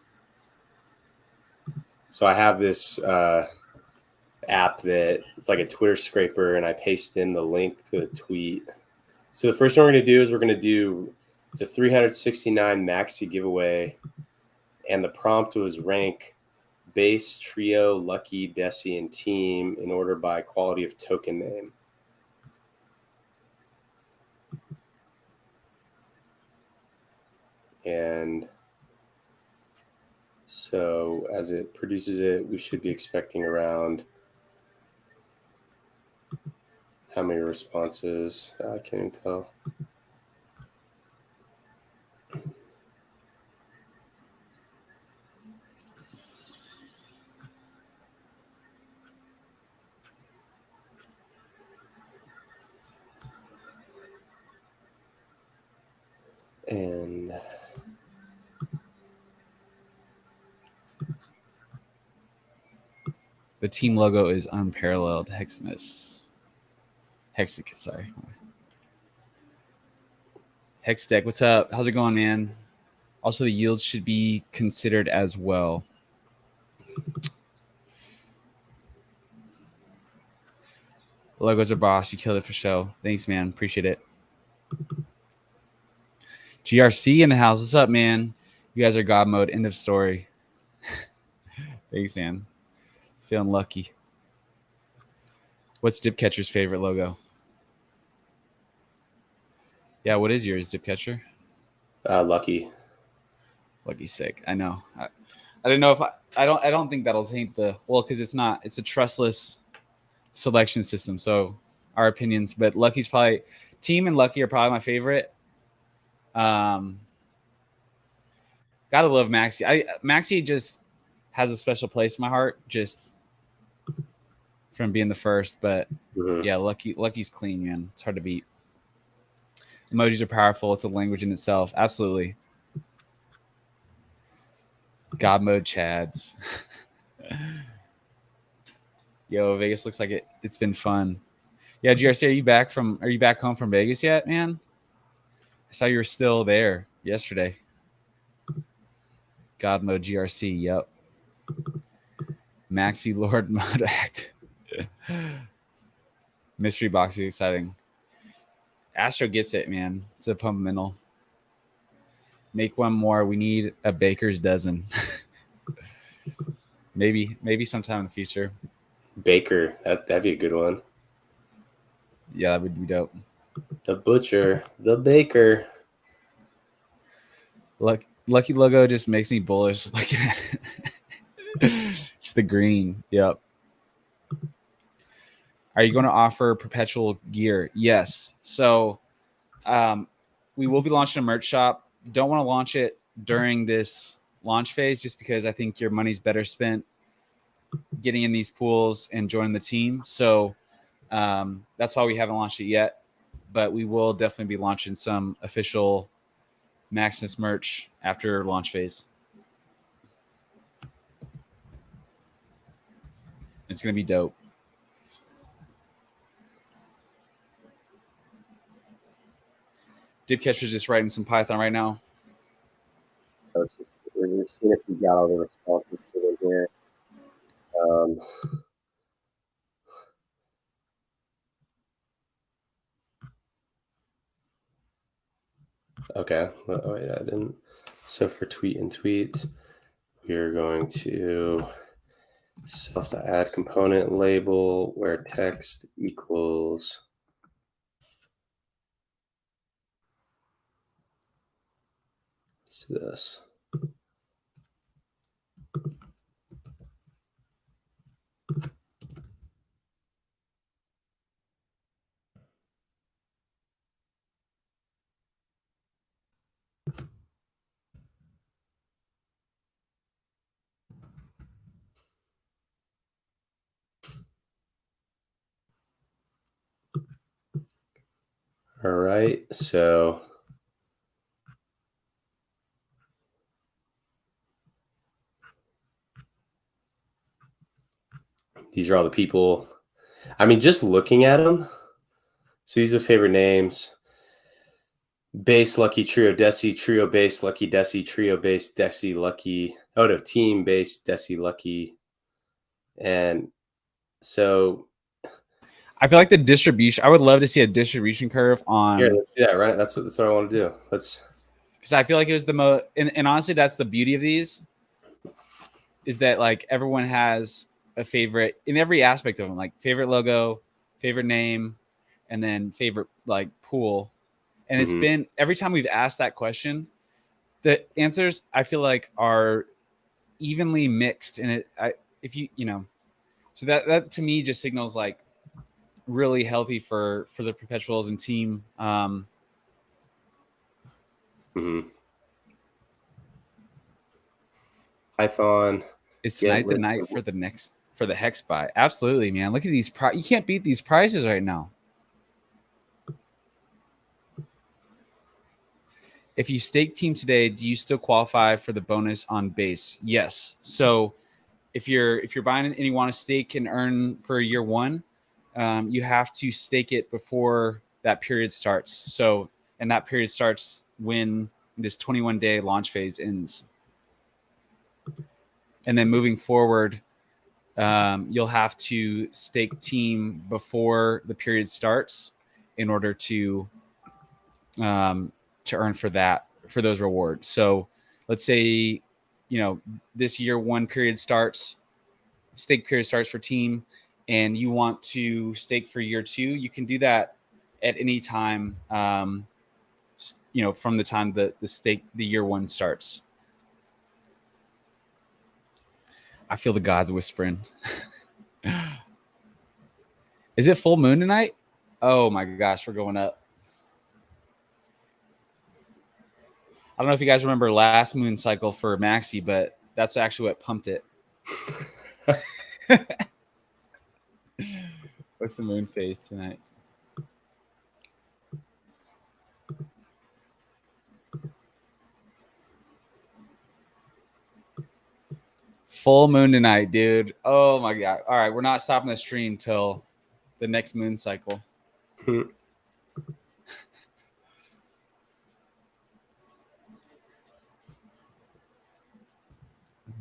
So I have this app that it's like a Twitter scraper, and I paste in the link to the tweet. So the first one we're going to do is it's a 369 maxi giveaway, and the prompt was rank base, trio, lucky, desi, and team in order by quality of token name. And so as it produces it, we should be expecting around how many responses? I can't even tell. And the team logo is unparalleled. Heximus. Sorry. Hex Deck, what's up? How's it going, man? Also, the yields should be considered as well. Logos are boss. You killed it for show. Thanks, man. Appreciate it. GRC in the house. What's up, man? You guys are God mode. End of story. Thanks, man. Feeling lucky. What's Dipcatcher's favorite logo? Yeah, what is yours, Dipcatcher? Lucky. Lucky's sick. I know. I didn't know if I don't think that'll taint because it's not. It's a trustless selection system. So our opinions, but Lucky's probably Team and Lucky are probably my favorite. Gotta love Maxi. Maxi just has a special place in my heart, just from being the first. But yeah, Lucky's clean, man. It's hard to beat. Emojis are powerful. It's a language in itself. Absolutely. God mode Chads. Yo, Vegas looks like it's been fun. Yeah, GRC, are you back home from Vegas yet, man? I saw you were still there yesterday. God mode GRC. Yep. Maxi Lord mode act. Mystery box is exciting. Astro gets it, man. It's a fundamental. Make one more. We need a baker's dozen. maybe sometime in the future. Baker. That'd be a good one. Yeah, that would be dope. The butcher, the baker. Lucky logo just makes me bullish looking at it. It's the green. Yep. Are you going to offer perpetual gear? Yes. So we will be launching a merch shop. Don't want to launch it during this launch phase just because I think your money's better spent getting in these pools and joining the team. So that's why we haven't launched it yet. But we will definitely be launching some official Maximus merch after launch phase. It's going to be dope. Dipcatcher's just writing some Python right now. We're seeing if we got all the responses in here. Okay. Oh, wait, I didn't. So for tweet and tweet, we are going to self the add component label where text equals this. All right, so these are all the people. I mean, just looking at them. So these are favorite names. Base Lucky Trio Desi, Trio Base Lucky Desi, Trio Base Desi Lucky. Oh no, Team Base Desi Lucky. And so I feel like the distribution. I would love to see a distribution curve on. Yeah, let's do that. Right, that's what I want to do. Let's. Because I feel like it was the most, and honestly, that's the beauty of these. Is that like everyone has a favorite in every aspect of them, like favorite logo, favorite name, and then favorite like pool. And it's been every time we've asked that question, the answers I feel like are evenly mixed. And if you so that to me just signals like really healthy for the perpetuals and team. Python. Is tonight the night for the HEX buy? Absolutely, man. Look at these you can't beat these prices right now. If you stake team today, do you still qualify for the bonus on base? Yes. So if you're buying it and you want to stake and earn for year one, you have to stake it before that period starts. So, and that period starts when this 21-day launch phase ends. And then moving forward, you'll have to stake team before the period starts in order to earn for those rewards. So let's say, this year one period starts, stake period starts for team, and you want to stake for year two, you can do that at any time, from the time the year one starts. I feel the gods whispering. Is it full moon tonight? Oh my gosh, we're going up. I don't know if you guys remember last moon cycle for Maxi, but that's actually what pumped it. What's the moon phase tonight? Full moon tonight, dude. Oh my God. All right, we're not stopping the stream till the next moon cycle.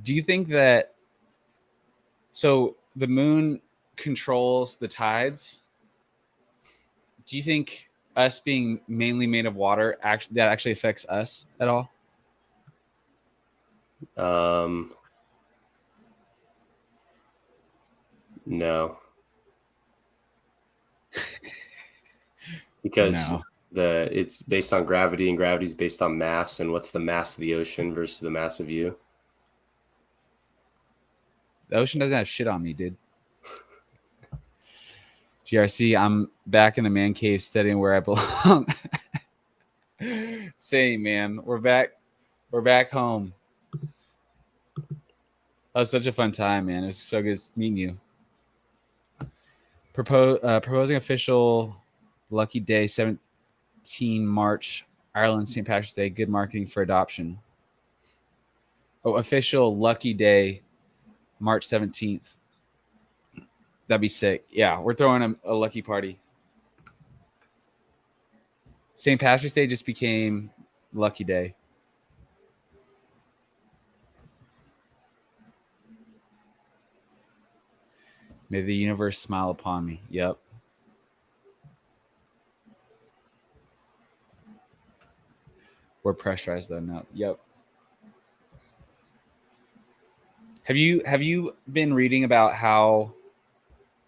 Do you think that, so the moon controls the tides? Do you think us being mainly made of water actually affects us at all? No. Because No. it's based on gravity, and gravity is based on mass, and what's the mass of the ocean versus the mass of you? The ocean doesn't have shit on me, dude. GRC, I'm back in the man cave studying where I belong. Same, man. We're back home. That was such a fun time, man. It was so good meeting you. Proposing official lucky day 17 March, Ireland, St. Patrick's Day. Good marketing for adoption. Oh, official lucky day March 17th. That'd be sick. Yeah, we're throwing a lucky party. St. Patrick's Day just became lucky day. May the universe smile upon me. Yep. We're pressurized though now. Yep. Have you been reading about how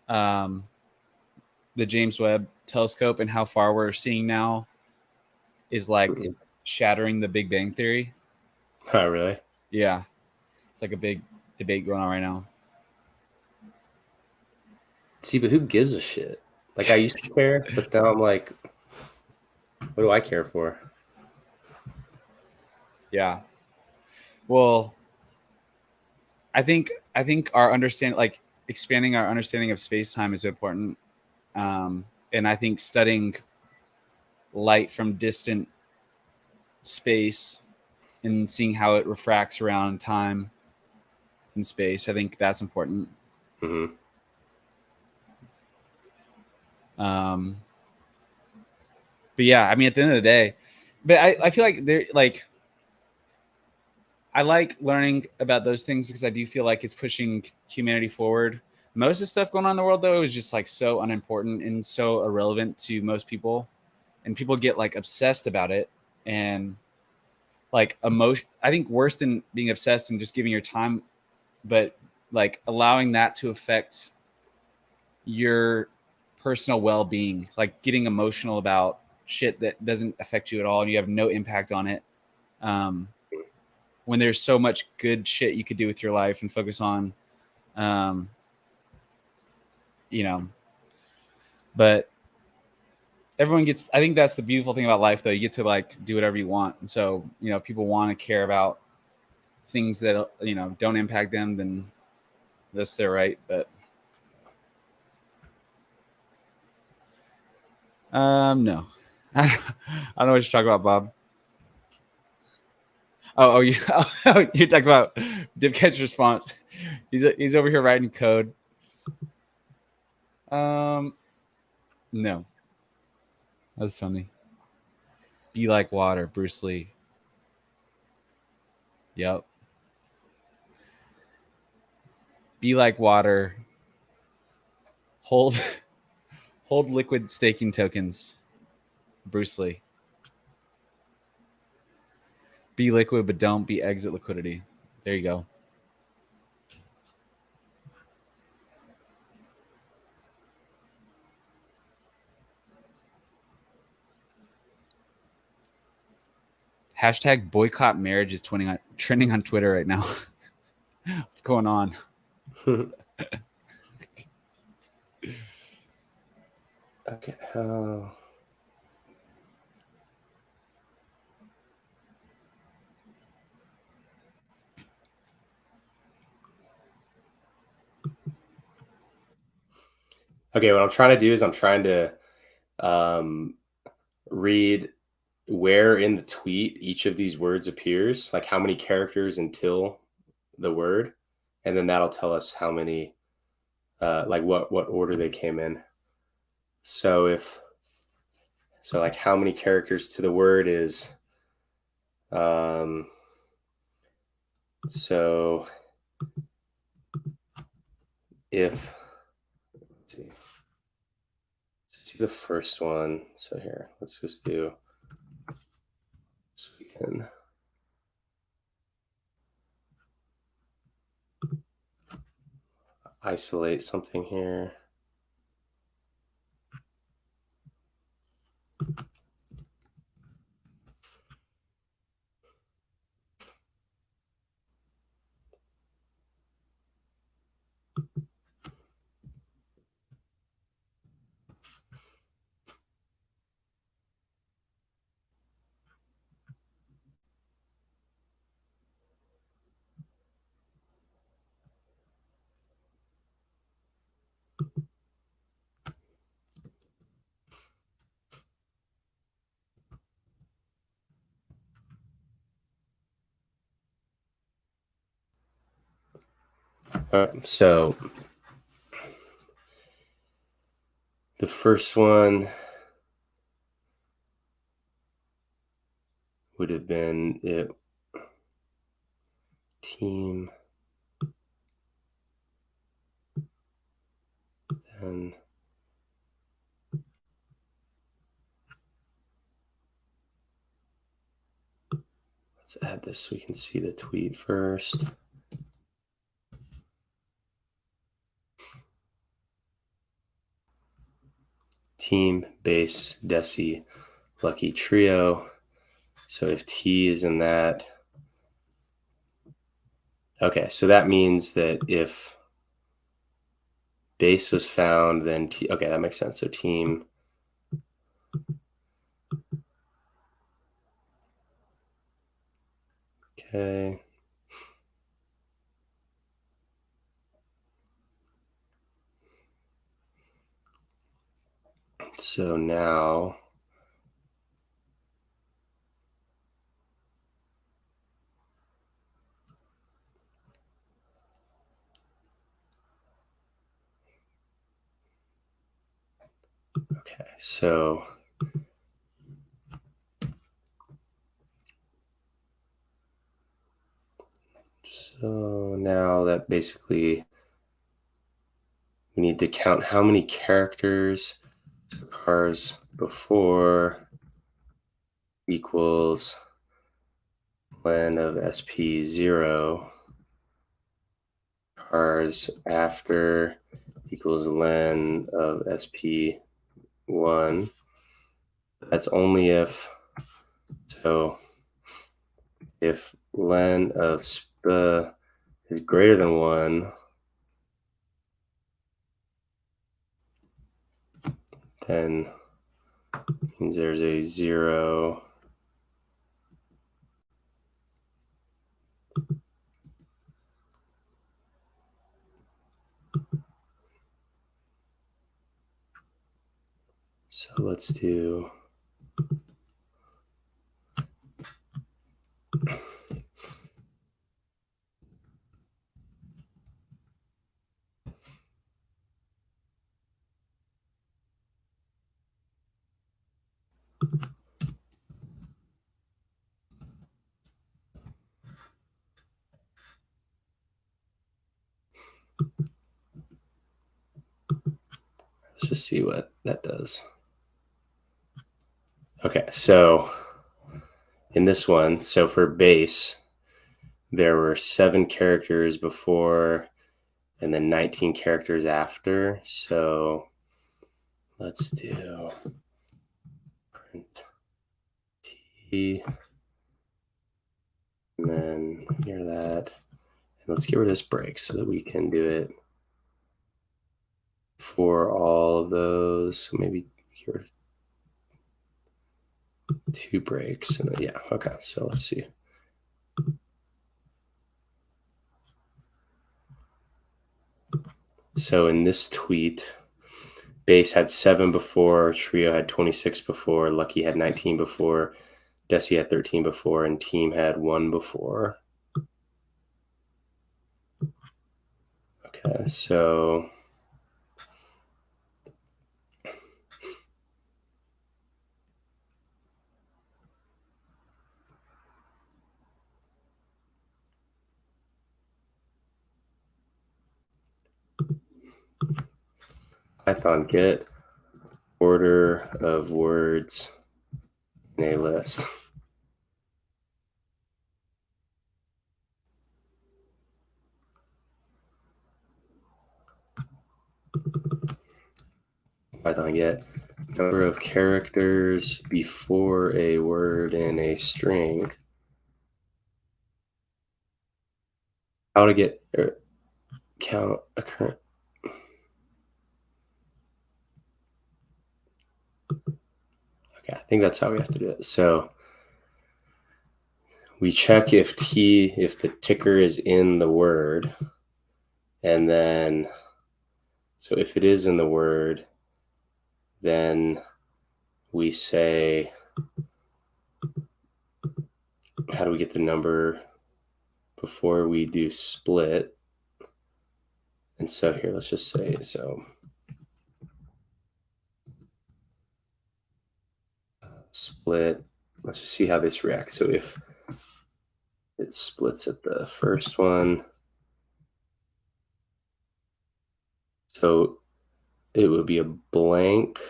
the James Webb Telescope and how far we're seeing now is like shattering the Big Bang Theory? Oh, really? Yeah. It's like a big debate going on right now. See, but who gives a shit? Like, I used to care, but now I'm like, what do I care for? Yeah. Well, I think our understanding, like expanding our understanding of space-time is important. And I think studying light from distant space and seeing how it refracts around time in space, I think that's important. Mm-hmm. But yeah, I mean, at the end of the day, but I feel like they're like, I like learning about those things because I do feel like it's pushing humanity forward. Most of the stuff going on in the world, though, is just like so unimportant and so irrelevant to most people. And people get like obsessed about it. And like emotion, I think worse than being obsessed and just giving your time, but like allowing that to affect your personal well-being, like getting emotional about shit that doesn't affect you at all and you have no impact on it. When there's so much good shit you could do with your life and focus on, you know, but everyone gets, I think that's the beautiful thing about life though. You get to like do whatever you want. And so, you know, people want to care about things that, you know, don't impact them, then that's their right. But no, I don't know what you're talking about, Bob. You're talking about div catch response. He's over here writing code. No, that's funny. Be like water, Bruce Lee. Yep. Be like water. Hold liquid staking tokens, Bruce Lee. Be liquid, but don't be exit liquidity. There you go. Hashtag boycott marriage is trending on Twitter right now. What's going on? Okay. Okay, what I'm trying to do is I'm trying to read where in the tweet each of these words appears, like how many characters until the word, and then that'll tell us how many, like what order they came in. So like how many characters to the word is, so if, let's see the first one. So here, let's just do, so we can isolate something here. All right, so the first one would have been it team, then let's add this so we can see the tweet first. Team, base, Desi, lucky trio. So if T is in that, okay, so that means that if base was found, then T, okay, that makes sense. So team, okay. So now, okay, so now that basically we need to count how many characters cars before equals len of SP0, cars after equals len of SP1. That's only if, so if len of sp is greater than 1, then means there's a 0. So let's do, let's just see what that does. Okay, so in this one, so for base, there were 7 characters before and then 19 characters after. So let's do print T, and then hear that. And let's get rid of this break so that we can do it for all of those. So maybe get rid of 2 breaks. And then, yeah, okay, so let's see. So in this tweet, base had 7 before, trio had 26 before, lucky had 19 before, Desi had 13 before, and team had 1 before. Okay, so Python get order of words in a list. Python get number of characters before a word in a string. How to get count a current. Okay, I think that's how we have to do it. So we check if the ticker is in the word, and then so if it is in the word, then we say, how do we get the number before we do split? And so here, let's just say, so split, let's just see how this reacts. So if it splits at the first one, so it would be a blank.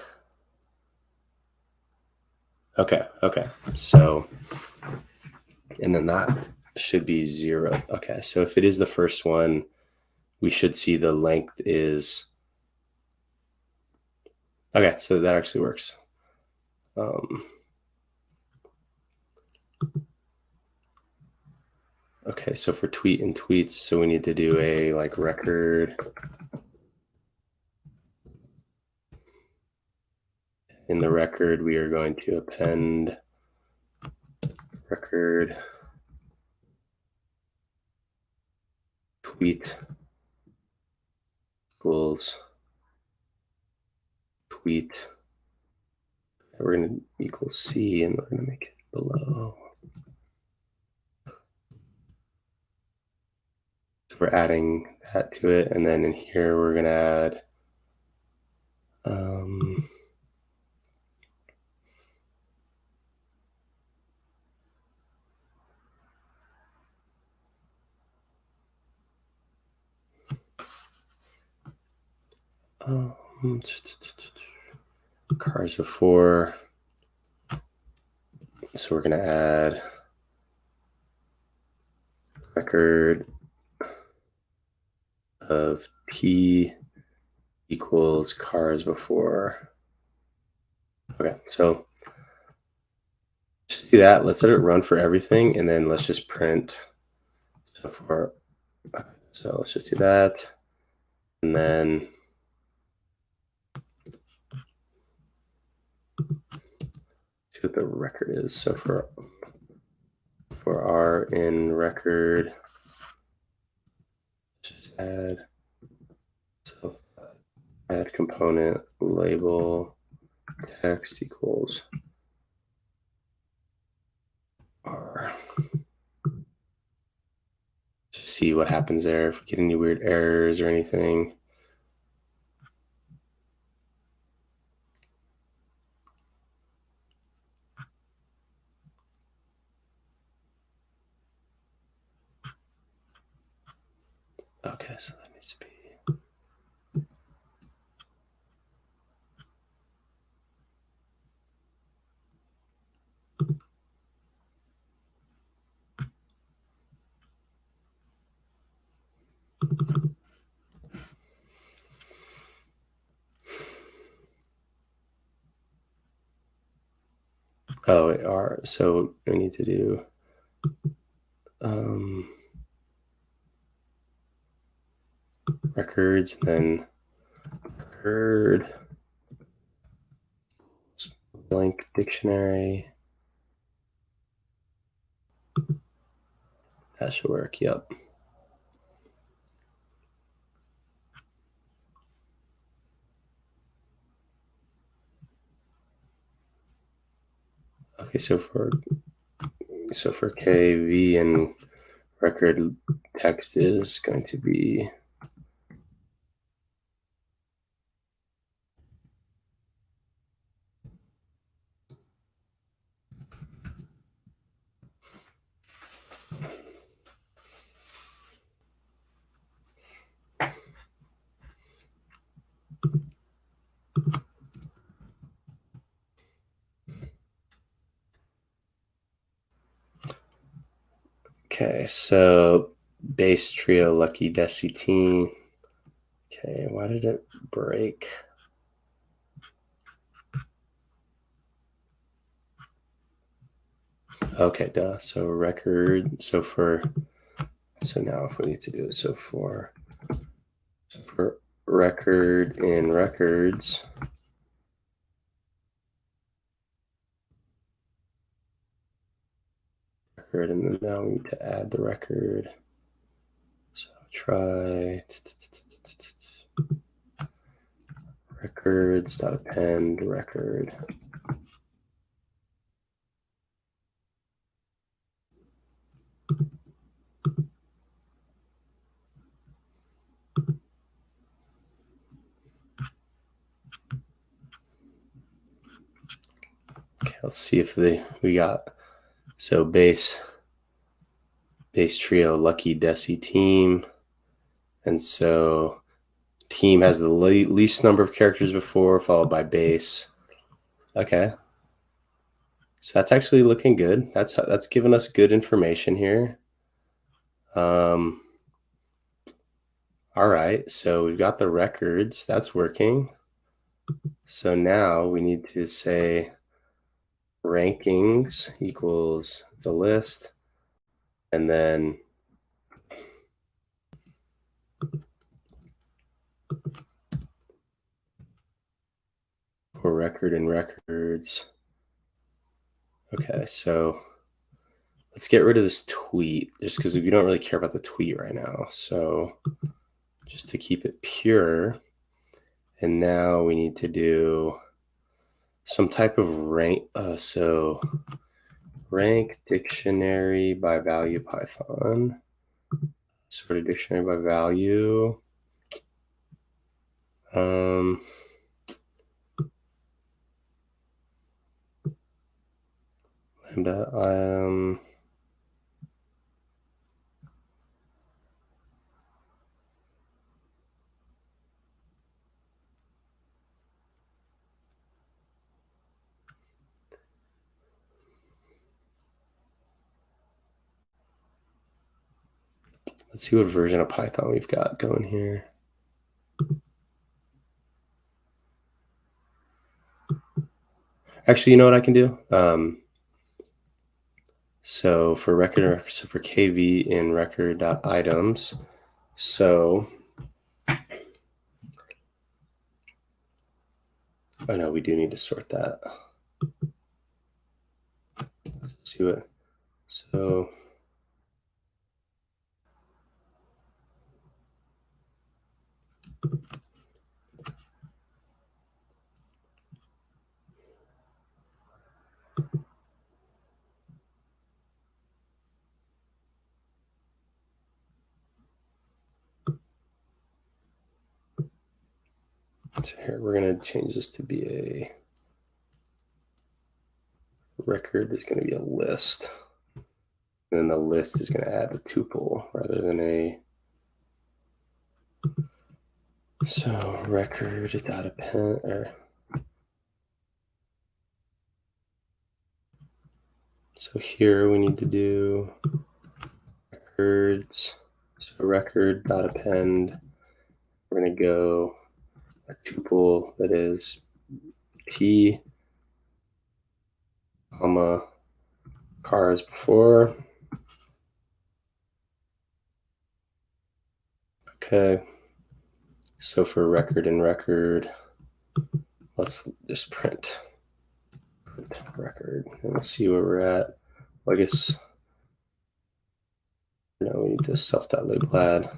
Okay. So, and then that should be 0. Okay, so if it is the first one, we should see the length is, okay, so that actually works. Okay, so for tweet and tweets, so we need to do a like record. In the record, we are going to append record tweet equals tweet. We're going to equal C, and we're going to make it below. So we're adding that to it, and then in here we're going to add cars before. So we're going to add record of T equals cars before. Okay, so let's just do that. Let's let it run for everything, and then let's just print. So let's just do that, and then see what the record is. So for R in record, just add, so add component label text equals R. Just see what happens there, if we get any weird errors or anything. Okay, so that needs to be. Oh, R. So we need to do records, and then record blank dictionary. That should work. Yep. Okay, so for KV and record text is going to be Okay, so base trio lucky desi team. Okay, why did it break? Okay, duh. So record. So now if we need to do it, so for record in records. Record, and then now we need to add the record. So try records.append record. Okay, let's see if we got so base trio lucky desi team, and so team has the least number of characters before, followed by base. Okay, so that's actually looking good. That's giving us good information here. All right, so we've got the records. That's working. So now we need to say rankings equals, it's a list, and then for record and records. Okay, so let's get rid of this tweet just because we don't really care about the tweet right now. So just to keep it pure. And now we need to do some type of rank. So rank dictionary by value Python. Sort of dictionary by value. Lambda. Let's see what version of Python we've got going here. Actually, you know what I can do? So for record, so for kv in record.items, so oh no, we do need to sort that. See what? So here we're gonna change this to be a record is going to be a list. And then the list is going to add a tuple rather than a. So record.append or. So here we need to do records. So record.append. We're going to go a tuple that is t, comma, cars before. Okay. So for record and record, let's just print record and let's see where we're at. Well, I guess now we need to self.label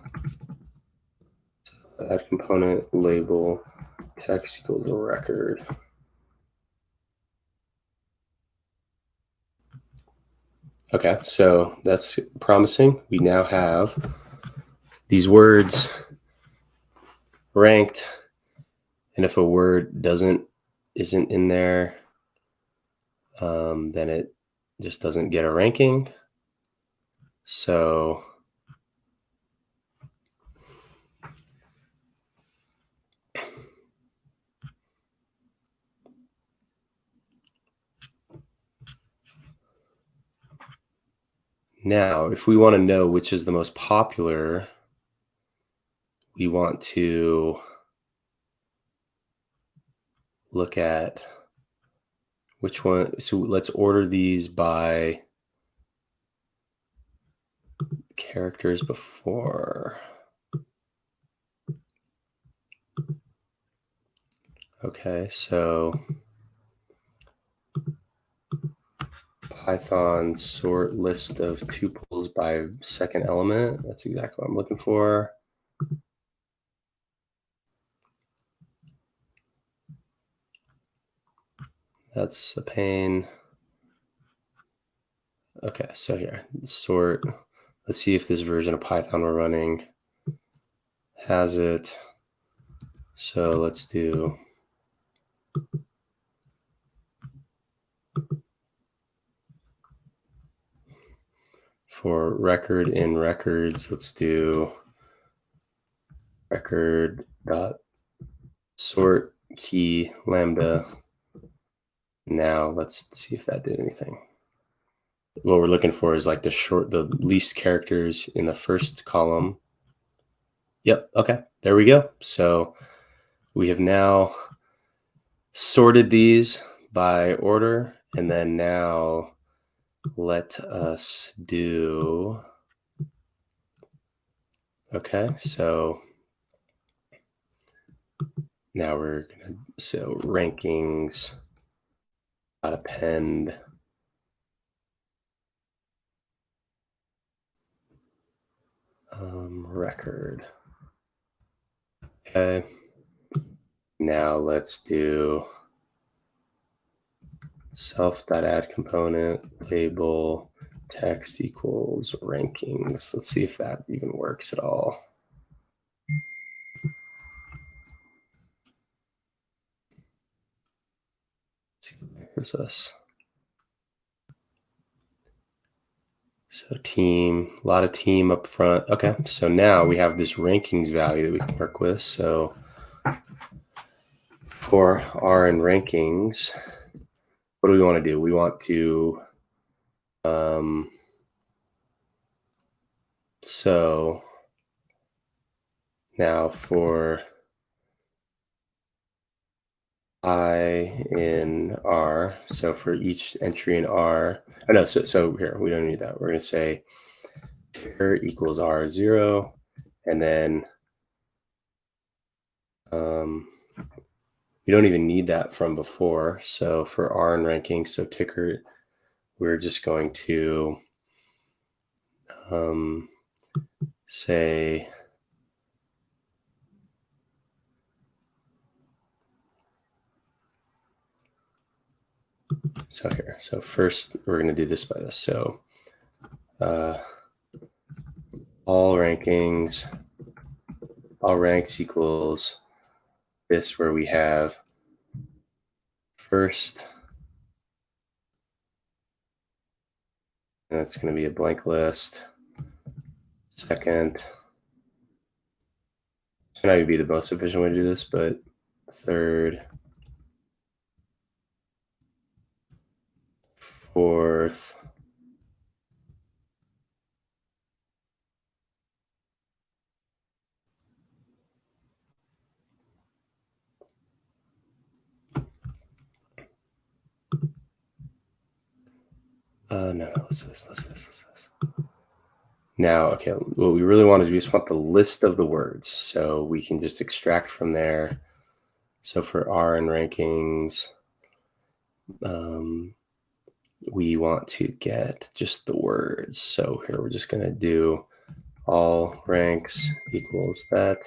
add component label text equals record. Okay, so that's promising. We now have these words ranked, and if a word isn't in there, then it just doesn't get a ranking. So Now, if we want to know which is the most popular, we want to look at which one. So let's order these by characters before. Okay, so Python sort list of tuples by second element. That's exactly what I'm looking for. That's a pain. Okay, so here, sort. Let's see if this version of Python we're running has it. So let's do for record in records, let's do record dot sort key lambda. Now let's see if that did anything. What we're looking for is like the least characters in the first column. Yep. Okay. There we go. So we have now sorted these by order, and then now let us do. Okay. So now we're gonna rankings append record. Okay. Now let's do self.add component label text equals rankings. Let's see if that even works at all. Let's see what this. So team, a lot of team up front. Okay, so now we have this rankings value that we can work with. So for R in rankings, what do we want to do? We want to, so now for I in R, so for each entry in R, oh no, so here, we don't need that. We're going to say ticker equals R0, and then we don't even need that from before. So for R in ranking, so ticker, we're just going to say so here. So first we're going to do this by this. So all rankings, all ranks equals this, where we have first, and that's going to be a blank list. Second, should not be the most efficient way to do this, but third, fourth, no, let's do this. Now, okay, what we really want is we just want the list of the words, so we can just extract from there. So for R in rankings, we want to get just the words. So here we're just going to do all ranks equals that.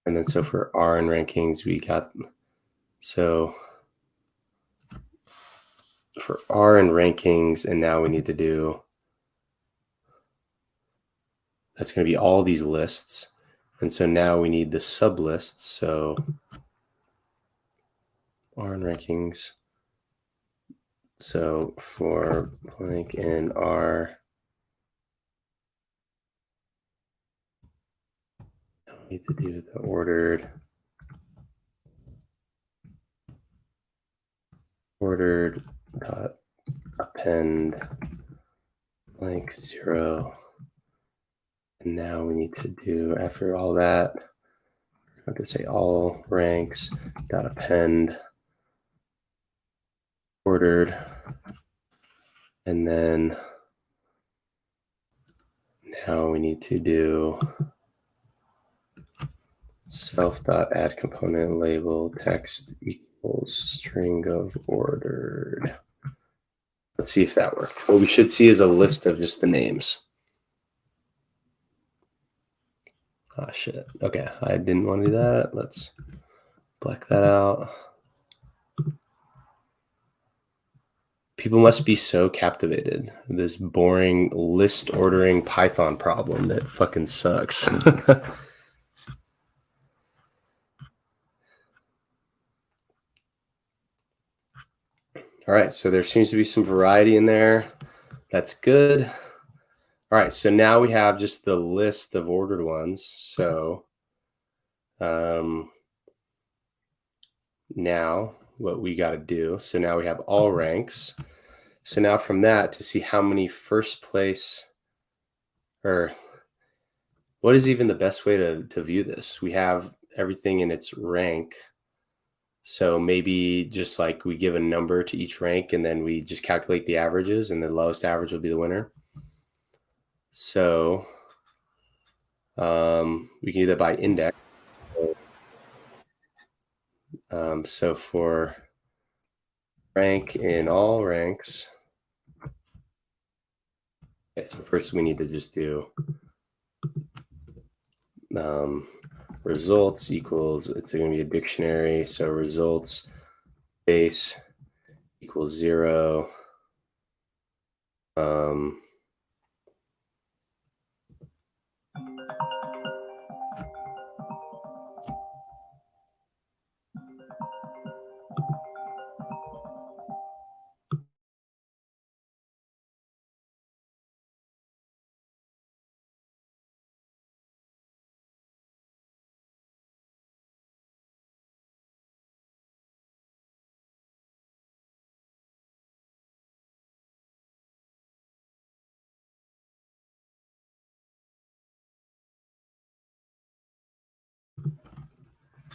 And then so for R in rankings, we got, so for R in rankings, and now we need to do, that's going to be all these lists. And so now we need the sub lists. So R in rankings. So for blank in R, we need to do the ordered dot append blank 0. And now we need to do, after all that, I have to say all ranks dot append ordered, and then now we need to do self.add component label text equals string of ordered. Let's see if that worked. What we should see is a list of just the names. Oh shit. Okay, I didn't want to do that. Let's black that out. People must be so captivated. This boring list ordering Python problem that fucking sucks. All right, so there seems to be some variety in there. That's good. All right, so now we have just the list of ordered ones. So now what we got to do, so now we have all ranks. So now from that, to see how many first place, or what is even the best way to view this? We have everything in its rank. So maybe just like we give a number to each rank and then we just calculate the averages, and the lowest average will be the winner. So we can do that by index. So for rank in all ranks, okay, so first we need to just do results equals, it's going to be a dictionary. So results base equals 0.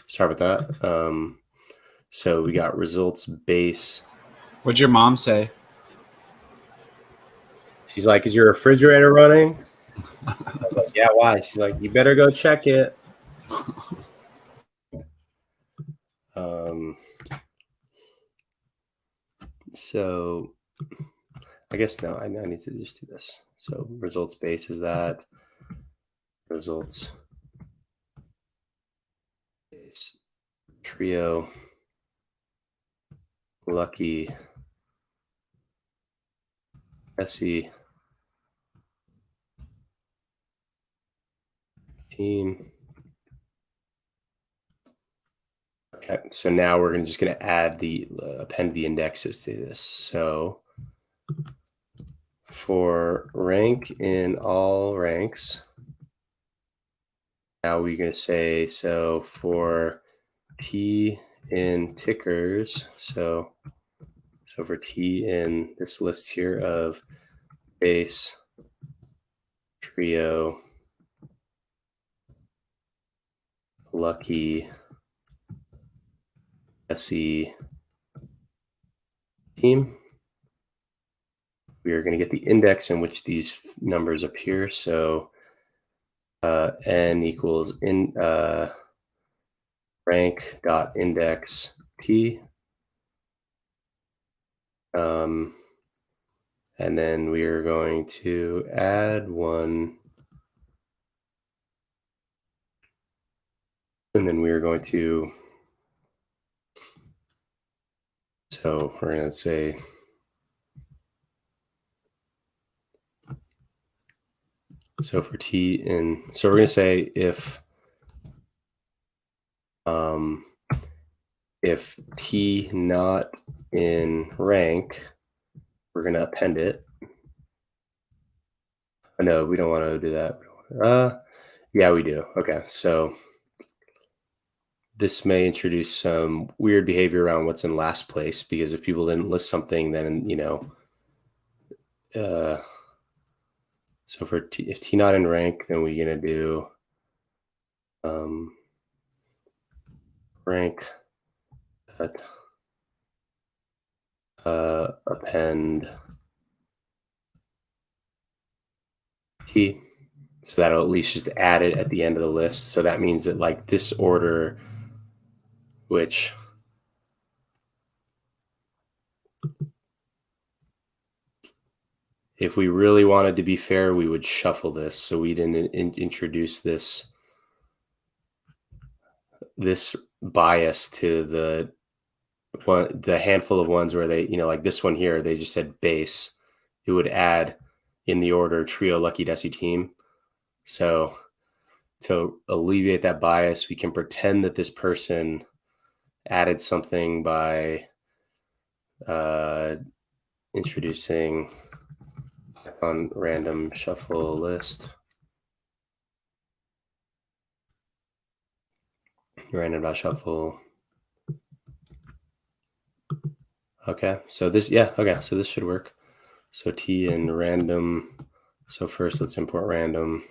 Sorry about that. So we got results base. What'd your mom say? She's like, is your refrigerator running? I was like, yeah, why? She's like, you better go check it. So I guess no, I need to just do this. So results base is that. Results base trio lucky SE team. Okay, so now we're just going to add the append the indexes to this. So for rank in all ranks, now we're going to say, so for T in tickers, so for T in this list here of base trio lucky SE team, we are going to get the index in which these numbers appear. So n equals in rank dot index t, and then we are going to add one, and then we are going to, so we're going to say so for t in, so we're going to say if t not in rank, we're going to append it. Oh, no, we don't want to do that. Yeah, we do. Okay, so this may introduce some weird behavior around what's in last place, because if people didn't list something, then, you know, So for if T not in rank, then we're gonna do rank that append T. So that'll at least just add it at the end of the list. So that means that like this order, which if we really wanted to be fair, we would shuffle this. So we didn't introduce this bias to the handful of ones where they, like this one here, they just said base. It would add in the order trio, lucky, desi, team. So to alleviate that bias, we can pretend that this person added something by introducing on random shuffle list. Random.shuffle. Okay, so this, so this should work. So T and random. So first let's import random.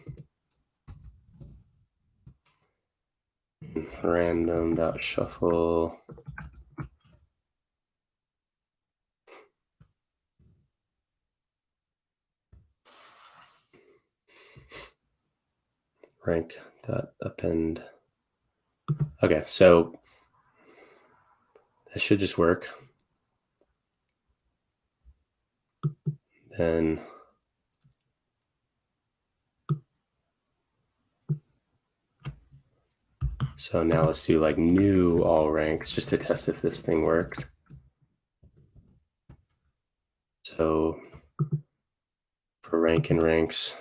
Random.shuffle. Rank.append. Okay, so that should just work. Then so now let's do like new all ranks just to test if this thing worked. So for rank and ranks,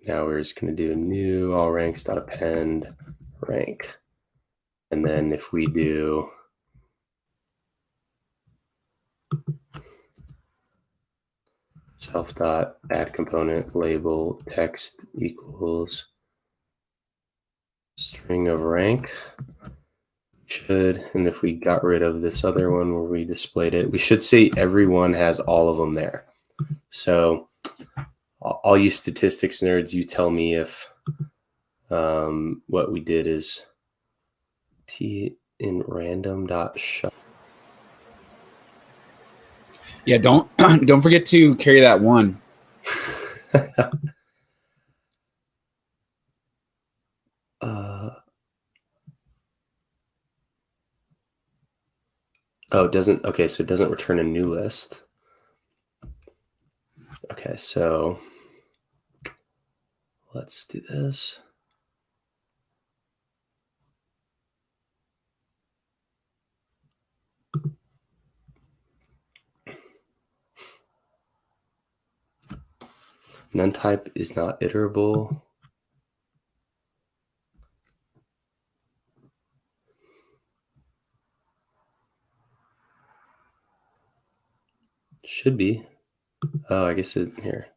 now we're just going to do new all ranks.append rank. And then if we do self.add component label text equals string of rank, should, and if we got rid of this other one where we displayed it, we should see everyone has all of them there. So all you statistics nerds, you tell me if what we did is T in random.shuffle. Yeah, don't forget to carry that one. Oh, it doesn't. Okay, so it doesn't return a new list. Okay, so let's do this. None type is not iterable. Should be. Oh, I guess it here.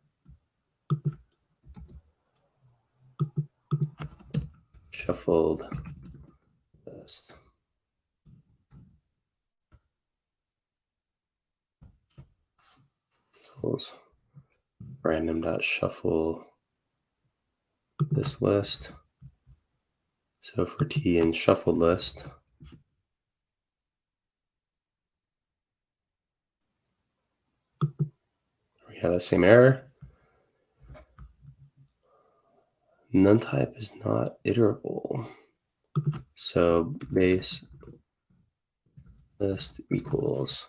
Shuffled list. Random.shuffle this list. So for T in shuffled list, we have that same error. None type is not iterable. So base list equals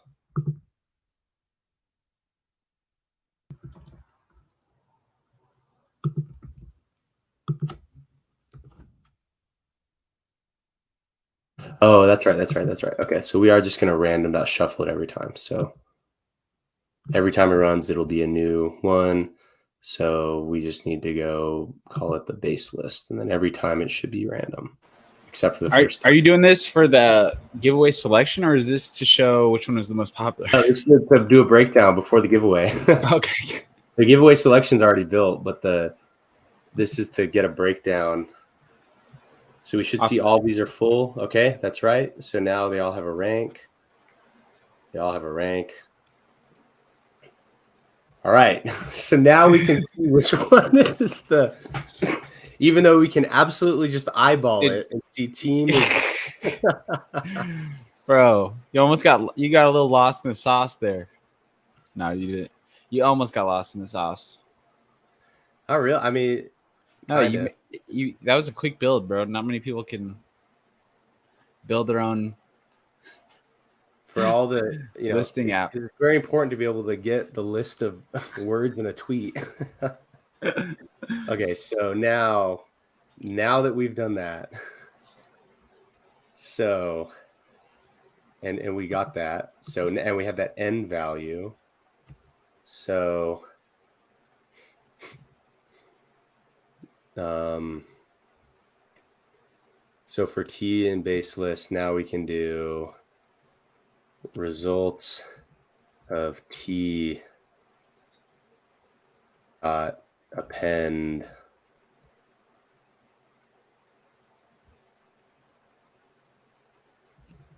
oh, that's right. Okay, so we are just going to random.shuffle it every time. So every time it runs, it'll be a new one. So we just need to go call it the base list. And then every time it should be random, except for the first time. Are you doing this for the giveaway selection, or is this to show which one is the most popular? No, this is to do a breakdown before the giveaway. Okay. The giveaway selection's already built, but this is to get a breakdown. So we should see all these are full. Okay, that's right. So now they all have a rank. They all have a rank. All right. So now we can see which one is the. Even though we can absolutely just eyeball it and see team is. Bro, you got a little lost in the sauce there. No, you didn't. You almost got lost in the sauce. Oh, real? I mean, no, you that was a quick build, bro. Not many people can build their own for all the listing app. It's very important to be able to get the list of words in a tweet. Okay, so now that we've done that, so and we got that, so and we have that n value, so so for T in base list, now we can do results of T append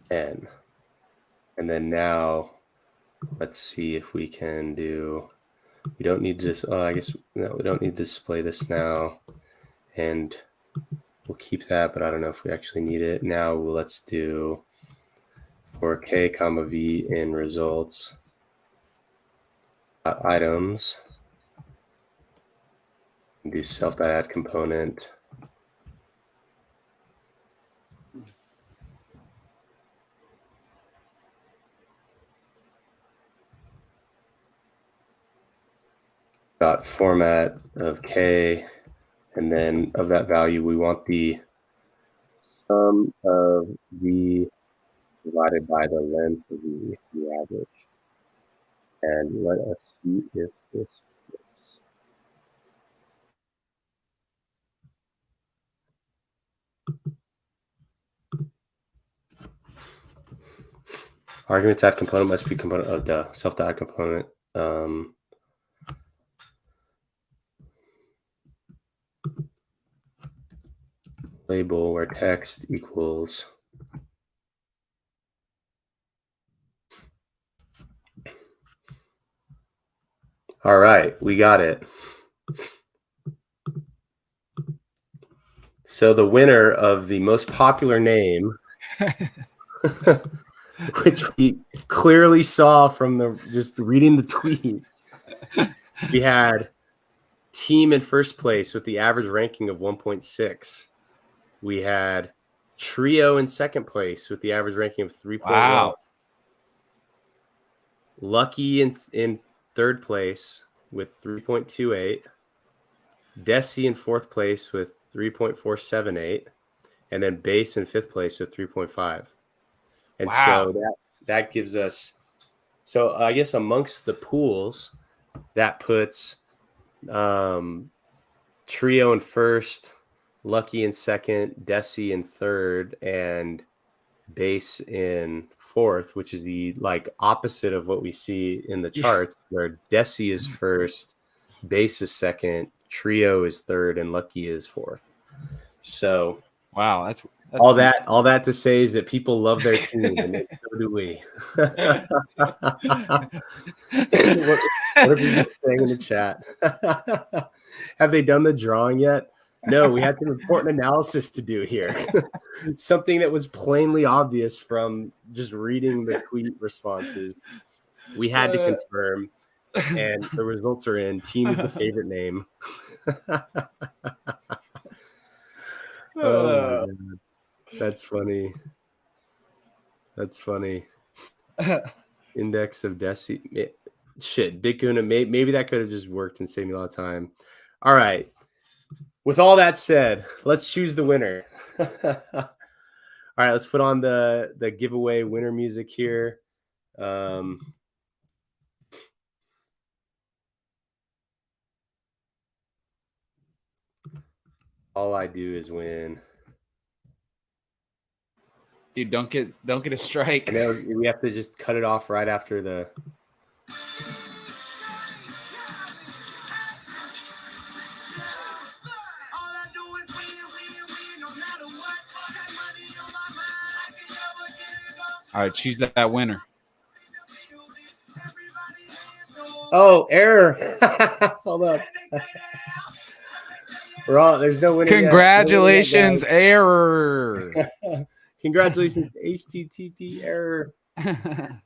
n. And then now let's see if we can do, we don't need to just, oh, I guess no, we don't need to display this now. And we'll keep that, but I don't know if we actually need it. Now let's do for k comma v in results items. And do self.add component. Dot format of k, and then of that value we want the sum of v divided by the length of the average. And let us see if this works. Arguments add component must be component of the self-add component. Label where text equals all right, we got it. So the winner of the most popular name, which we clearly saw from the just reading the tweets, we had team in first place with the average ranking of 1.6. We had trio in second place with the average ranking of 3.1. Wow. Lucky in third place with 3.28. Desi in fourth place with 3.478. And then base in fifth place with 3.5. And so that gives us, so I guess amongst the pools, that puts trio in first, Lucky in second, Desi in third, and base in fourth, which is the like opposite of what we see in the charts, where Desi is first, base is second, trio is third, and Lucky is fourth. So wow, that's all that to say is that people love their team, and so do we. What are people saying in the chat? Have they done the drawing yet? No, we had some important analysis to do here. Something that was plainly obvious from just reading the tweet responses. We had to confirm, and the results are in. Team is the favorite name. Oh my God. That's funny. That's funny. Index of Desi. Shit, Big Kuna. Maybe that could have just worked and saved me a lot of time. All right. With all that said, let's choose the winner. All right, let's put on the giveaway winner music here. All I do is win. Dude, don't get a strike. I know we have to just cut it off right after the. All right, choose that winner. Oh, error. Hold up. We're all, there's no winner Congratulations, yet. error. Congratulations, HTTP error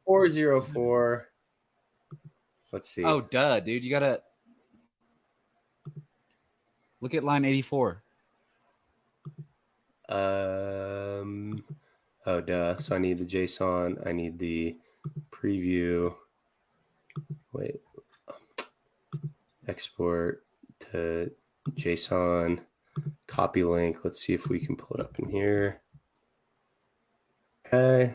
404. Let's see. Oh, duh, dude. You got to look at line 84. Oh, duh. So I need the JSON. I need the preview. Wait. Export to JSON. Copy link. Let's see if we can pull it up in here. Okay.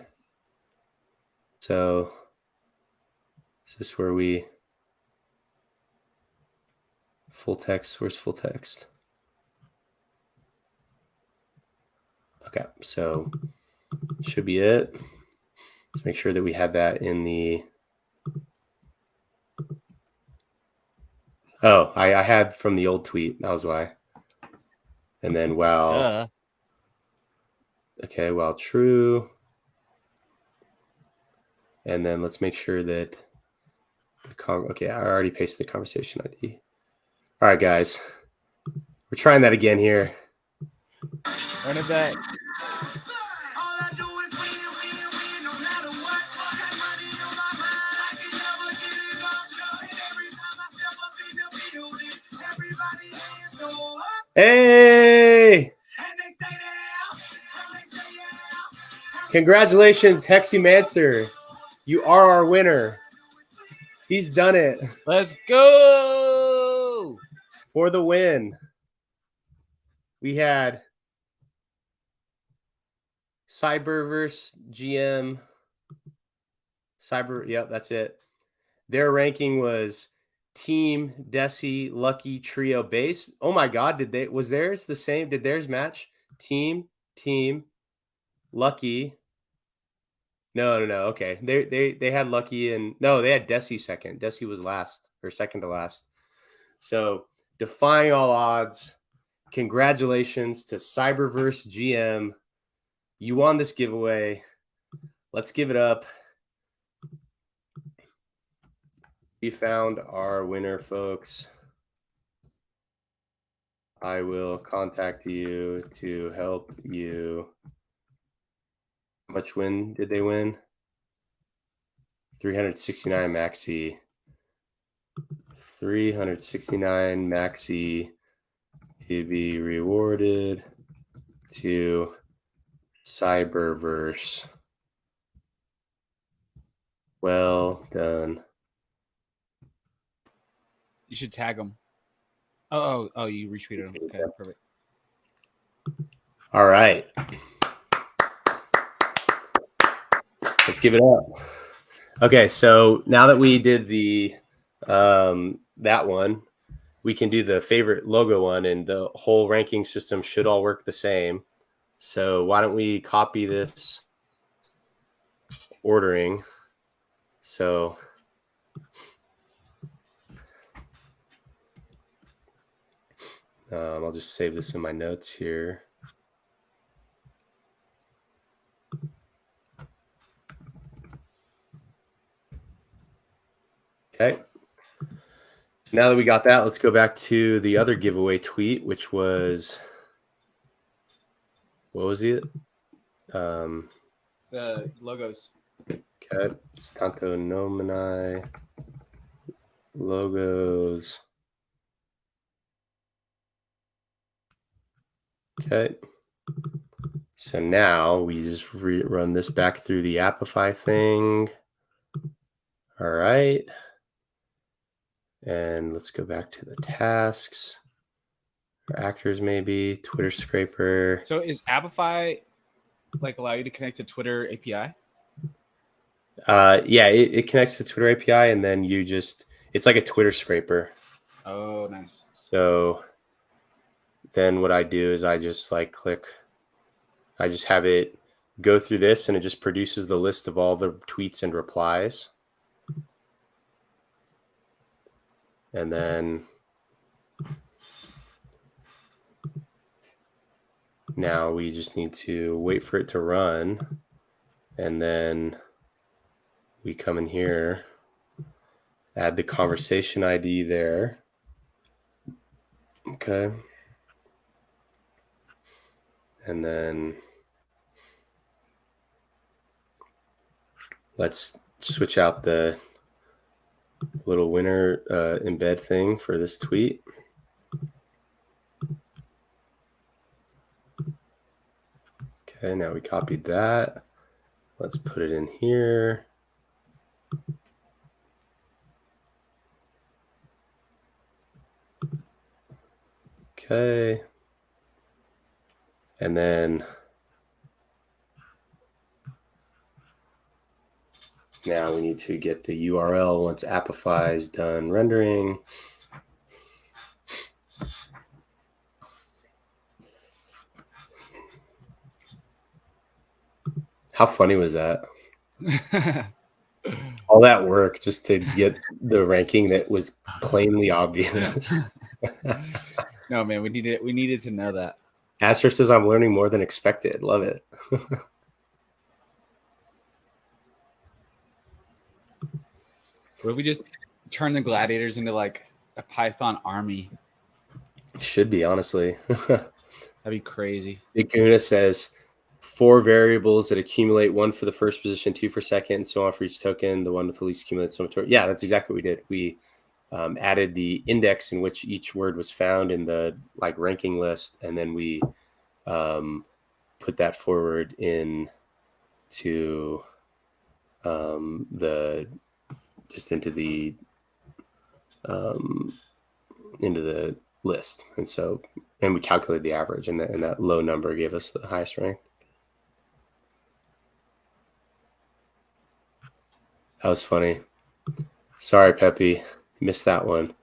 So is this where we full text? Where's full text? Okay, so should be it. Let's make sure that we have that in the. Oh, I had from the old tweet. That was why. And then while. Duh. Okay, while true. And then let's make sure that. Okay, I already pasted the conversation ID. All right, guys. We're trying that again here. Run it back. Hey! Congratulations, Heximancer. You are our winner. He's done it. Let's go! For the win. We had Cyberverse GM. Yep, that's it. Their ranking was Team Desi Lucky Trio Base. Oh my God, was theirs the same? Did theirs match? Team Lucky. No. Okay. They had Lucky and no, they had Desi second. Desi was last or second to last. So defying all odds. Congratulations to Cyberverse GM. You won this giveaway. Let's give it up. We found our winner, folks. I will contact you to help you. How much win did they win? 369 maxi. 369 maxi to be rewarded to Cyberverse. Well done. You should tag them. Oh, you retweeted them. Okay, perfect. All right. Let's give it up. Okay, so now that we did the that one, we can do the favorite logo one, and the whole ranking system should all work the same. So why don't we copy this ordering? So I'll just save this in my notes here. Okay. So now that we got that, let's go back to the other giveaway tweet, which was, what was it? The logos. Okay. Tanto nomini logos. Okay. So now we just run this back through the Appify thing. All right. And let's go back to the tasks. Or actors, maybe. Twitter scraper. So is Appify like allow you to connect to Twitter API? Yeah, it connects to Twitter API, and then you just, it's like a Twitter scraper. Oh, nice. So then what I do is I just like click, I just have it go through this, and it just produces the list of all the tweets and replies. And then now we just need to wait for it to run. And then we come in here Add the conversation ID there. Okay. And then let's switch out the little winner embed thing for this tweet. Okay, now we copied that. Let's put it in here. Okay. And then now we need to get the URL once Appify is done rendering. How funny was that? All that work just to get the ranking that was plainly obvious. No, man, we needed to know that. Astro says I'm learning more than expected. Love it. What if we just turn the gladiators into like a Python army? Should be, honestly. That'd be crazy. Big Guna says 4 variables that accumulate, 1 for the first position, 2 for second, and so on for each token. The one with the least accumulated summatory. Yeah, that's exactly what we did. We added the index in which each word was found in the ranking list, and then we put that forward in to into the list, and we calculated the average, and that low number gave us the highest rank. That was funny. Sorry, Peppy, missed that one.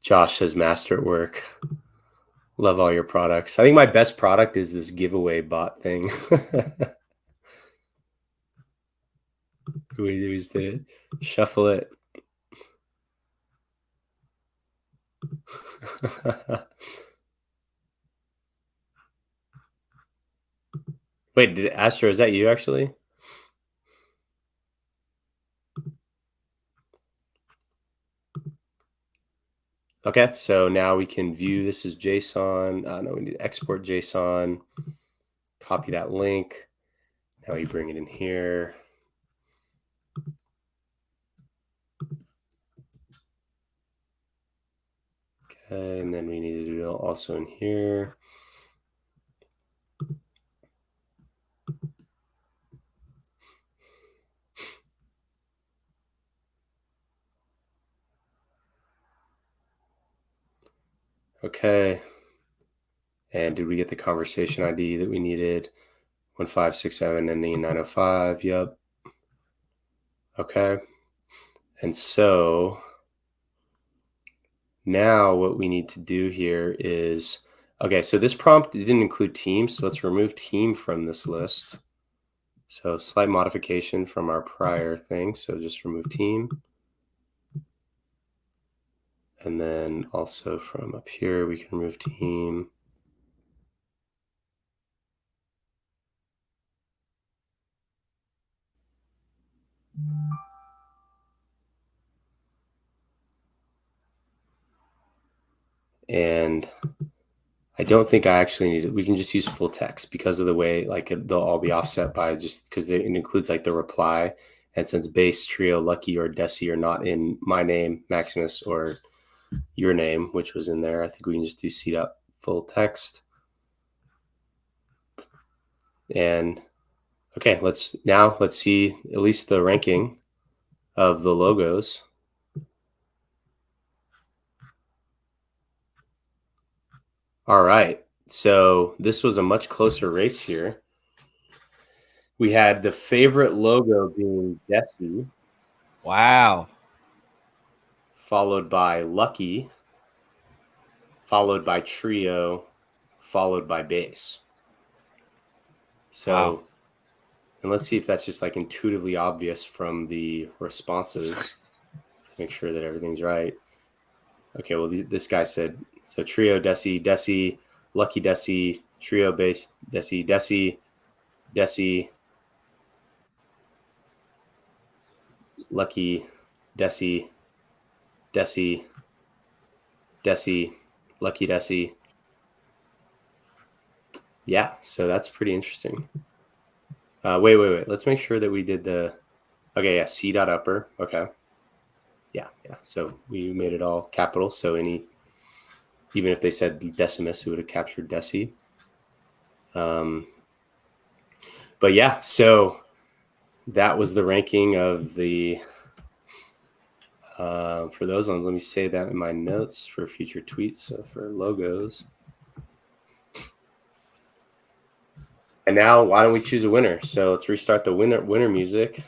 Josh says master at work. Love all your products. I think my best product is this giveaway bot thing. We just did it. Shuffle it. Wait, Astro, is that you actually? Okay, so now we can view this as JSON. No, we need to export JSON. Copy that link. Now you bring it in here. Okay, and then we need to do it also in here. Okay. And did we get the conversation ID that we needed? 1567 ending in 905. Yep. Okay. And so now what we need to do here is, okay, so this prompt didn't include team, so let's remove team from this list. So slight modification from our prior thing. So just remove team. And then also from up here, we can remove team. And I don't think I actually need it. We can just use full text because of the way they'll all be offset by just because it includes the reply. And since base, trio, lucky, or desi are not in my name, Maximus, or your name, which was in there, I think we can just do seed up full text. And okay, let's see at least the ranking of the logos. All right, so this was a much closer race here. We had the favorite logo being Desi. Wow. Followed by Lucky, followed by Trio, followed by Bass. So, wow. And let's see if that's just intuitively obvious from the responses to make sure that everything's right. Okay, well, this guy said, so Trio, Desi, Desi, Lucky Desi, Trio, Bass, Desi, Desi, Desi. Lucky, Desi, Desi, Desi, Lucky Desi. Yeah, so that's pretty interesting. Wait. Let's make sure that we did the. Okay, yeah, C dot upper. Okay. Yeah. So we made it all capital. So even if they said decimus, it would have captured deci. But yeah, so that was the ranking of the. For those ones, let me say that in my notes for future tweets. So for logos. And now, why don't we choose a winner? So let's restart the winner music.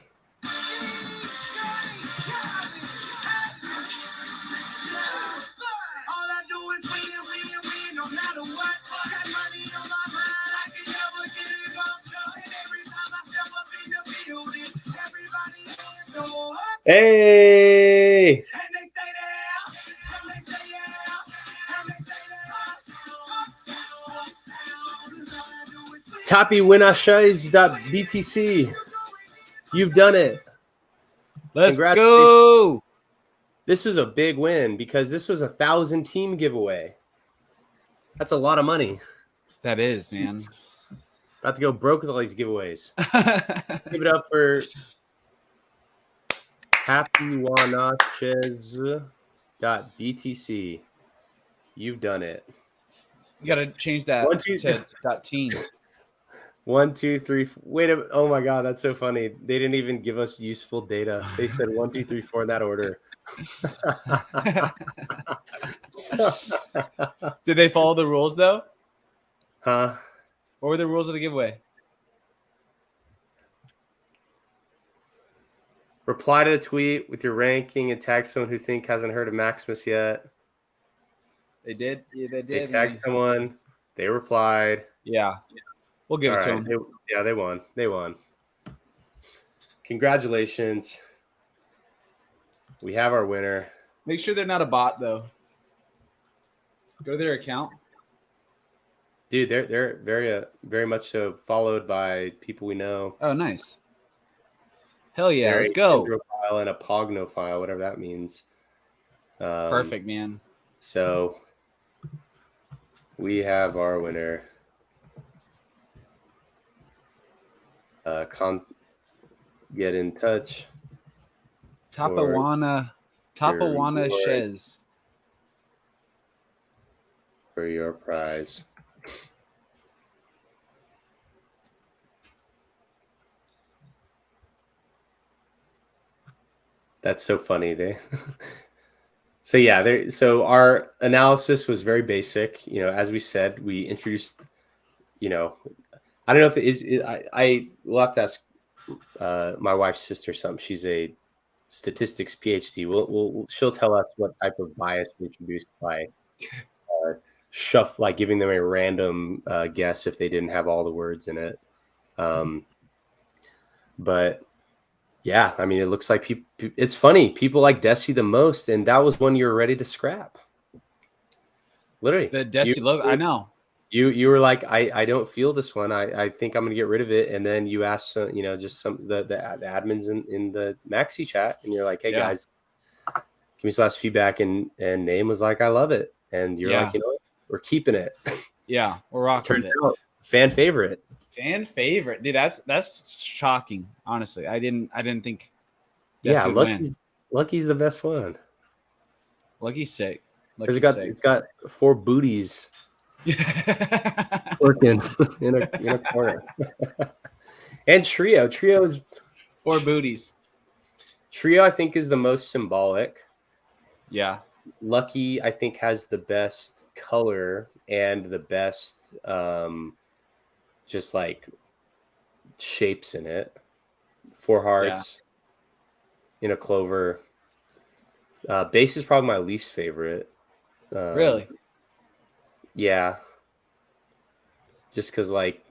Hey! Tapywinashais.btc. You've done it. Let's go. This was a big win because this was 1,000 team giveaway. That's a lot of money. That is, man. About to go broke with all these giveaways. Give it up for happywinashais.btc. You've done it. You got to change that to .team. 1, 2, 3. Wait a minute. Oh my God, that's so funny. They didn't even give us useful data. They said 1, 2, 3, 4 in that order. Did they follow the rules though? Huh? What were the rules of the giveaway? Reply to the tweet with your ranking and tag someone who hasn't heard of Maximus yet. They did. Yeah, they did. They tagged someone. They replied. Yeah. We'll give it to them. They won. They won. Congratulations. We have our winner. Make sure they're not a bot, though. Go to their account. Dude, they're very much so followed by people we know. Oh, nice. Hell yeah, let's go. File and a Pogno file, whatever that means. Perfect, man. So we have our winner. Get in touch. Tapawana Shez. For your prize. That's so funny. So yeah, so our analysis was very basic. As we said, we introduced, I don't know if it is, I will have to ask my wife's sister something. She's a statistics PhD. She'll tell us what type of bias we introduced by like giving them a random guess if they didn't have all the words in it. But yeah, I mean, it looks like it's funny. People like Deci the most, and that was one you were ready to scrap. Literally, the Deci logo. I know. You were like, I don't feel this one. I think I'm gonna get rid of it. And then you asked, just some the admins in the Maxi chat, and you're like, hey guys, give me some last feedback. And Name was like, I love it. And you're like, we're keeping it. Yeah, we're rocking it. Out, fan favorite. Fan favorite, dude. That's shocking. Honestly, I didn't think. Lucky's the best one. Lucky's sick. It's got 4 booties working in a corner. And Trio is 4 booties. Trio, I think, is the most symbolic. Yeah. Lucky, I think, has the best color and the best just like shapes in it. 4 hearts in a clover. Base is probably my least favorite. Really? Yeah. Just because, like,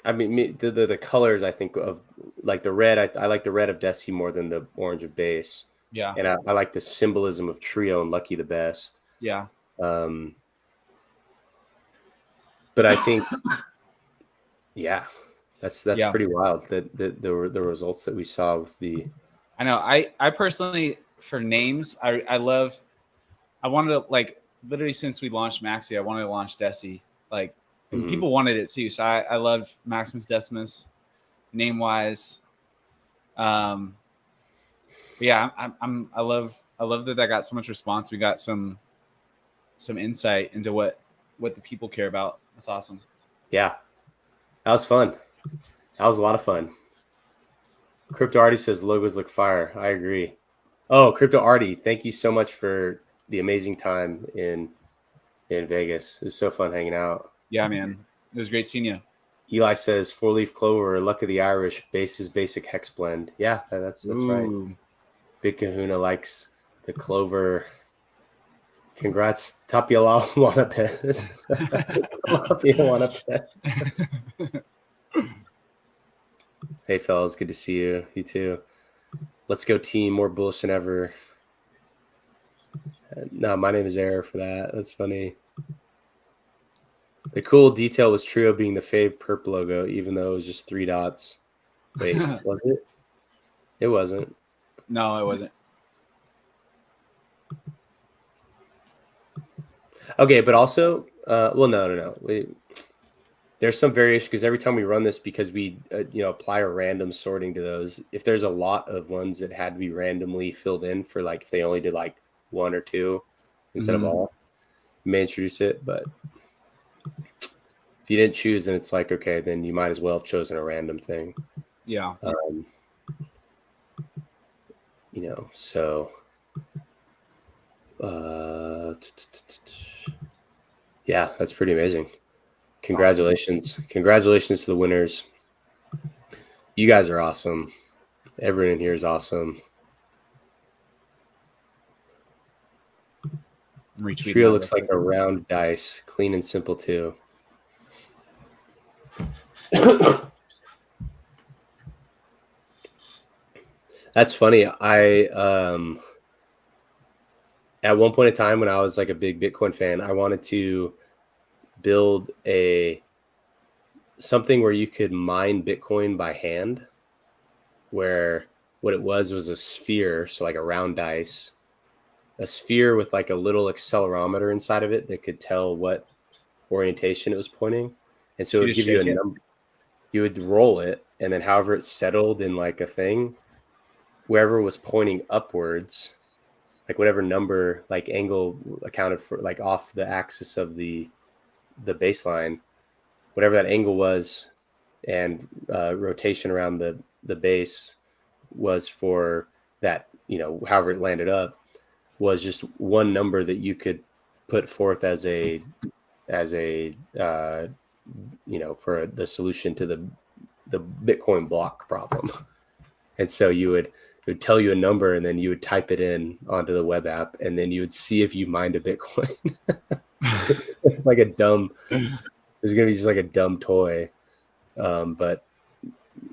I mean, the colors, I think, of like the red, I like the red of Deci more than the orange of Base. Yeah. And I like the symbolism of Trio and Lucky the best. Yeah. But I think, that's pretty wild that the results that we saw with the I know. I personally, for names, I wanted to, like, literally since we launched Maxi, I wanted to launch Desi. Like, and people wanted it too. So I love Maximus Decimus, name wise. Yeah, I love that I got so much response. We got some insight into what the people care about. That's awesome. Yeah, that was fun. That was a lot of fun. Crypto Artie says logos look fire. I agree. Oh, Crypto Artie, thank you so much for the amazing time in Vegas. It was so fun hanging out. Yeah, man, it was great seeing you. Eli says 4-leaf clover, luck of the Irish, bases basic hex blend. Yeah, that's right. Big Kahuna likes the clover. Congrats, Tapiala Wanapes. Tapia Wanapes. Hey, fellas, good to see you. You too. Let's go, team. More bullish than ever. No, my name is Error for that. That's funny. The cool detail was Trio being the fave perp logo, even though it was just 3 dots. Wait, was it? It wasn't. No, it wasn't. Okay, but also, well, no. There's some variation because every time we run this, because we apply a random sorting to those. If there's a lot of ones that had to be randomly filled in for, like, if they only did like 1 or 2 instead of all, you may introduce it. But if you didn't choose, then it's like, okay, then you might as well have chosen a random thing. Yeah. So yeah, that's pretty amazing. Congratulations. Awesome. Congratulations to the winners. You guys are awesome. Everyone in here is awesome. Trio looks like a round dice. Clean and simple too. That's funny. I at one point in time when I was like a big Bitcoin fan, I wanted to build something where you could mine Bitcoin by hand, where what it was a sphere, so like a round dice, a sphere with like a little accelerometer inside of it that could tell what orientation it was pointing. And so it would give you a number. You would roll it, and then however it settled in like a thing, wherever was pointing upwards, like whatever number, like angle accounted for, like off the axis of the baseline, whatever that angle was, and rotation around the base was for that, however it landed up, was just one number that you could put forth as a for the solution to the Bitcoin block problem. And so it would tell you a number, and then you would type it in onto the web app, and then you would see if you mined a Bitcoin. It's like there's going to be just like a dumb toy. But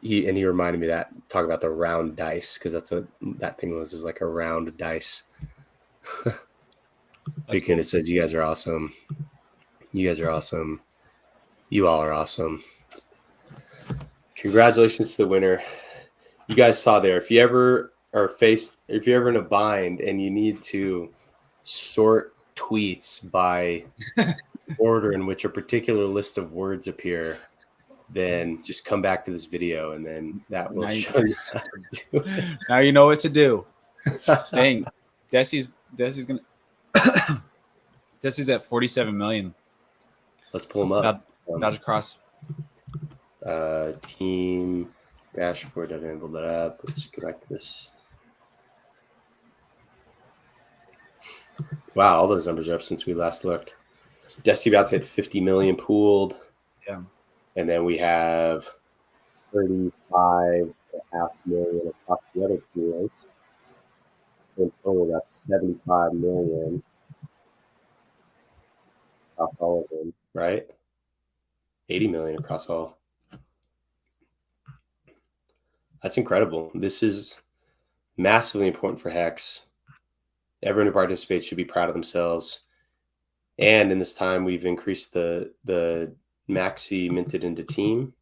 he reminded me that, talk about the round dice, because that's what that thing was, is like a round dice. Big cool. It says, you guys are awesome. You guys are awesome. You all are awesome. Congratulations to the winner. You guys saw there, if you ever in a bind and you need to sort tweets by order in which a particular list of words appear, then just come back to this video, and then that will show you how to do it. Now you know what to do. Dang, Desi's gonna Desi's at 47 million. Let's pull him up. About to cross. Team dashboard. I've enabled that up. Let's go back to this. Wow, all those numbers are up since we last looked. Desi about to hit 50 million pooled. Yeah. And then we have 35.5 million across the other pools. So in total, that's 75 million across all of them, right? 80 million across all. That's incredible. This is massively important for HEX. Everyone who participates should be proud of themselves. And in this time, we've increased the maxi minted into team.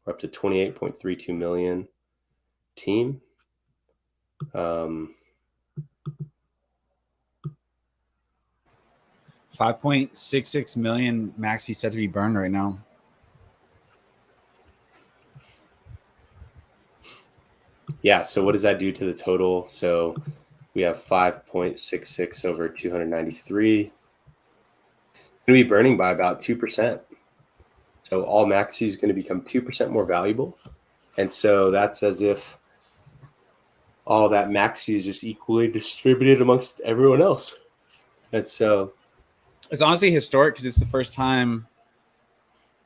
We're up to 28.32 million team. $5.66 million maxi set to be burned right now. Yeah. So what does that do to the total? So we have 5.66 over 293. It's going to be burning by about 2%. So all maxi is going to become 2% more valuable. And so that's as if all that maxi is just equally distributed amongst everyone else. And so it's honestly historic because it's the first time,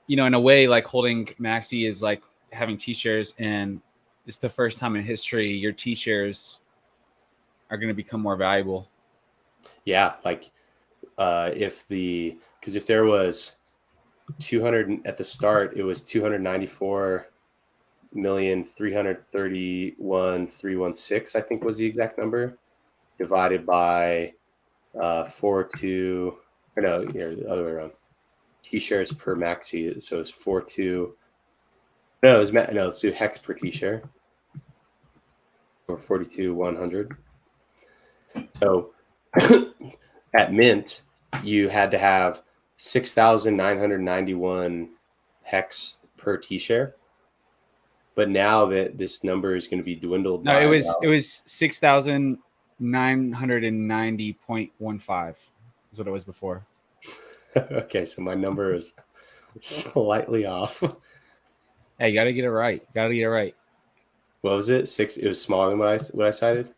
in a way, like holding maxi is like having T-shares, and it's the first time in history your T-shares are going to become more valuable. Yeah, like if there was 200 at the start, it was 294,331,316, I think was the exact number, divided by 42, or no, the other way around. T-shares per maxi, so it's 42. No, let's do hex per T-share, or 42,100. So at mint, you had to have 6,991 hex per T-share. But now that this number is going to be dwindled. No, it was 6,990.15 is what it was before. Okay, so my number is slightly off. Hey, you got to get it right. What was it? It was smaller than what I cited.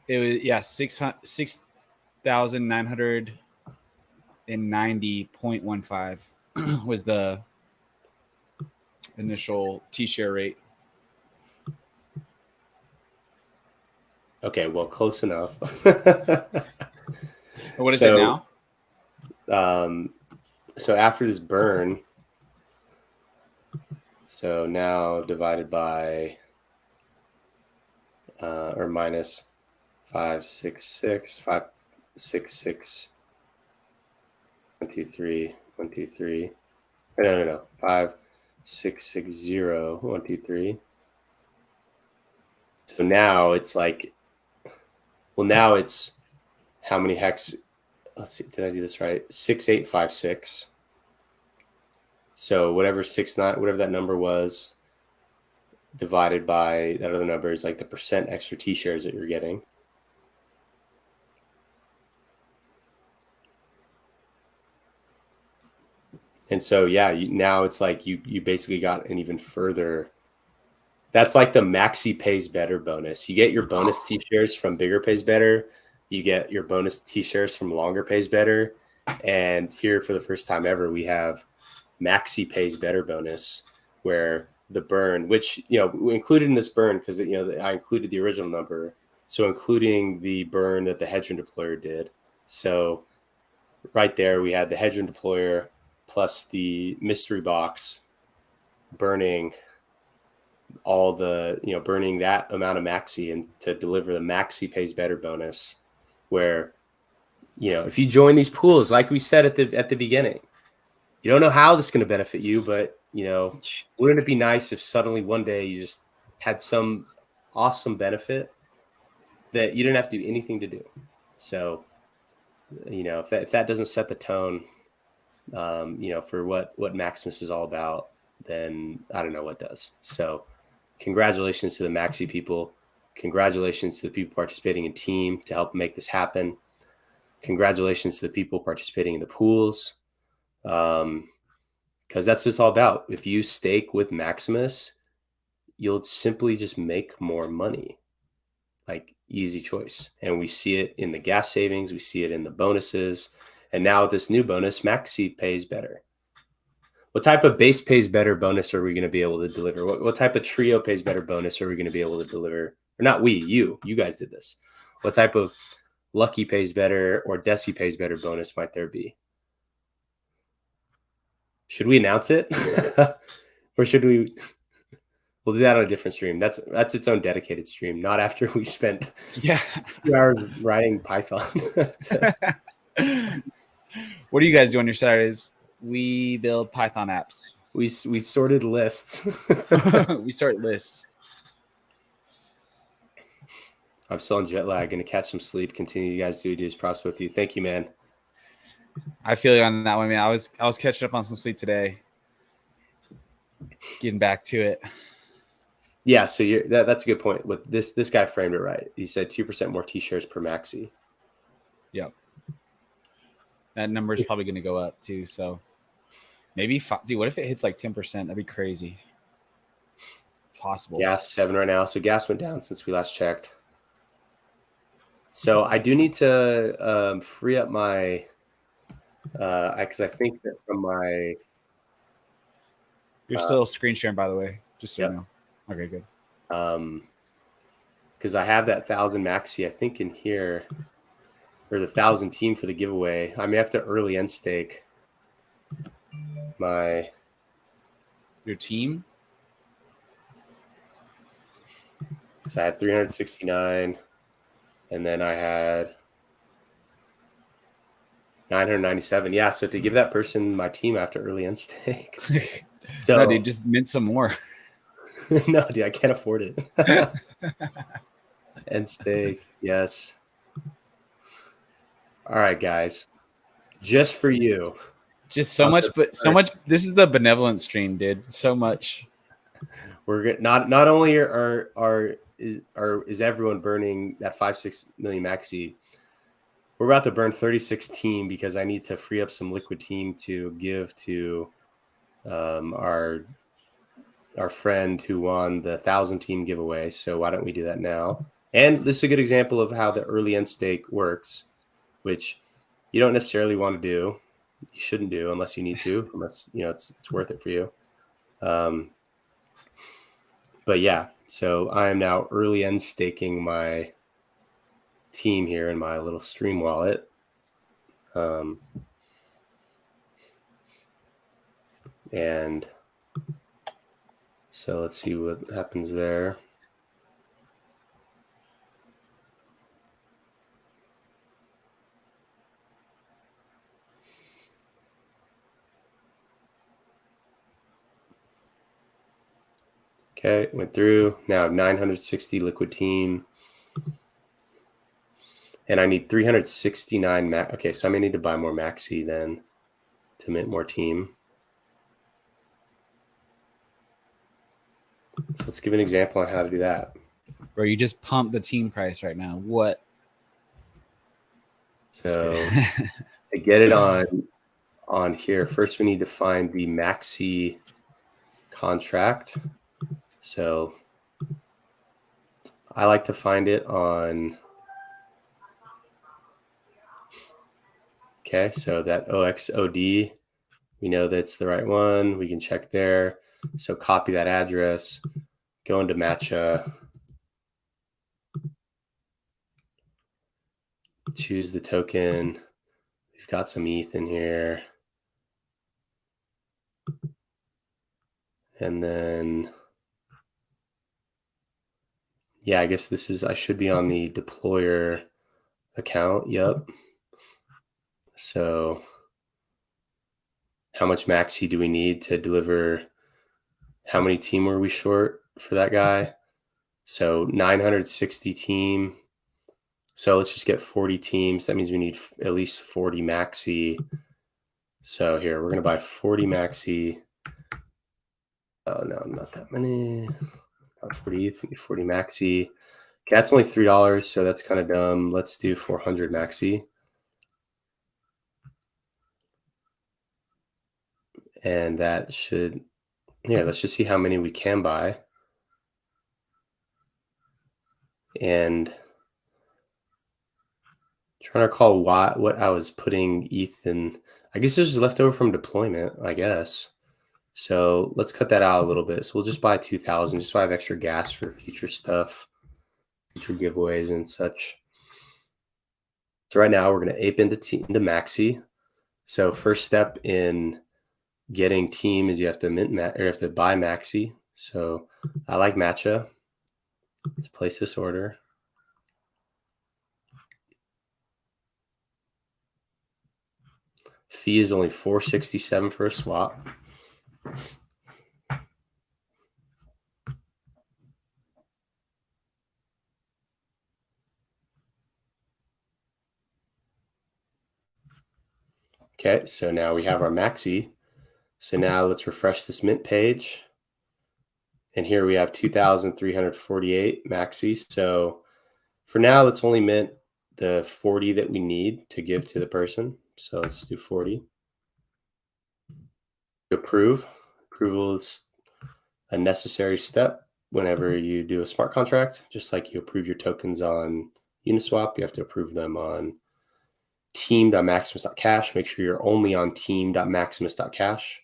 It was 6,990.15 was the initial T-share rate. Okay, well, close enough. What is it now? So after this burn, so now divided by or minus 566, 566, 123, 123. No. 5660, 123. So now it's like, well, now it's how many hex? Let's see, did I do this right? 6856. So whatever that number was, divided by that other number is like the percent extra T-shares that you're getting. And so, yeah, now it's like you basically got an even further. That's like the maxi pays better bonus. You get your bonus T-shares from bigger pays better. You get your bonus T-shares from longer pays better. And here, for the first time ever, we have maxi pays better bonus, where the burn, which we included in this burn because I included the original number, so including the burn that the hedge deployer did. So right there, we had the hedge deployer plus the mystery box burning all the burning that amount of maxi, and to deliver the maxi pays better bonus, where if you join these pools, like we said at the beginning, you don't know how this is going to benefit you, but wouldn't it be nice if suddenly one day you just had some awesome benefit that you didn't have to do anything to do? So if that doesn't set the tone for what Maximus is all about, then I don't know what does. So congratulations to the maxi people. Congratulations to the people participating in team to help make this happen. Congratulations to the people participating in the pools. Because that's what it's all about. If you stake with Maximus, you'll simply just make more money. Like, easy choice. And we see it in the gas savings. We see it in the bonuses. And now with this new bonus, Maxi pays better. What type of base pays better bonus are we going to be able to deliver? What type of trio pays better bonus are we going to be able to deliver? Or not we, you guys did this. What type of lucky pays better or Desi pays better bonus might there be? Should we announce it? Or should we? We'll do that on a different stream. That's its own dedicated stream, not after we spent 2 hours writing Python. What do you guys do on your Saturdays? We build Python apps. We sorted lists. We sort lists. I'm still on jet lag. Going to catch some sleep. Continue you guys do these props with you. Thank you, man. I feel you on that one, man. I was catching up on some sleep today. Getting back to it. Yeah, so that's a good point. With this guy framed it right. He said 2% more T-shares per maxi. Yep. That number is probably going to go up too. So maybe, dude, what if it hits like 10%? That'd be crazy. Possible. Gas 7 right now. So gas went down since we last checked. So I do need to free up my, because I think that from my. You're still screen sharing, by the way, just so Yep. you know. Okay, good. Because I have that 1,000 maxi, I think, in here, or the 1,000 team for the giveaway. I may have to early end stake your team. So I had 369, and then I had 997. Yeah, so to give that person my team after early end stake. So no, dude, just mint some more. No, dude, I can't afford it. End stake, yes. All right, guys, just for you. Just so much, but so much. This is the benevolent stream, dude. So much. We're good. Not only is everyone burning that 5-6 million maxi. We're about to burn 36 team because I need to free up some liquid team to give to our friend who won the 1,000 team giveaway. So why don't we do that now? And this is a good example of how the early end stake works, which you don't necessarily want to do. You shouldn't do unless you need to, unless it's worth it for you. But yeah, so I am now early end staking my team here in my little stream wallet. And so let's see what happens there. Okay, went through. Now I have 960 liquid team. And I need 369 okay, so I may need to buy more maxi then to mint more team. So let's give an example on how to do that. Bro, you just pumped the team price right now. What? So to get it on here, first we need to find the maxi contract. So I like to find it on, okay, so that OXOD, we know that's the right one. We can check there. So copy that address, go into Matcha, choose the token. We've got some ETH in here. And then, yeah, I guess I should be on the deployer account. Yep. So how much maxi do we need to deliver? How many team were we short for that guy? So 960 team. So let's just get 40 teams. That means we need at least 40 maxi. So here, we're going to buy 40 maxi. Oh, no, not that many. Not 40 ETH, 40 maxi. Okay, that's only $3, so that's kind of dumb. Let's do 400 maxi. And that should, yeah, let's just see how many we can buy. And trying to recall what I was putting ETH in. I guess this is left over from deployment, I guess. So let's cut that out a little bit. So we'll just buy 2,000 just so I have extra gas for future stuff, future giveaways and such. So right now we're going to ape into maxi. So first step in getting team is you have to you have to buy maxi. So I like Matcha. Let's place this order. Fee is only $4.67 for a swap. Okay, so now we have our maxi. So now let's refresh this mint page. And here we have 2,348 maxi. So for now, let's only mint the 40 that we need to give to the person. So let's do 40. Approve. Approval is a necessary step whenever you do a smart contract. Just like you approve your tokens on Uniswap, you have to approve them on team.maximus.cash. Make sure you're only on team.maximus.cash.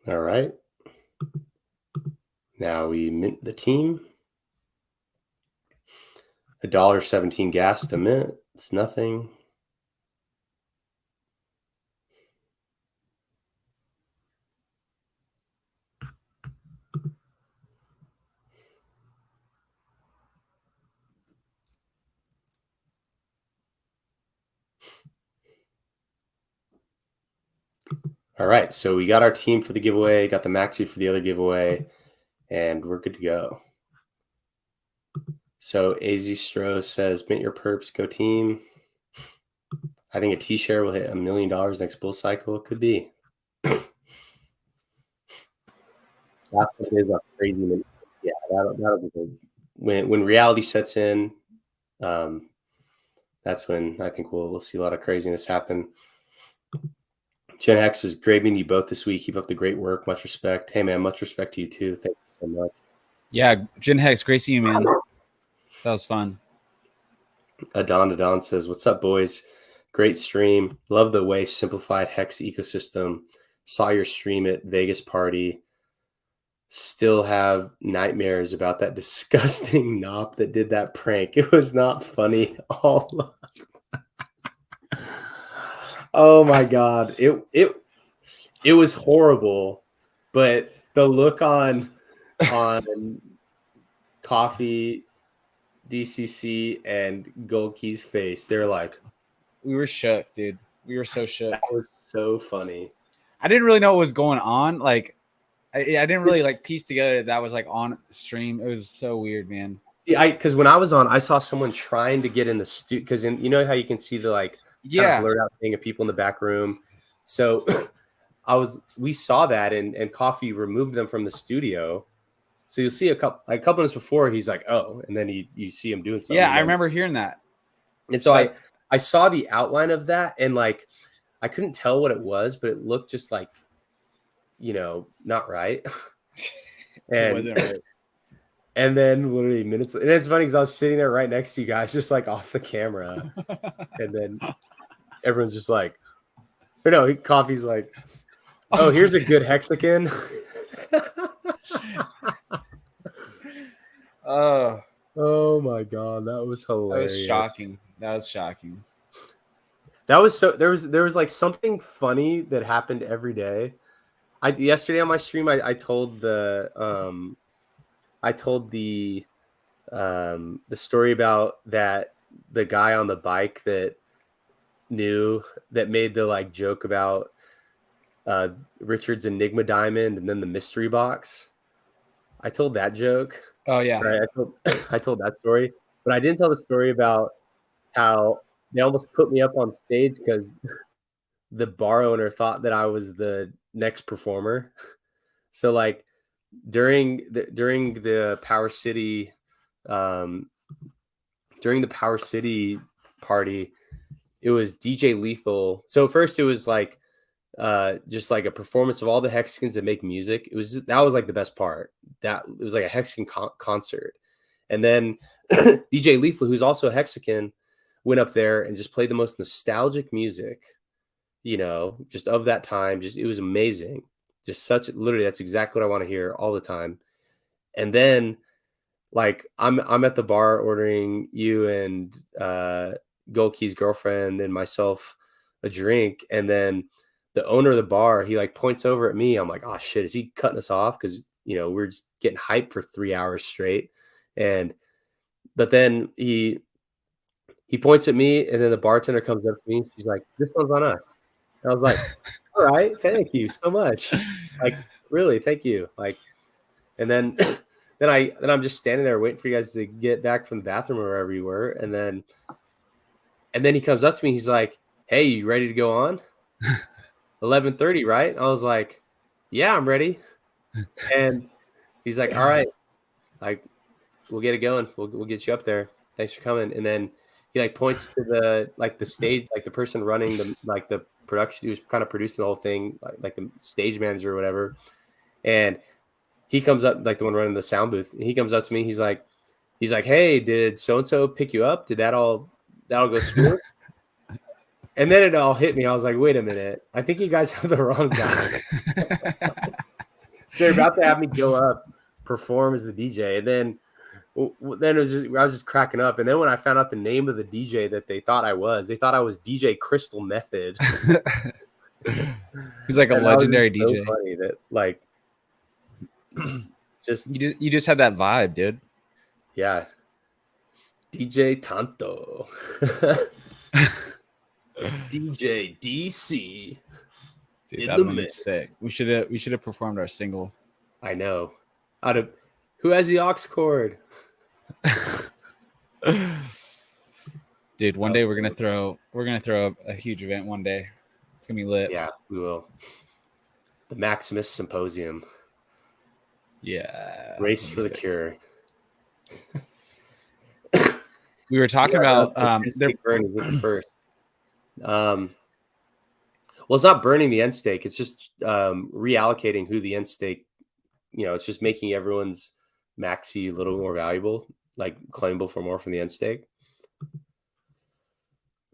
All right. Now we mint the team. $1.17 gas to mint. It's nothing. All right, so we got our team for the giveaway, got the maxi for the other giveaway, and we're good to go. So AZ Stro says, mint your perps, go team. I think a T-share will hit $1 million next bull cycle. It could be. Last one is a crazy mint. Yeah, that'll be good. When reality sets in, that's when I think we'll see a lot of craziness happen. Gen HEX is great meeting you both this week. Keep up the great work. Much respect. Hey, man, much respect to you, too. Thank you so much. Yeah, Gen HEX, great seeing you, man. That was fun. Adon says, what's up, boys? Great stream. Love the way simplified HEX ecosystem. Saw your stream at Vegas party. Still have nightmares about that disgusting Nop that did that prank. It was not funny. All oh my god, it was horrible. But the look on Coffee, DCC, and Gold Key's face, they're like, we were shook, dude. We were so shook. That was so funny. I didn't really know what was going on. Like, I didn't really like piece together that was like on stream. It was so weird, man. See, because when I was on, I saw someone trying to get in the studio, because you know how you can see the like kind of blurred out thing of people in the back room. So we saw that, and Coffee removed them from the studio. So you'll see a couple minutes before, he's like, oh, and then you see him doing something. Yeah, I remember hearing that. And so I saw the outline of that, and like I couldn't tell what it was, but it looked just like, not right. And it wasn't right. And then literally minutes, and it's funny because I was sitting there right next to you guys, just like off the camera, and then everyone's just like, or no, Coffee's like, oh, here's a good hexagon. Oh my god, that was hilarious. That was shocking. That was shocking. That was so. There was like something funny that happened every day. Yesterday on my stream, I told the story about the guy on the bike that made the like joke about Richard's Enigma Diamond and then the mystery box. I told that joke. Oh yeah. Right? I told that story, but I didn't tell the story about how they almost put me up on stage because the bar owner thought that I was the next performer. So like during the Power City party, it was DJ Lethal. So first it was like just like a performance of all the Hexicans that make music. That was like the best part. That it was like a Hexican concert. And then DJ Lethal, who's also a Hexican, went up there and just played the most nostalgic music, just of that time. It was amazing. Just literally, that's exactly what I want to hear all the time. And then like I'm at the bar ordering you and Golkey's girlfriend and myself a drink, and then the owner of the bar, he like points over at me. I'm like, oh shit, is he cutting us off? Because we're just getting hyped for 3 hours straight. But then he points at me, and then the bartender comes up to me. She's like, this one's on us. And I was like, all right, thank you so much. Like, really, thank you. Like, and then I'm just standing there waiting for you guys to get back from the bathroom or wherever you were. And then And then he comes up to me. He's like, "Hey, you ready to go on? 11:30, right?" I was like, "Yeah, I'm ready." And he's like, "All right, like we'll get it going. We'll get you up there. Thanks for coming." And then he like points to the stage, like the person running the production, he was kind of producing the whole thing, like the stage manager or whatever. And he comes up, like the one running the sound booth. And he comes up to me. He's like, "Hey, did so and so pick you up? Did that'll go smooth?" And then it all hit me. I was like, "Wait a minute. I think you guys have the wrong guy." So they're about to have me go up, perform as the DJ, and then it was I was just cracking up. And then when I found out the name of the DJ that they thought I was DJ Crystal Method. He's like a legendary DJ. So funny that like you just had that vibe, dude. Yeah. DJ Tanto. DJ DC. Dude, that would be sick. We should have performed our single. I know. Who has the aux cord? Dude, one day we're gonna throw a huge event one day. It's gonna be lit. Yeah, we will. The Maximus Symposium. Yeah. Race for the cure. We were talking about they're burning the first. Well, it's not burning the end stake. It's just reallocating who the end stake. It's just making everyone's maxi a little more valuable, like claimable for more from the end stake.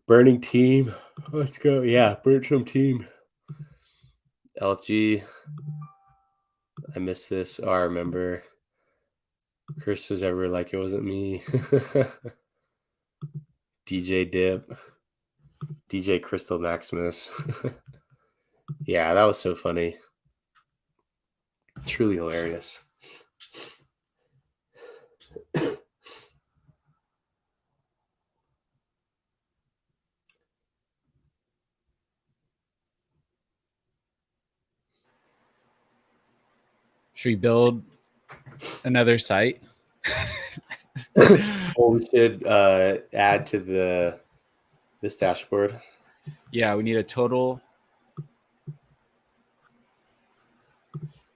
Burning team. Let's go. Yeah, burn some team. LFG. I missed this. Oh, I remember. Chris was ever like, it wasn't me. DJ Dip. DJ Crystal Maximus. Yeah, that was so funny. Truly hilarious. Should we build another site? Well, we should add to this dashboard. Yeah, we need a total.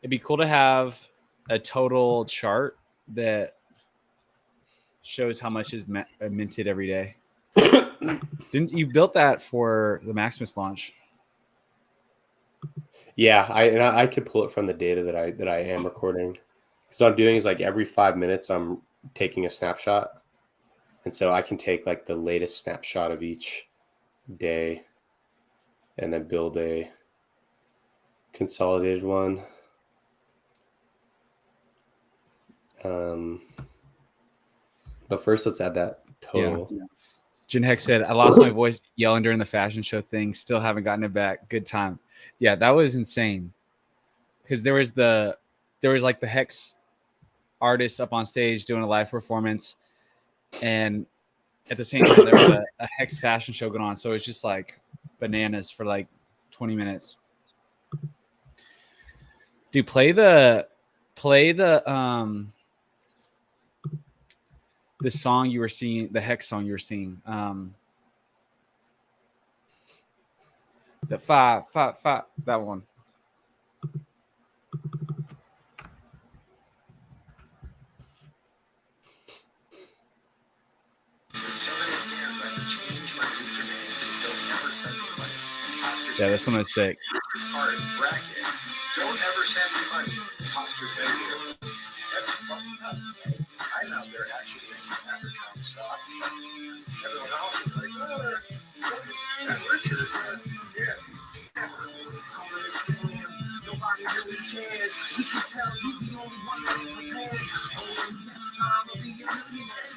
It'd be cool to have a total chart that shows how much is minted every day. Didn't you built that for the Maximus launch? Yeah, I could pull it from the data that I am recording. So what I'm doing is like every 5 minutes I'm taking a snapshot, and so I can take like the latest snapshot of each day, and then build a consolidated one. But first, let's add that total. Yeah. Jen Hex said, "I lost my voice yelling during the fashion show thing. Still haven't gotten it back. Good time." Yeah, that was insane. Because there was like the HEX artists up on stage doing a live performance, and at the same time there was a HEX fashion show going on. So it's just like bananas for like 20 minutes. Dude, play the song you were seeing, the HEX song you were seeing. The five, that one. Yeah, this one is sick. Don't ever send me money. That's fucking up. I'm out there actually advertising stock. Everyone else is like, Richard, yeah. Nobody really cares. We can tell you the only one that's prepared. Oh, yes, I'm gonna be a millionaire.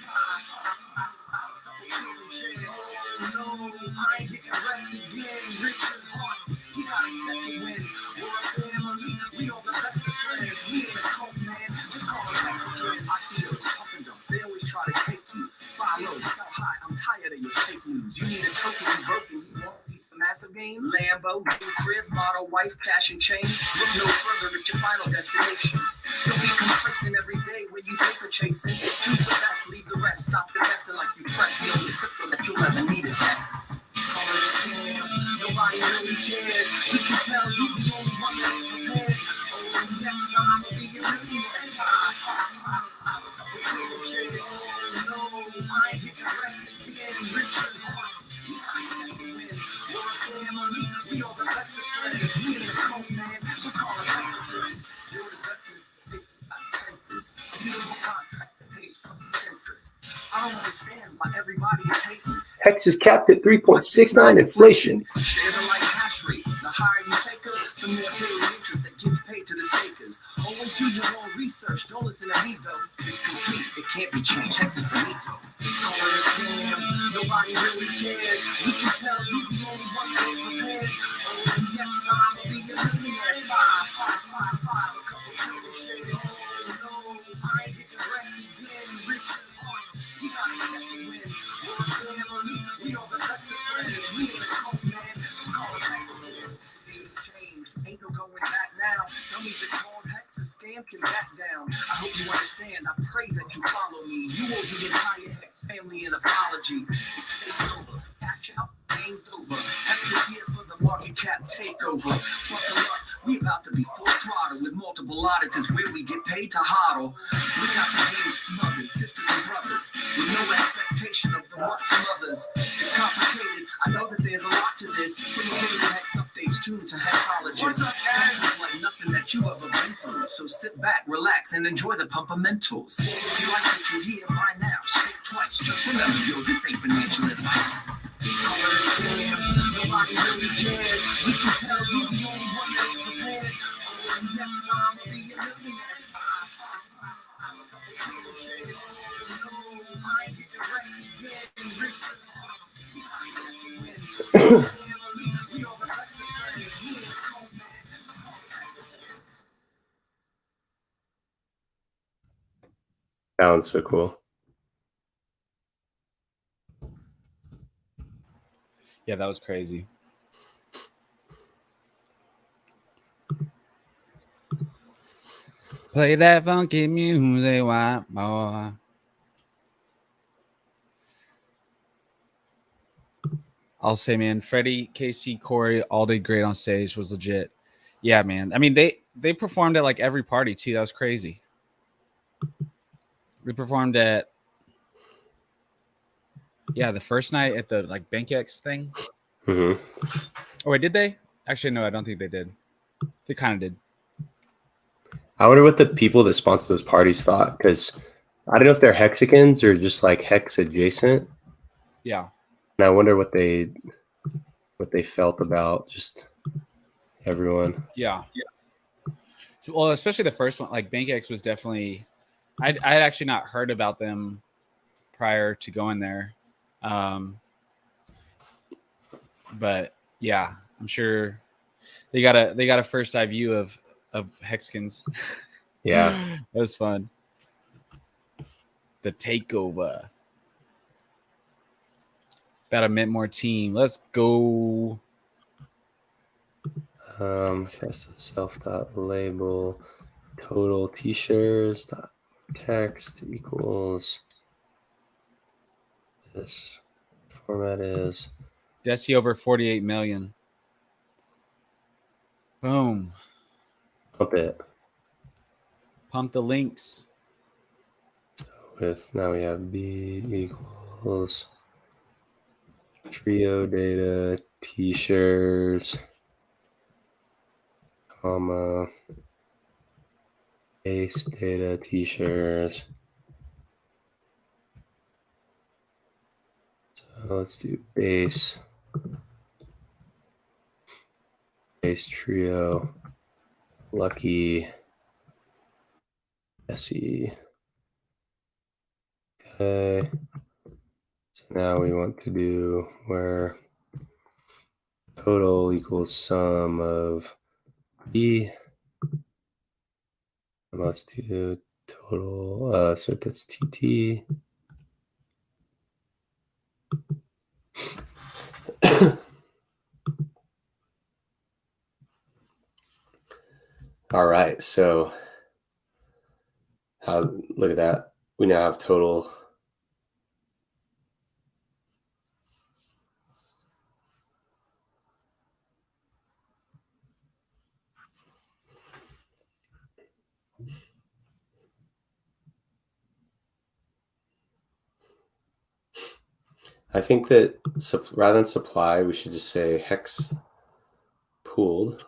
No, I ain't getting wrecked again. Richard Hart, he got a second win. We're a family, we all the best of friends. We ain't a cult, man. Just call us Mexicans. I see those fucking dumps. They always try to take you. Buy low, sell high. I'm tired of your fake news. You need a token and broken. You won't teach the massive game. Lambo, new crib, model, wife, cash and chains. Look no further at your final destination. Don't be complacent every day when you paper chasing. Choose the best, leave the rest. stress. Stop investing like you press. The only crypto that you'll ever need is HEX. Nobody really cares. We can tell you the only one that's prepared. Oh yes, I'm gonna be a millionaire. No, I ain't getting wrecked. Getting rich and hard. We got a second win. We're a family. We all the best of friends. We in the cold, man. Just call us ex friends. You're the best of safe offenses. Beautiful contract. Page of centuries. I don't understand why everybody is hating. HEX is capped at 3.69 inflation. Shares are like hash rate. The higher you take us, the more daily interest that gets paid to the stakers. Always do your own research. Don't listen to me though. It's complete. It can't be changed. HEX is finito. Don't understand. Nobody really cares. We can tell you the only one that's prepared. Oh yes, I'm gonna be a millionaire. 5, 5, 5, 5. A couple trillion shares. Oh no, I ain't getting wrecked again. Rich and hard. We got a second win. We're a family. We all the best of friends. We in the cold, man. Just call us HEX friends. Ain't changed. Ain't no going back now. Dummies that called HEX a scam can back down. I hope you understand. I pray that you follow me. You owe the entire HEX family an apology. It's over. Catch out. Game's over. HEX is here for the market cap takeover. Buckle up. We about to be full throttle with multiple auditors where we get paid to hodl. We got the game smothered, sisters and brothers, with no expectation of the what's and others. It's complicated. I know that there's a lot to this. From the daily HEX updates tuned to hexologists. What's up, guys? It's like nothing that you ever been through. So sit back, relax, and enjoy the pumpamentals. If you like what you hear by now, shake twice. Just remember, yo, this ain't financial advice. Nobody really cares. We can tell you the only one that's prepared. Oh yes, I'm gonna be a millionaire. No, I ain't getting wrecked again. Rich and hard. We all the best of friends. We in the cold, man. Sounds so cool. Yeah, that was crazy. Play that funky music, white boy. I'll say, man, Freddie, Casey, Corey all did great on stage. Was legit. Yeah, man. I mean, they performed at like every party too. That was crazy. They performed at the first night at the like BankX thing. Mm-hmm. Oh, wait, did they? Actually, no, I don't think they did. They kind of did. I wonder what the people that sponsor those parties thought, because I don't know if they're Hexicans or just like Hex adjacent. Yeah. And I wonder what they felt about just everyone. Yeah. So, well, especially the first one, like BankX was definitely. I'd actually not heard about them prior to going there, but yeah, I'm sure they got a first eye view of Hexkins. Yeah, it was fun. The takeover. About to mint more team. Let's go. Self.label total t-shirts text equals this format is Desi over 48 million. Boom. Pump it. Pump the links. With now we have B equals trio data t-shirts, comma base data t-shirts. So let's do base trio, lucky, SE. Okay. So now we want to do where total equals sum of B. I must do total, so that's TT. All right, so look at that. We now have total I think that rather than supply, we should just say hex pooled.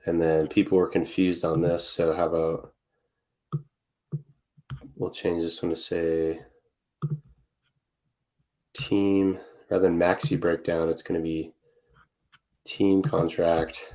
And then people were confused on this. So how about we'll change this one to say team rather than maxi breakdown. It's going to be team contract.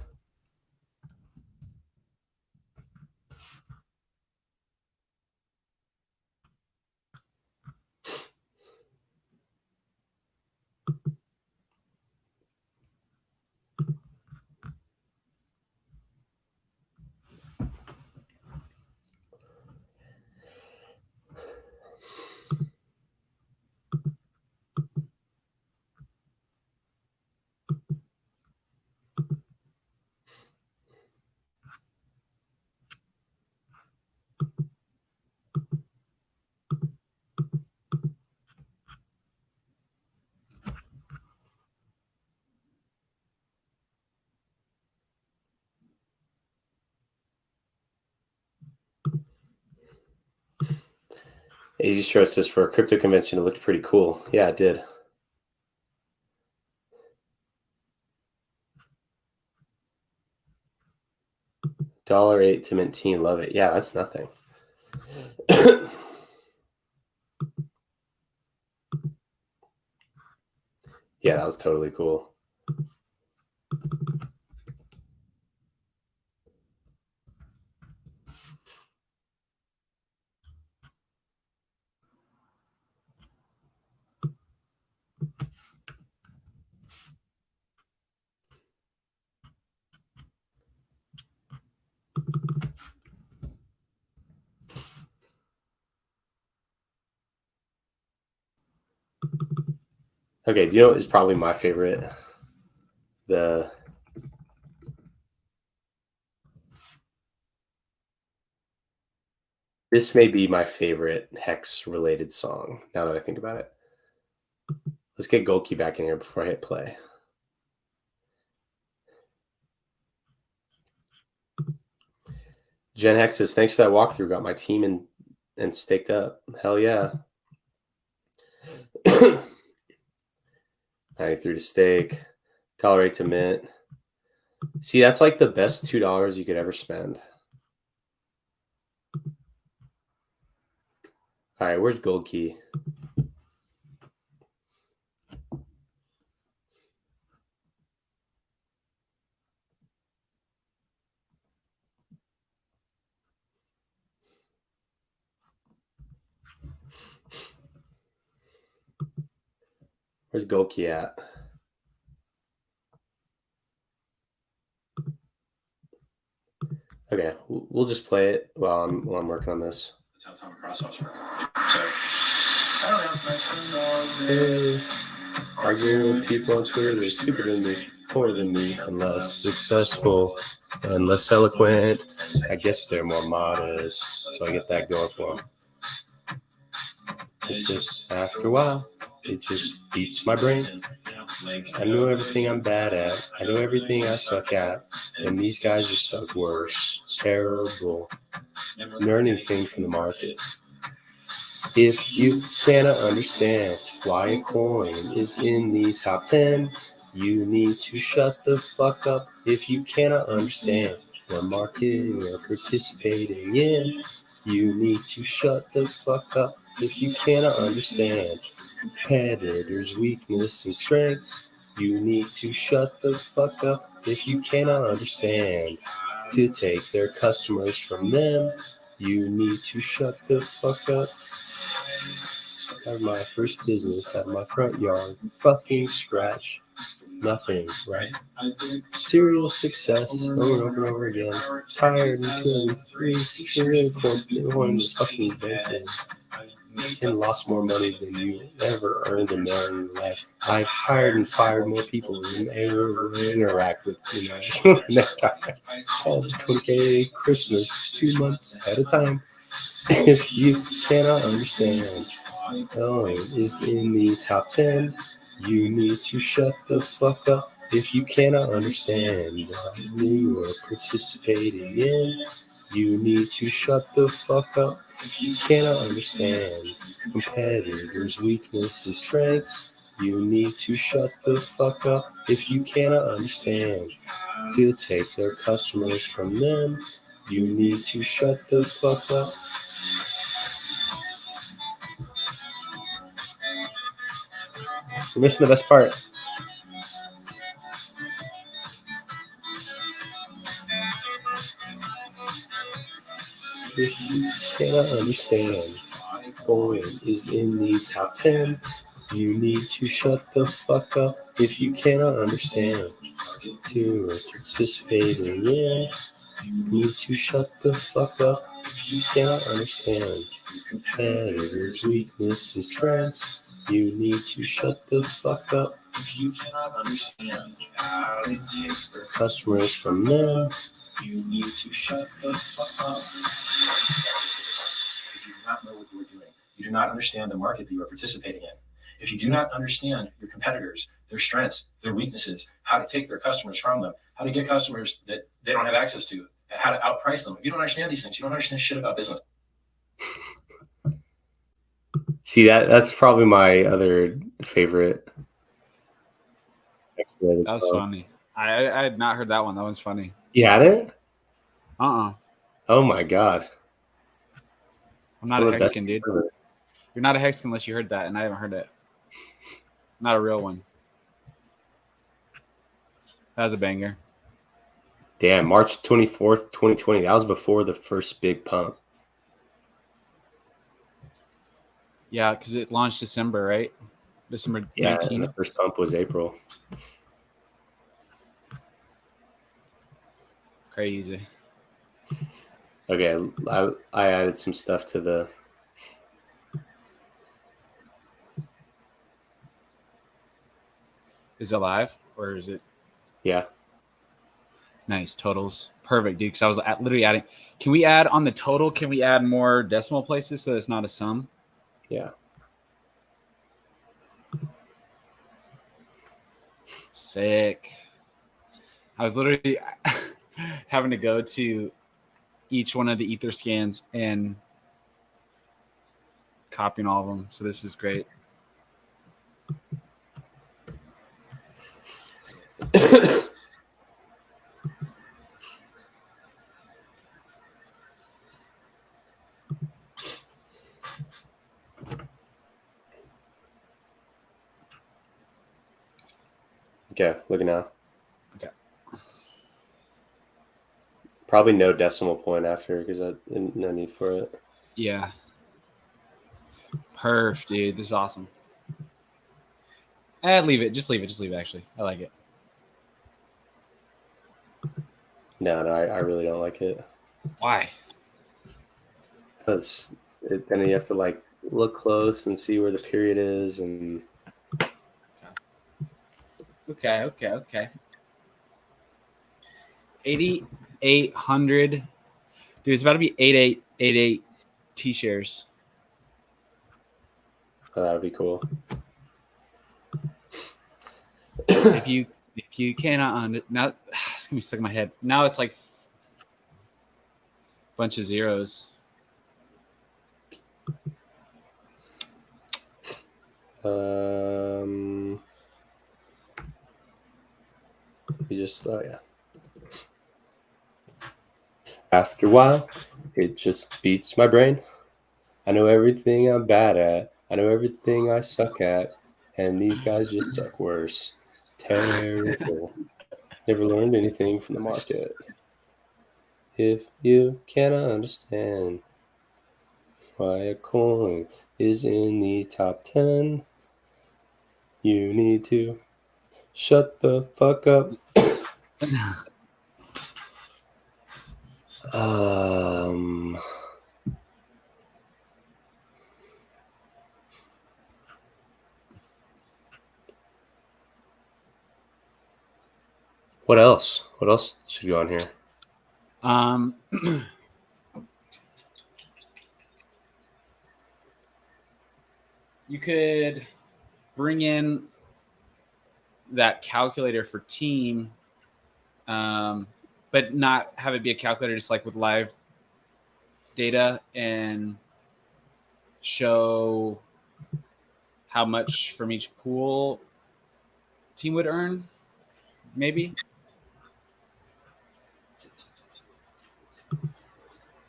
Easy Stro says for a crypto convention, it looked pretty cool. Yeah, it did. $1.08 to mint teen. Love it. Yeah, that's nothing. Yeah, that was totally cool. Okay, do you know what is probably my favorite? This may be my favorite Hex related song now that I think about it. Let's get Golki back in here before I hit play. Jen Hex says, thanks for that walkthrough. Got my team and staked up. Hell yeah. 93 to stake. $1.08 to mint. See, that's like the best $2 you could ever spend. All right, where's Gold Key? Where's Gold Key at? Okay, we'll just play it while I'm working on this. That's how I'm so, arguing with people on Twitter, they're stupid than me, poorer than me, and less successful and less eloquent. I guess they're more modest, so I get that going for them. It's just after a while, it just beats my brain. I know everything I'm bad at. I know everything I suck at. And these guys just suck worse. Terrible. Learn anything from the market. If you cannot understand why a coin is in the top 10, you need to shut the fuck up. If you cannot understand what market you're participating in, you need to shut the fuck up. If you cannot understand competitors' weakness and strengths, you need to shut the fuck up. If you cannot understand to take their customers from them, you need to shut the fuck up. I have my first business at my front yard, fucking scratch. nothing, right? Serial success over and over again. Tired in 2003, 604, just fucking banking. And lost more money than you ever earned in your life. I've hired and fired more people than ever interact with, I called it 20K Christmas 2 months at a time. If you cannot understand, is in the top 10. You need to shut the fuck up if you cannot understand what you are participating in. You need to shut the fuck up if you cannot understand competitors' weaknesses, strengths. You need to shut the fuck up if you cannot understand to take their customers from them. You need to shut the fuck up. You're missing the best part. If you cannot understand, Boeing is in the top 10. You need to shut the fuck up if you cannot understand. To participating in, you need to shut the fuck up if you cannot understand. Competitors' weaknesses, strengths. You need to shut the fuck up if you cannot understand how to take their customers from them. You need to shut the fuck up. If you do not know what you are doing, you do not understand the market that you are participating in. If you do not understand your competitors, their strengths, their weaknesses, how to take their customers from them, how to get customers that they don't have access to, how to outprice them. If you don't understand these things, you don't understand shit about business. See, that's probably my other favorite. That was funny. I had not heard that one. That one's funny. You hadn't? Uh-uh. Oh my god. I'm not a Hexkin, dude. You're not a Hexkin unless you heard that, and I haven't heard it. Not a real one. That was a banger. Damn, March 24th, 2020. That was before the first big pump. Yeah, because it launched December, right? December 19th. Yeah, and the first pump was April. Crazy. Okay, I added some stuff to the... Is it live or is it? Yeah. Nice totals. Perfect, dude. Because I was literally adding. Can we add on the total? Can we add more decimal places so it's not a sum? Yeah. Sick. I was literally having to go to each one of the ether scans and copying all of them. So this is great. Okay, look now. Okay. Probably no decimal point after because no need for it. Yeah. Perf, dude. This is awesome. Leave it. Just leave it. Just leave it, actually. I like it. No, I really don't like it. Why? Because then you have to like look close and see where the period is and... Okay. 8,800. Dude, it's about to be 8888 T-shares. Oh, that would be cool. If you cannot now, it's gonna be stuck in my head. Now it's like a bunch of zeros. You just yeah. After a while, it just beats my brain. I know everything I'm bad at. I know everything I suck at. And these guys just suck worse. Terrible. Never learned anything from the market. If you cannot understand why a coin is in the top 10, you need to Shut the fuck up. What else? What else should go on here? You could bring in that calculator for team, but not have it be a calculator just like with live data and show how much from each pool team would earn, maybe. I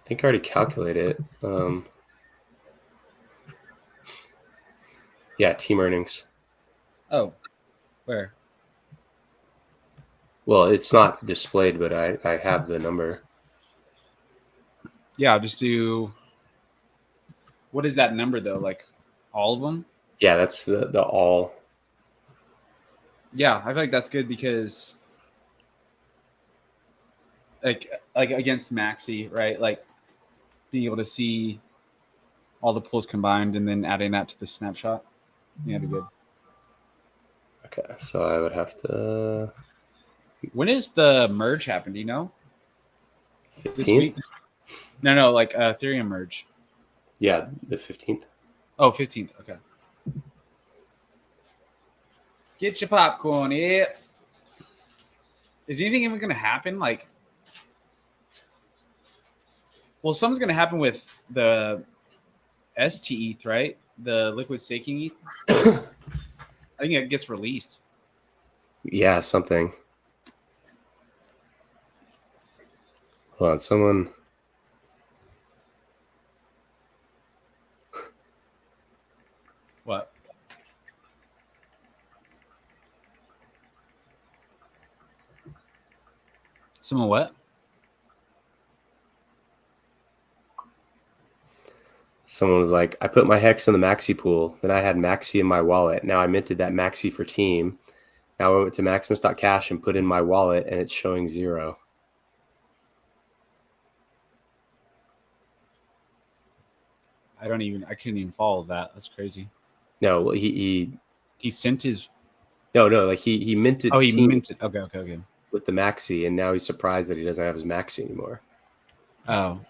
think I already calculated it. Yeah, team earnings. Oh, where? Well, it's not displayed, but I have the number. Yeah, I'll just do. What is that number though? Like all of them? Yeah, that's the all. Yeah, I feel like that's good because like against maxi, right? Like being able to see all the pulls combined and then adding that to the snapshot. Yeah, that'd be good. Okay, so I would have to. When is the merge happen? Do you know? 15th? This week? No, like Ethereum merge. Yeah, the 15th. Oh, 15th. Okay. Get your popcorn here. Is anything even going to happen? Like, well, something's going to happen with the ST ETH, right? The liquid staking ETH. I think it gets released. Yeah, something. Hold on, someone. What? Someone what? Someone was like, I put my HEX in the maxi pool. Then I had maxi in my wallet. Now I minted that maxi for team. Now I went to maximus.cash and put in my wallet, and it's showing 0. I couldn't even follow that. That's crazy. No, he sent his. No, like he minted. Oh, he team minted. Okay. With the maxi, and now he's surprised that he doesn't have his maxi anymore. Oh.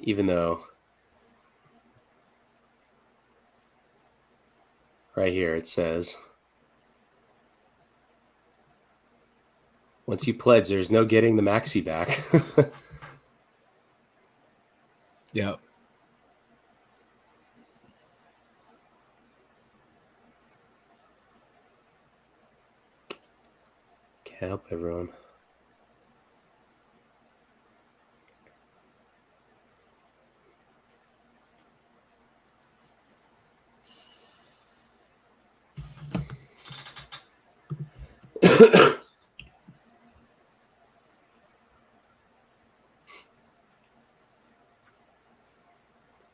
Even though right here it says, once you pledge, there's no getting the maxi back. Yep. Can't help everyone.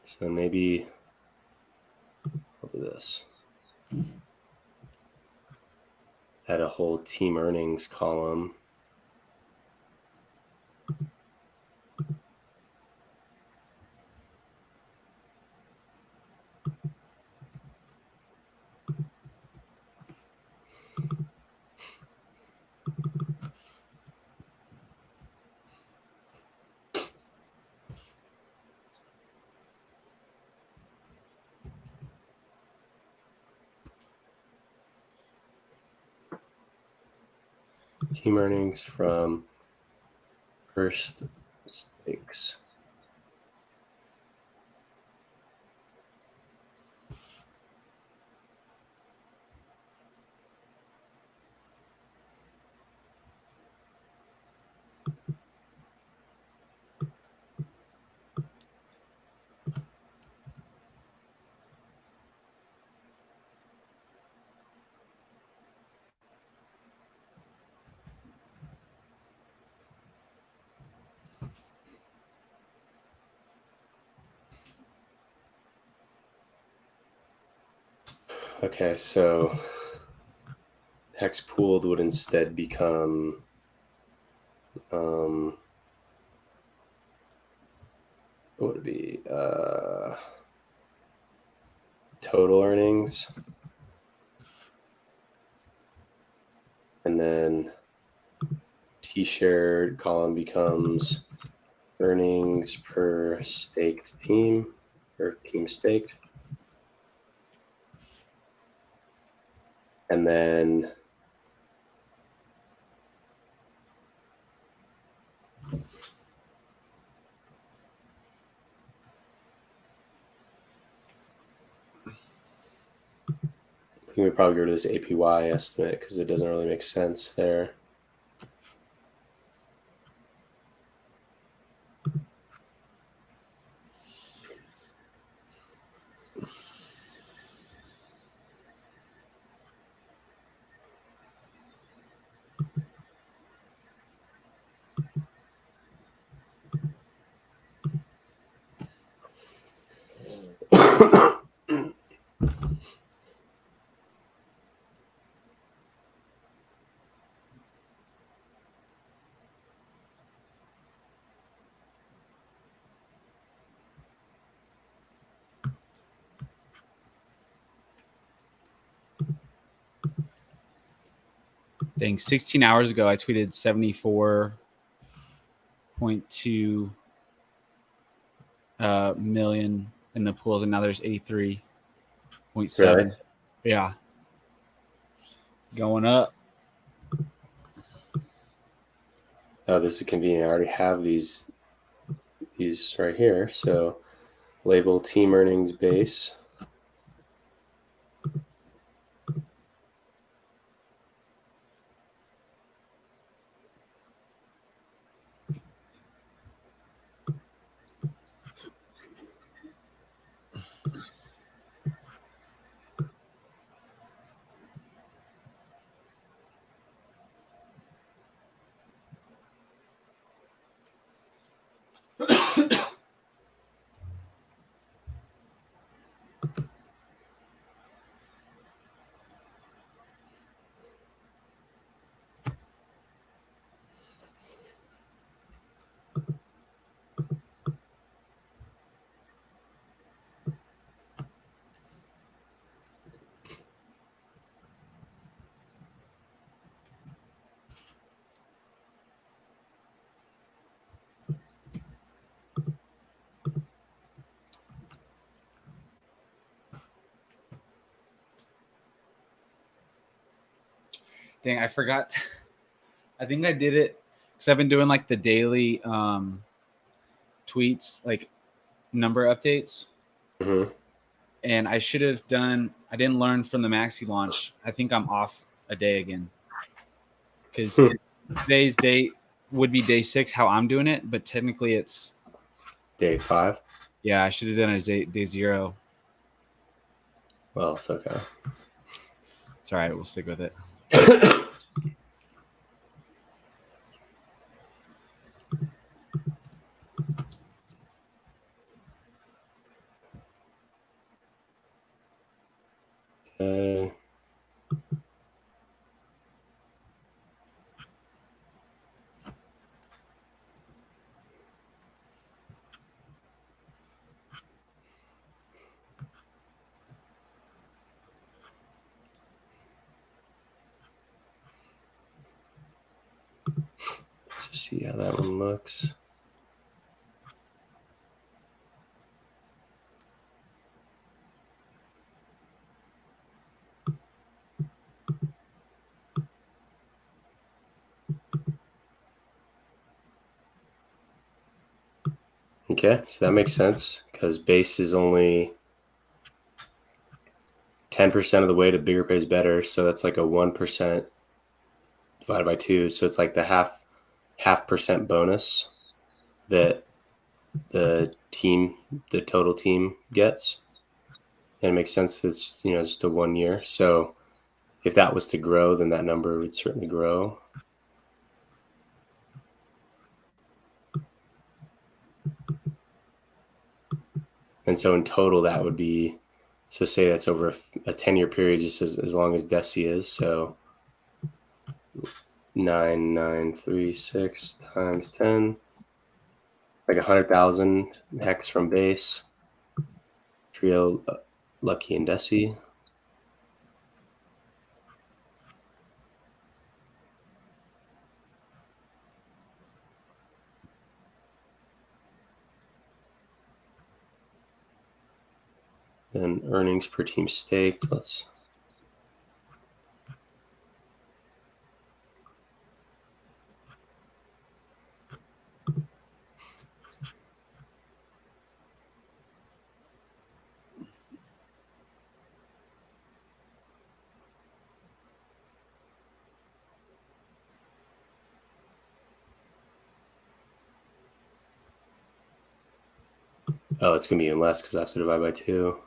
So maybe I'll do this. Add a whole team earnings column. Team earnings from first stakes. Okay, so HEX pooled would instead become what would it be? Total earnings. And then T-shared column becomes earnings per staked team, or team staked. And then I think we probably go to this APY estimate because it doesn't really make sense there. Dang, 16 hours ago, I tweeted 74.2 million in the pools, and now there's 83.7. Really? Yeah. Going up. Oh, this is convenient. I already have these right here. So label team earnings base. Dang, I forgot. I think I did it because I've been doing like the daily tweets, like number updates. Mm-hmm. And I should have done, I didn't learn from the maxi launch. I think I'm off a day again because today's date would be day 6, how I'm doing it, but technically it's day 5. Yeah, I should have done it day 0. Well, it's okay. It's all right. We'll stick with it. Let's see how that one looks. Okay, so that makes sense because base is only 10% of the way to bigger pays better. So that's like a 1% divided by 2. So it's like the half percent bonus that the total team gets. And it makes sense. It's, just a 1 year. So if that was to grow, then that number would certainly grow. And so in total, that would be So say that's over a 10-year period, just as long as DESI is. So 9936 times 10, like 100,000 hex from base. Trio, Lucky, and DESI. Then earnings per team staked. Let's. Oh, it's going to be even less because I have to divide by 2.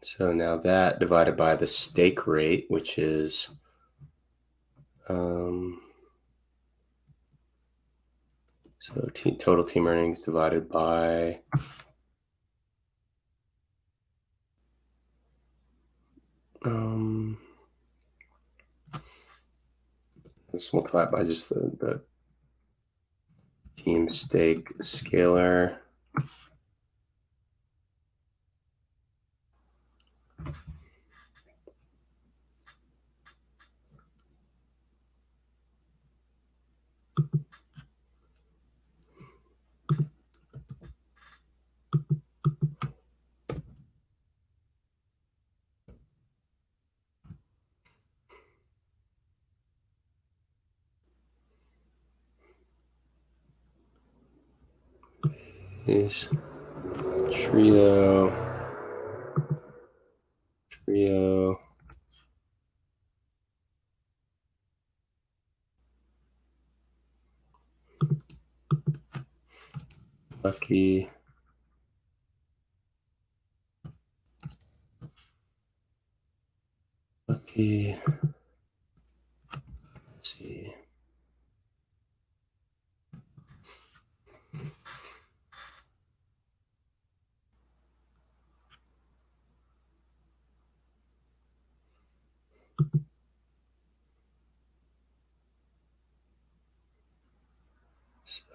So now that divided by the stake rate, which is so total team earnings divided by let's multiply it by just the team stake scalar. Is trio, lucky, let's see.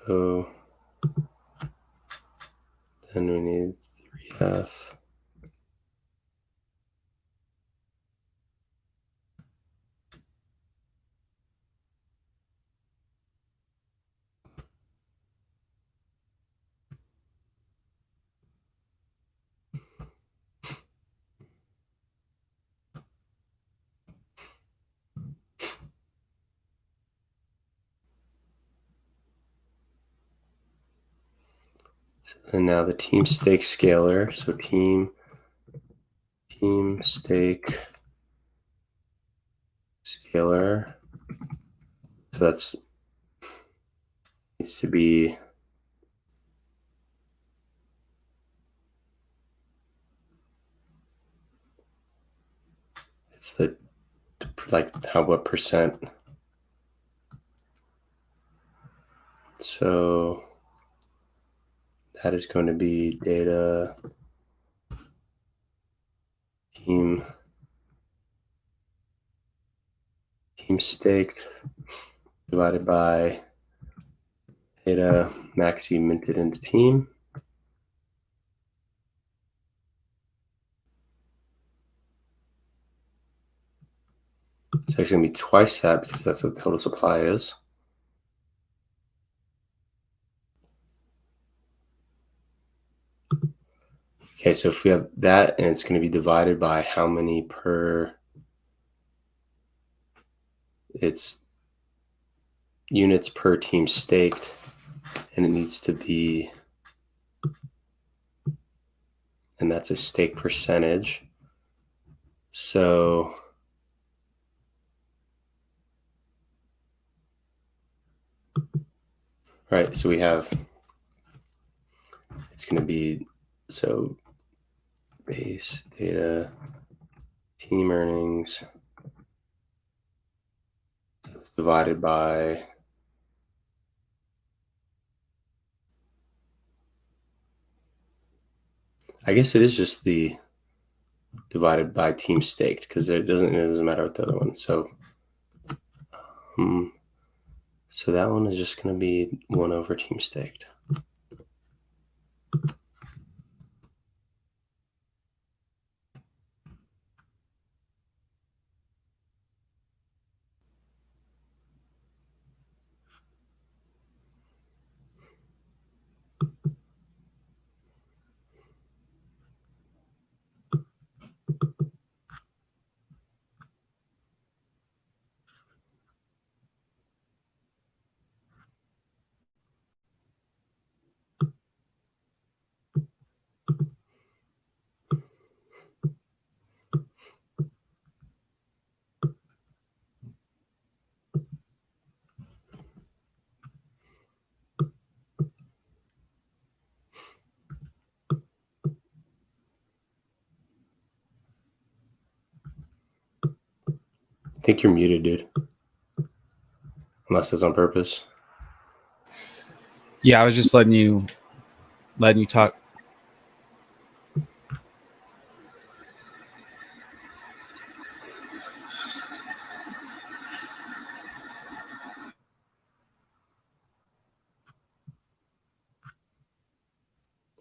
So then we need 3F. And now the team stake scalar. So team stake scalar. So that's needs to be it's the like what percent. So that is going to be data team staked divided by data maxi minted into team. It's actually going to be twice that because that's what the total supply is. Okay, so if we have that and it's going to be divided by how many per, it's units per team staked, and it needs to be, and that's a stake percentage. So right, so we have, it's going to be, so base data, team earnings, it's divided by, I guess it is just the divided by team staked because it doesn't matter what the other one. So, so that one is just going to be 1 over team staked. I think you're muted, dude. Unless it's on purpose. Yeah, I was just letting you talk.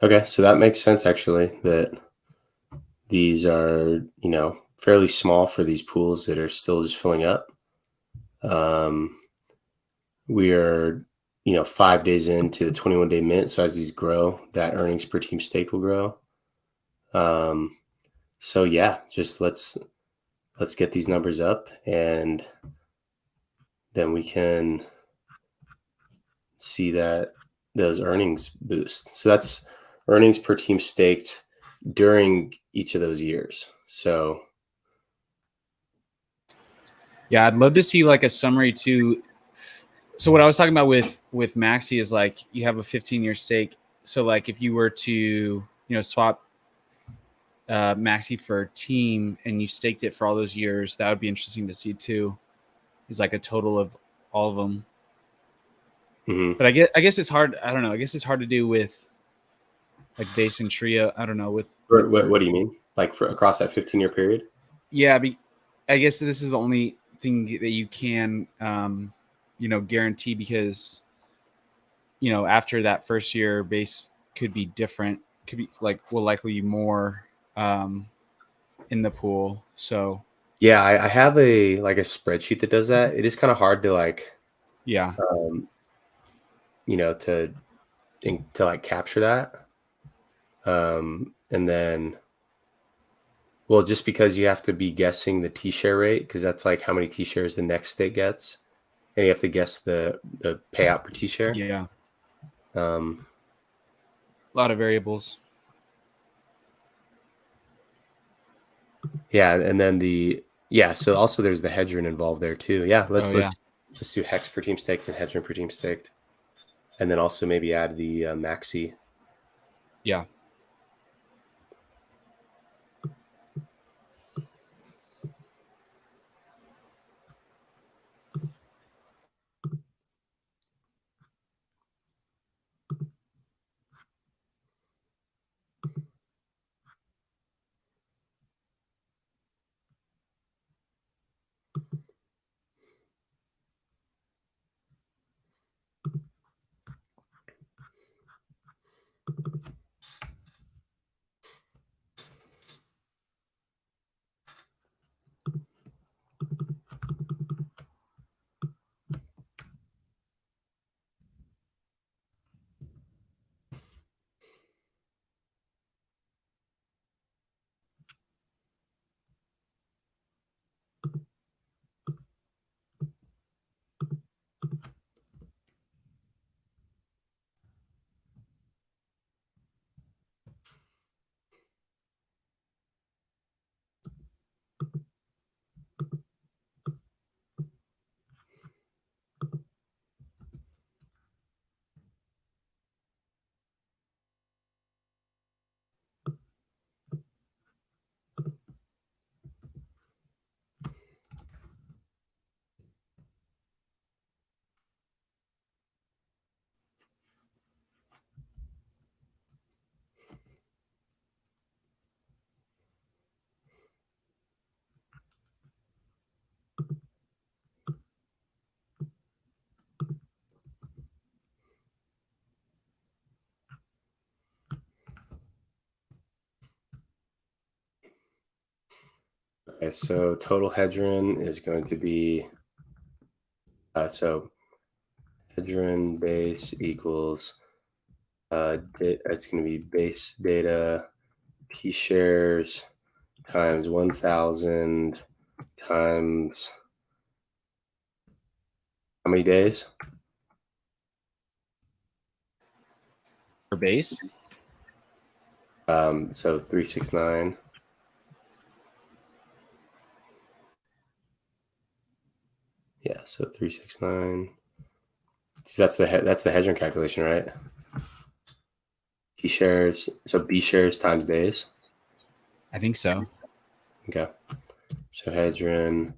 Okay, so that makes sense actually, that these are, fairly small for these pools that are still just filling up. We are, 5 days into the 21-day mint. So as these grow, that earnings per team stake will grow. So yeah, just let's get these numbers up and then we can see that those earnings boost. So that's earnings per team staked during each of those years. So yeah, I'd love to see like a summary too. So what I was talking about with Maxi is like you have a 15-year stake. So like if you were to swap Maxi for team and you staked it for all those years, that would be interesting to see too. Is like a total of all of them. Mm-hmm. But I guess it's hard. I don't know. I guess it's hard to do with like base and trio. I don't know. What do you mean? Like for across that 15-year period? Yeah, I guess this is the only thing that you can guarantee because after that first year, base could be different. Could be will likely be more in the pool. So yeah, I have a spreadsheet that does that. It is kind of hard to to capture that. And then, well, just because you have to be guessing the T-share rate, because that's like how many T-shares the next state gets, and you have to guess the payout per T-share. Yeah. lot of variables. Yeah, and then so also there's the hedgeron involved there too. Yeah, let's do hex per team staked and hedgeron per team staked, and then also maybe add the maxi. Yeah. Okay, so total hedgeron is going to be so hedgeron base equals it's going to be base data P shares times 1,000 times how many days? For base? So 369. Yeah, so 369. That's the hedgeron calculation, right? P shares, so B shares times days. I think so. Okay. So hedgeron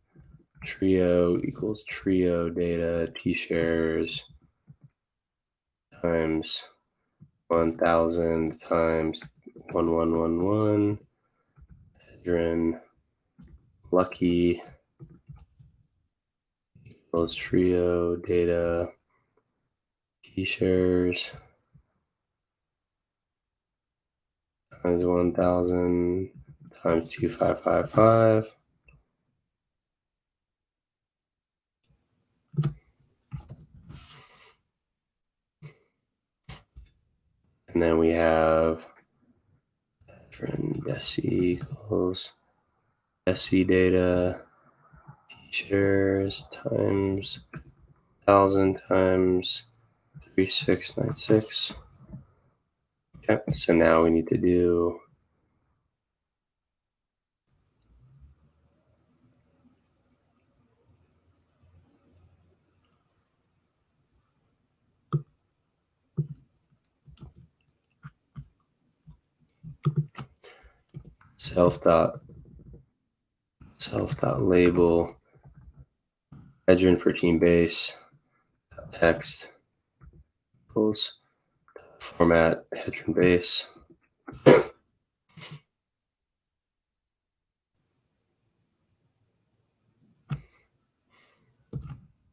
trio equals trio data T shares times 1,000 times 1111. Hedgeron lucky equals trio data T shares times 1,000 times 2,555. And then we have SC equals SC data T shares times 1,000 times 3696. Okay, so now we need to do self dot label hedgeron per team base text equals format hedgeron base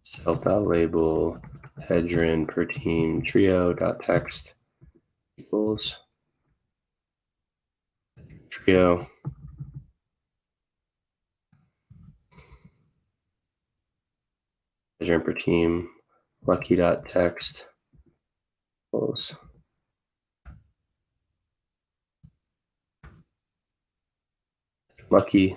self dot label hedgeron per team trio dot text equals trio hedgeron per team lucky dot text equals lucky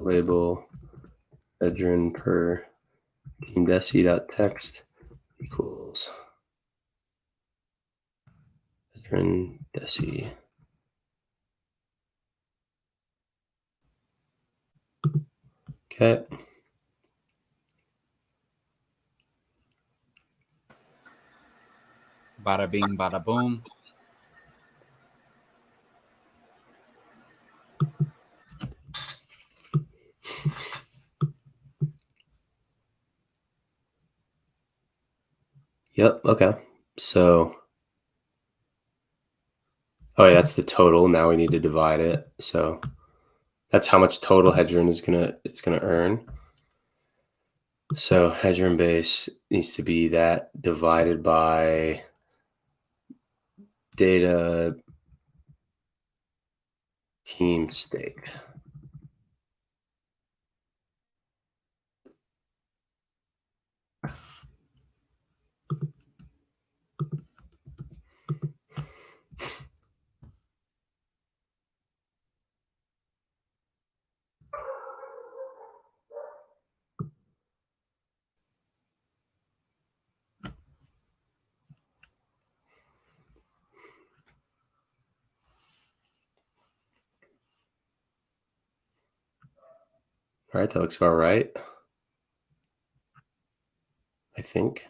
label hedron per team deci.text equals hedron deci. Okay. Bada bing, bada boom. Yep. Okay. So, oh yeah, that's the total. Now we need to divide it. So that's how much total hedron it's gonna earn. So hedron base needs to be that divided by data team stake. All right, that looks about right, I think.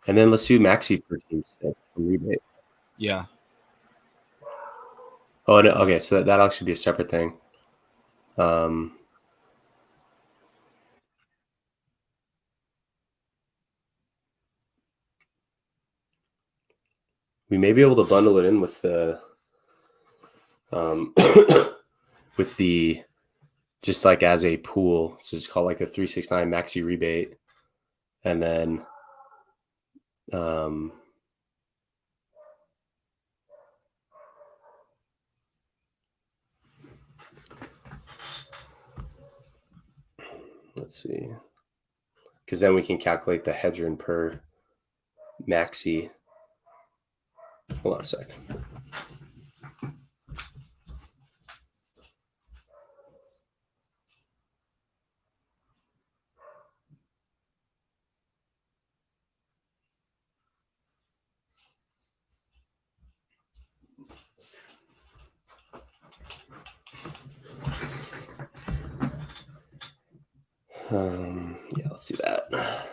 And then let's do maxi per team stake for rebate. Yeah. Oh, no, okay, so that'll actually be a separate thing. We may be able to bundle it in with the with the just like as a pool. So it's called like a 369 maxi rebate, and then let's see, because then we can calculate the hedron per maxi. Hold on a second. Yeah, let's do that.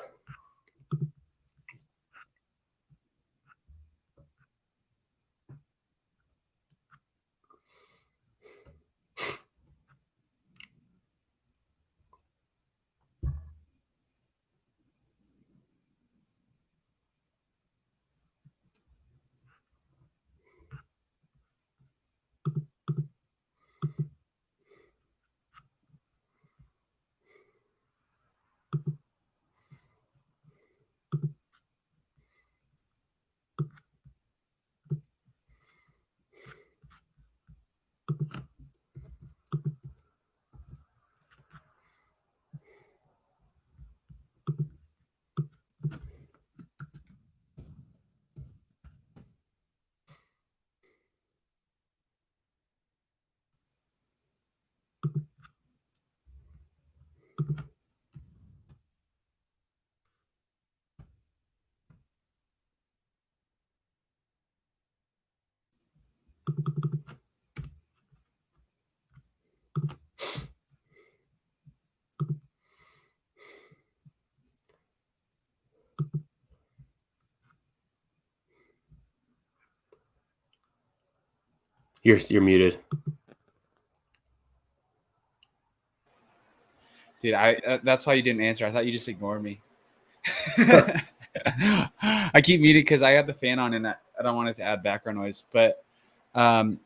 You're muted. Dude, that's why you didn't answer. I thought you just ignored me. I keep muted because I have the fan on and I don't want it to add background noise. But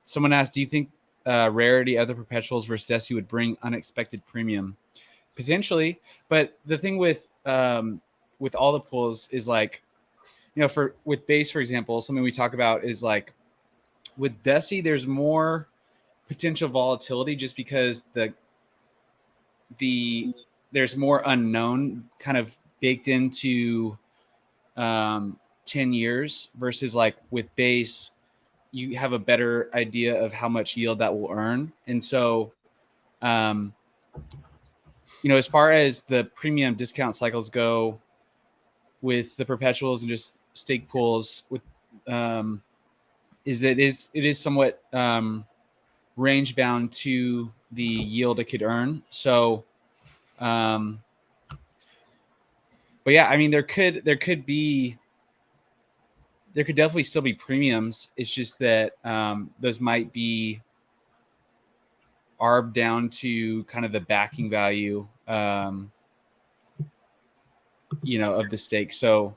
someone asked, do you think rarity other perpetuals versus deci would bring unexpected premium? Potentially, but the thing with all the pools is like, you know, with base, for example, something we talk about is like with deci, there's more potential volatility just because there's more unknown kind of baked into 10 years versus like with base, you have a better idea of how much yield that will earn. And so, as far as the premium discount cycles go with the perpetuals and just stake pools, with it is somewhat range bound to the yield it could earn. So, but yeah, I mean, there could definitely still be premiums. It's just that those might be arb down to kind of the backing value, of the stake. So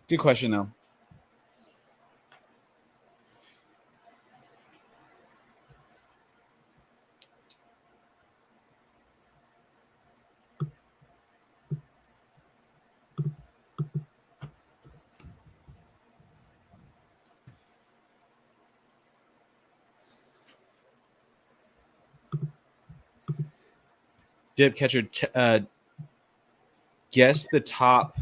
good question though. Dip catcher, guess the top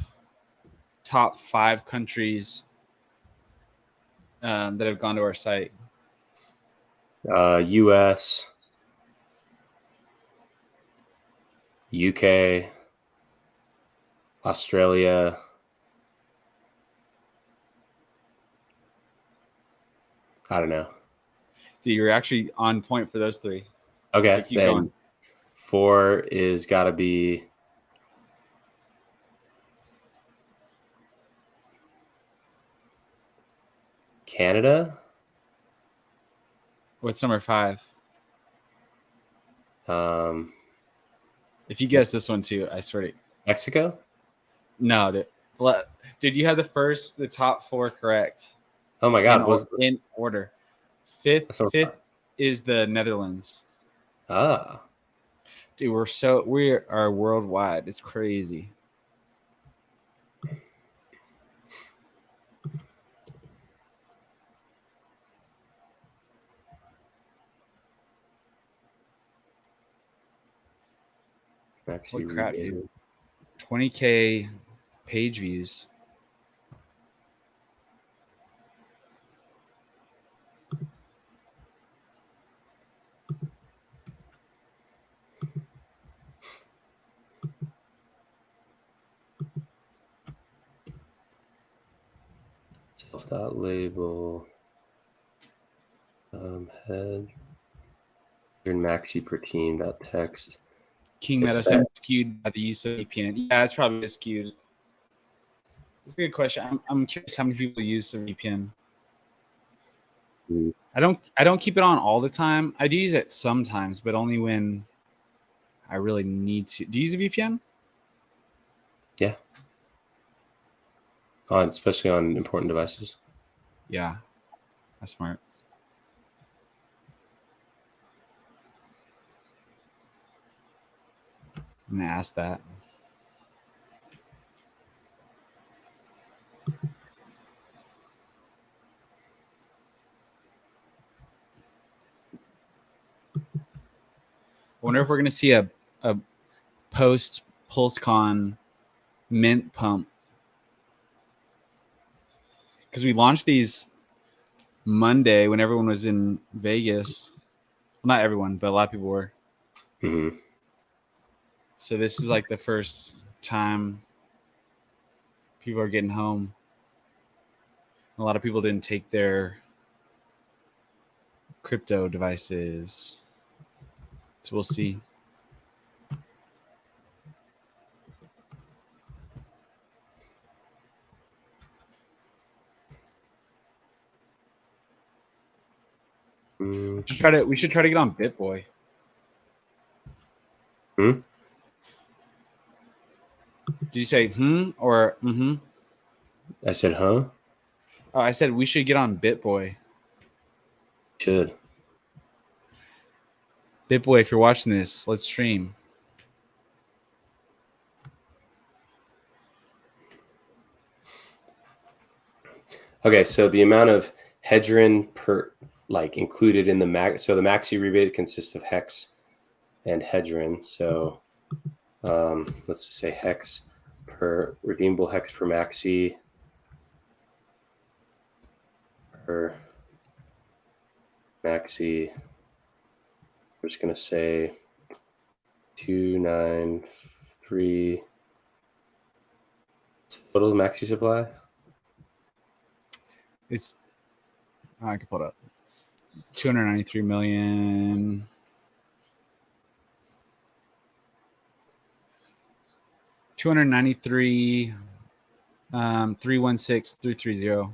5 countries that have gone to our site. US, UK, Australia, I don't know. Dude, you're actually on point for those 3. Okay, so keep then going. 4 is got to be Canada. What's number 5? If you guess this one too, I swear to Mexico? No, dude, you had the top 4 correct. Oh my God, in order. Fifth is the Netherlands. Ah. Dude, we are worldwide. It's crazy. Maxi Holy crap, dude. 20K page views. Self.label. Head. Maxi per team. Text. King Meadows is skewed by the use of VPN. Yeah, it's probably skewed. It's a good question. I'm curious how many people use a VPN. I don't keep it on all the time. I do use it sometimes, but only when I really need to. Do you use a VPN? Yeah. Especially on important devices. Yeah, that's smart. I'm gonna ask that. I wonder if we're gonna see a post PulseCon mint pump, because we launched these Monday when everyone was in Vegas. Well, not everyone, but a lot of people were. Mm-hmm. So this is like the first time people are getting home. A lot of people didn't take their crypto devices. So we'll see. We should try to get on BitBoy. Hmm? Did you say or mm-hmm? I said, huh? Oh, I said we should get on BitBoy. Should. BitBoy, if you're watching this, let's stream. Okay, so the amount of hedgerin per included in the max. So the maxi rebate consists of HEX and hedgerin. So let's just say HEX per redeemable HEX per maxi per maxi. We're just going to say 293. Total maxi supply? It's, I can pull it up. It's 293 million. $293, 316,330.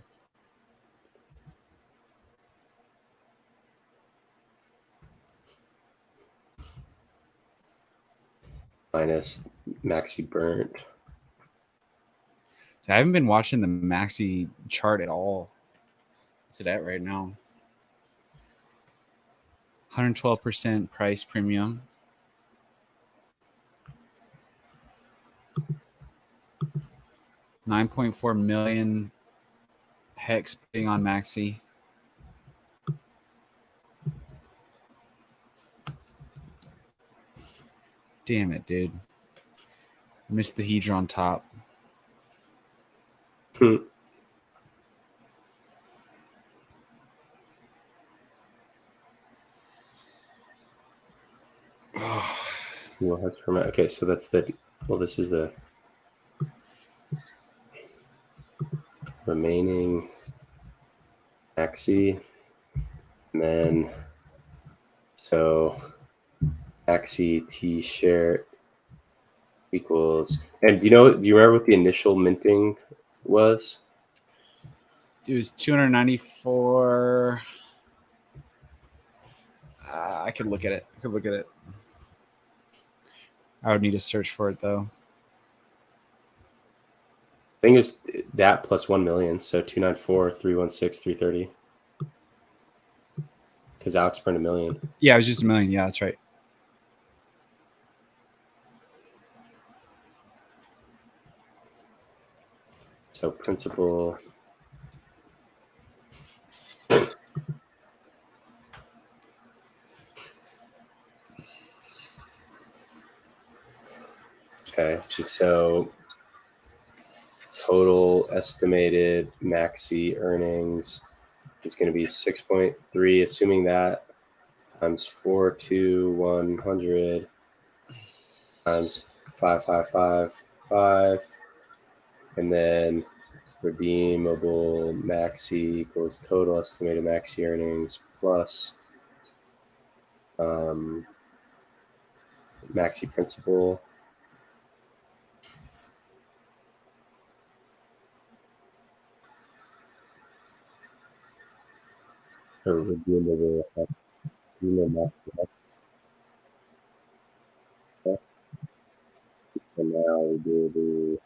Minus maxi burnt. I haven't been watching the maxi chart at all. What's it at right now? 112% price premium. $9.4 million HEX bidding on maxi. Damn it, dude. Missed the Hedron top. Okay, so that's the, well, this is the remaining maxi. And then, so maxi t-shirt equals, and do you remember what the initial minting was? It was 294. I could look at it. I would need to search for it though. I think it's that plus 1 million, so 294, 316, 330. Because Alex burned $1 million. Yeah, it was just $1 million. Yeah, that's right. So principal. Okay, and so total estimated maxi earnings is going to be 6.3, assuming that times 42100 times 5555, and then redeemable maxi equals total estimated maxi earnings plus maxi principal. Or redeemable HEX. Maxi HEX. Okay. So now we do the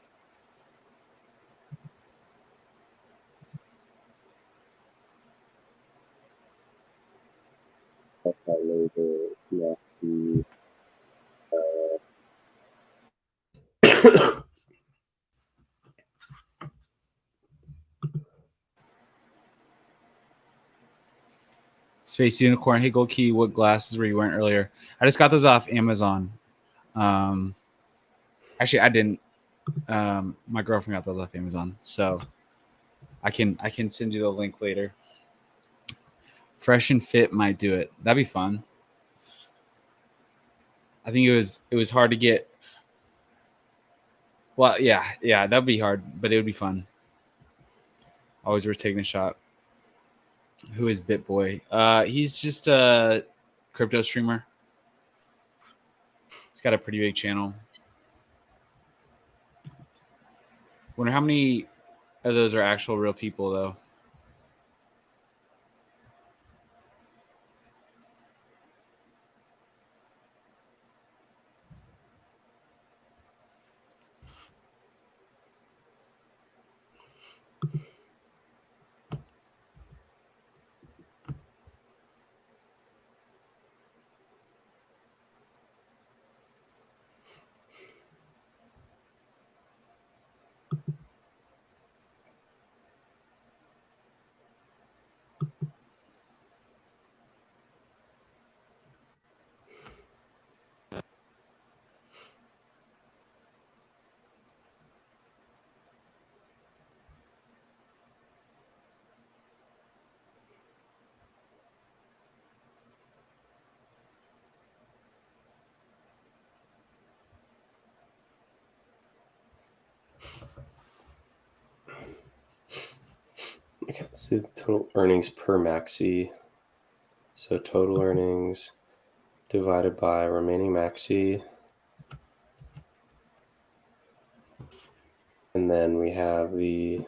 stuff that label maxi. Space Unicorn. Hey, Gold Key, what glasses were you wearing earlier? I just got those off Amazon. Actually, I didn't. My girlfriend got those off Amazon, so I can send you the link later. Fresh and Fit might do it. That'd be fun. I think it was hard to get. Well, yeah, that'd be hard, but it would be fun. Always worth taking a shot. Who is BitBoy? He's just a crypto streamer. He's got a pretty big channel. Wonder how many of those are actual real people, though. Okay, let's do total earnings per maxi. So total earnings divided by remaining maxi. And then we have the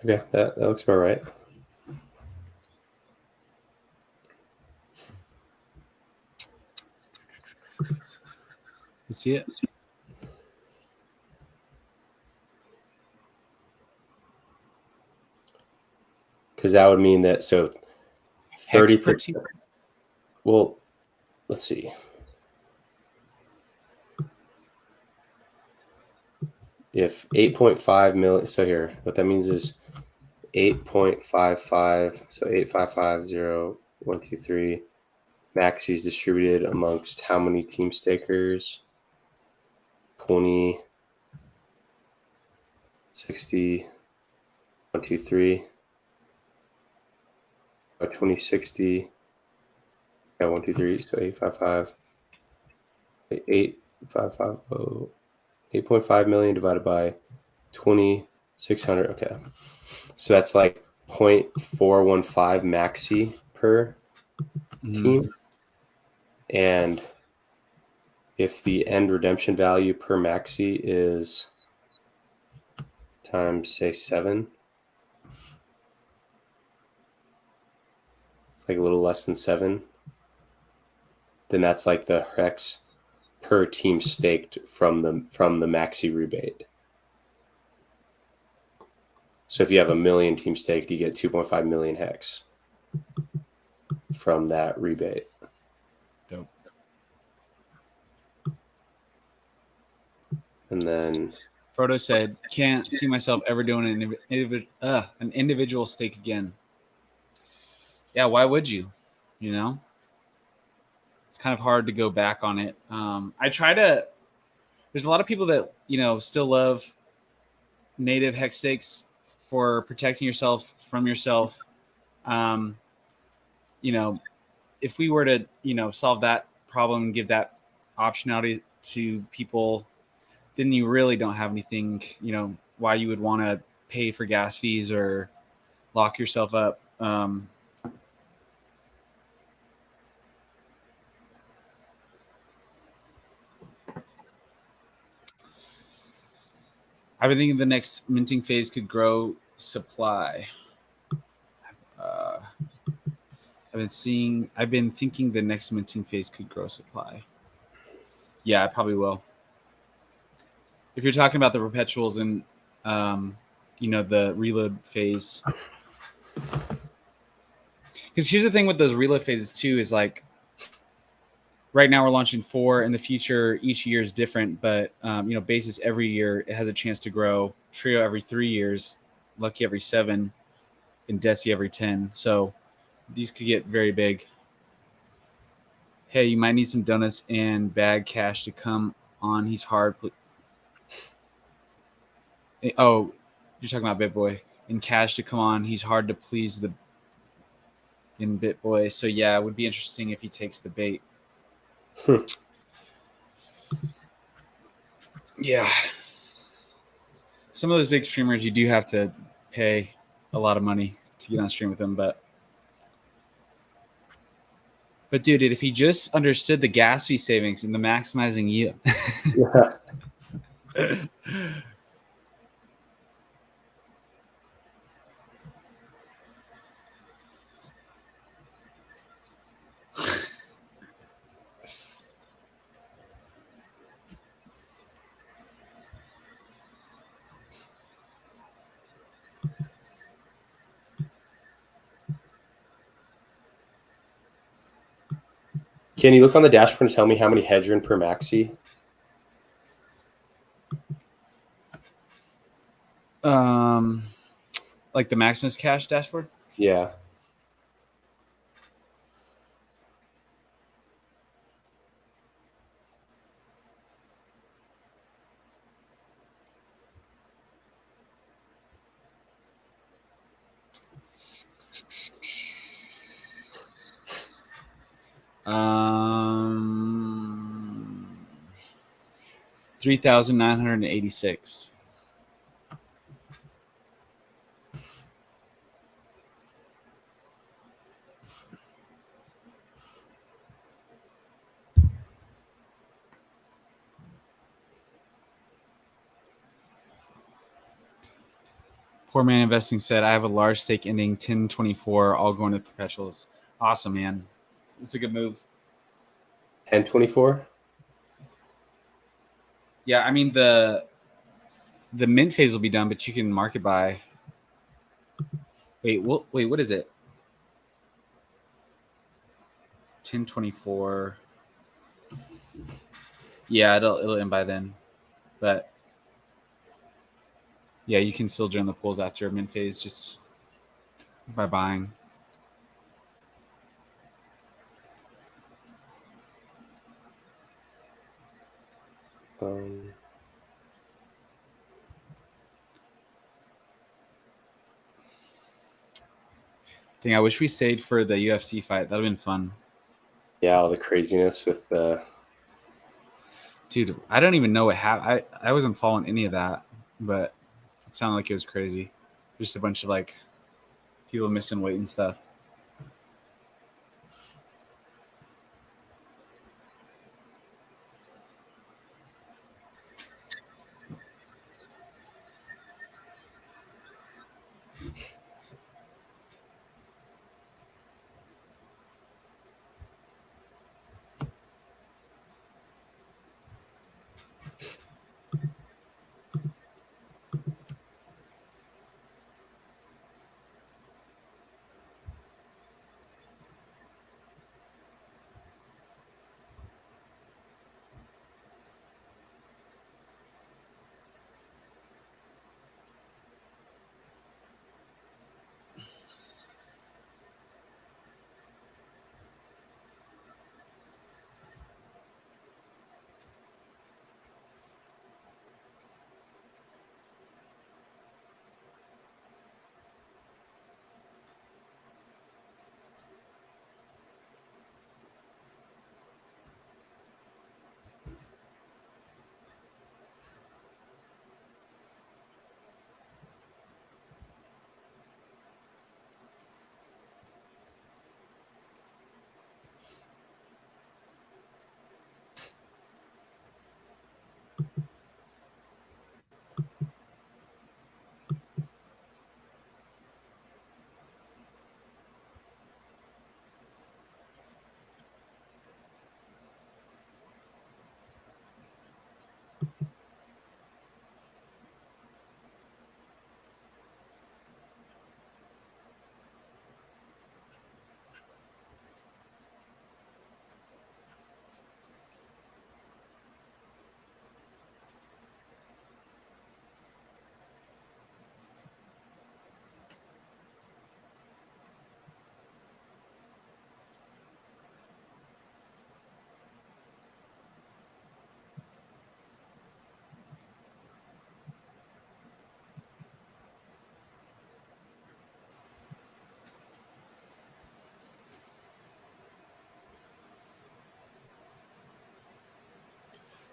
okay, that looks about right. You see it? Because that would mean that 30%. Well, let's see. If 8.5 million, so here, what that means is 8.55, so 8550123 maxis distributed amongst how many team stakers? 20, 60, 123, or 2060, yeah, 123, so 855, 8.550, 8.5 million divided by 2,600. Okay, so that's like 0.415 maxi per team. And if the end redemption value per maxi is times, say, 7, it's like a little less than 7, then that's like the HEX per team staked from the maxi rebate. So if you have 1 million team staked, you get 2.5 million HEX from that rebate. Dope. And then Frodo said, "Can't see myself ever doing an individual stake again." Yeah, why would you? You know, it's kind of hard to go back on it. I try to. There's a lot of people that still love native hex stakes for protecting yourself from yourself. If we were to solve that problem and give that optionality to people, then you really don't have anything, why you would want to pay for gas fees or lock yourself up. I've been thinking the next minting phase could grow supply. I've been thinking the next minting phase could grow supply. Yeah, it probably will. If you're talking about the perpetuals and the reload phase, because here's the thing with those reload phases too is like right now we're launching 4. In the future, each year is different, but basis every year it has a chance to grow. Trio every 3 years, Lucky every 7, and Desi every 10. So these could get very big. Hey, you might need some donuts and bag cash to come on. He's hard. Oh, you're talking about BitBoy. And cash to come on. He's hard to please in BitBoy. So yeah, it would be interesting if he takes the bait. Yeah. Some of those big streamers, you do have to pay a lot of money to get on stream with them, but dude, if he just understood the gas fee savings and the maximizing yield. Can you look on the dashboard and tell me how many heads are in per maxi? Like the Maximus Cash dashboard? Yeah. Um, 3,986. Poor Man Investing said, I have a large stake ending 1024, all going to perpetuals. Awesome, man. It's a good move. 1024? Yeah, I mean the mint phase will be done, but you can market buy. Wait, what is it? 1024. Yeah, it'll end by then. But yeah, you can still join the pools after mint phase just by buying. Dang, I wish we stayed for the UFC fight. That'd have been fun. Yeah, all the craziness with the. Dude, I don't even know what happened. I wasn't following any of that, but it sounded like it was crazy. Just a bunch of like people missing weight and stuff.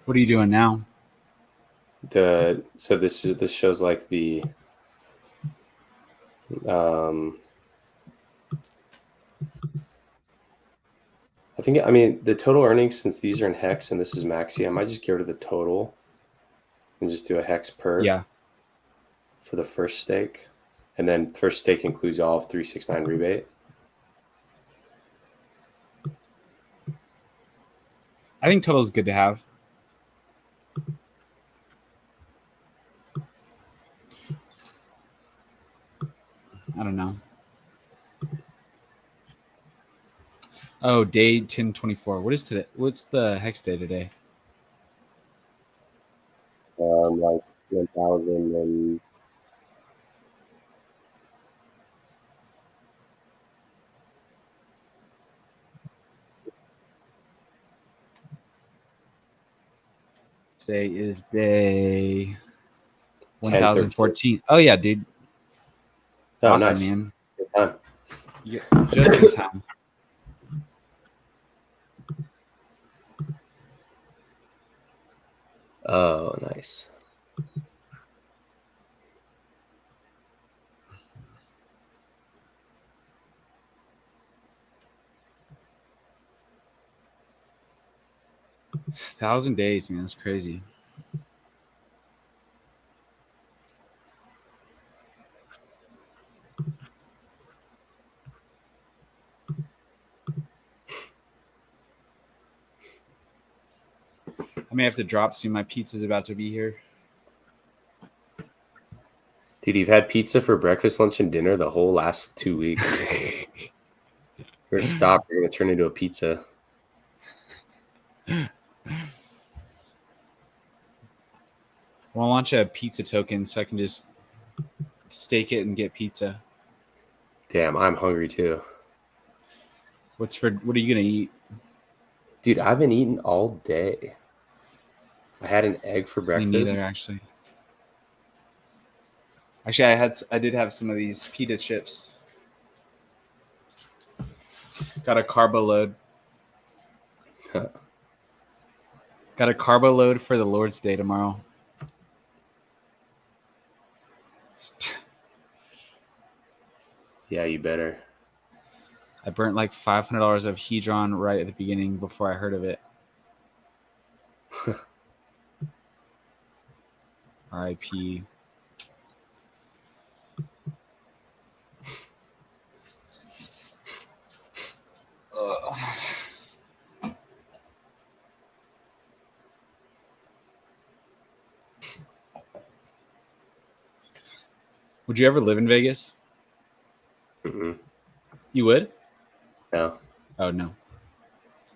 What are you doing now? So this shows like the I mean the total earnings, since these are in HEX and this is maxi, I might just get rid of the total and just do a HEX per for the first stake. And then first stake includes all of 369 rebate. I think total is good to have. I don't know. Oh, day 1024. What is today? What's the HEX day today? Like 1,000 and today is day 1014. Oh yeah, dude. Oh, awesome, nice. Man. Good time. Yeah, just in time. Oh, nice. $1,000 days, man. That's crazy. I may have to drop soon. My pizza's about to be here. Dude, you've had pizza for breakfast, lunch, and dinner the whole last 2 weeks. You're gonna stop. You're gonna turn into a pizza. Well, I launch a pizza token so I can just stake it and get pizza. Damn, I'm hungry too. What are you gonna eat? Dude, I've been eating all day. I had an egg for breakfast. Me neither, actually. I did have some of these pita chips. Got a carbo load. Got a carbo load for the Lord's Day tomorrow. Yeah, you better. I burnt like $500 of Hedron right at the beginning before I heard of it. RIP. Would you ever live in Vegas? Mm-mm. You would? No. Oh, no.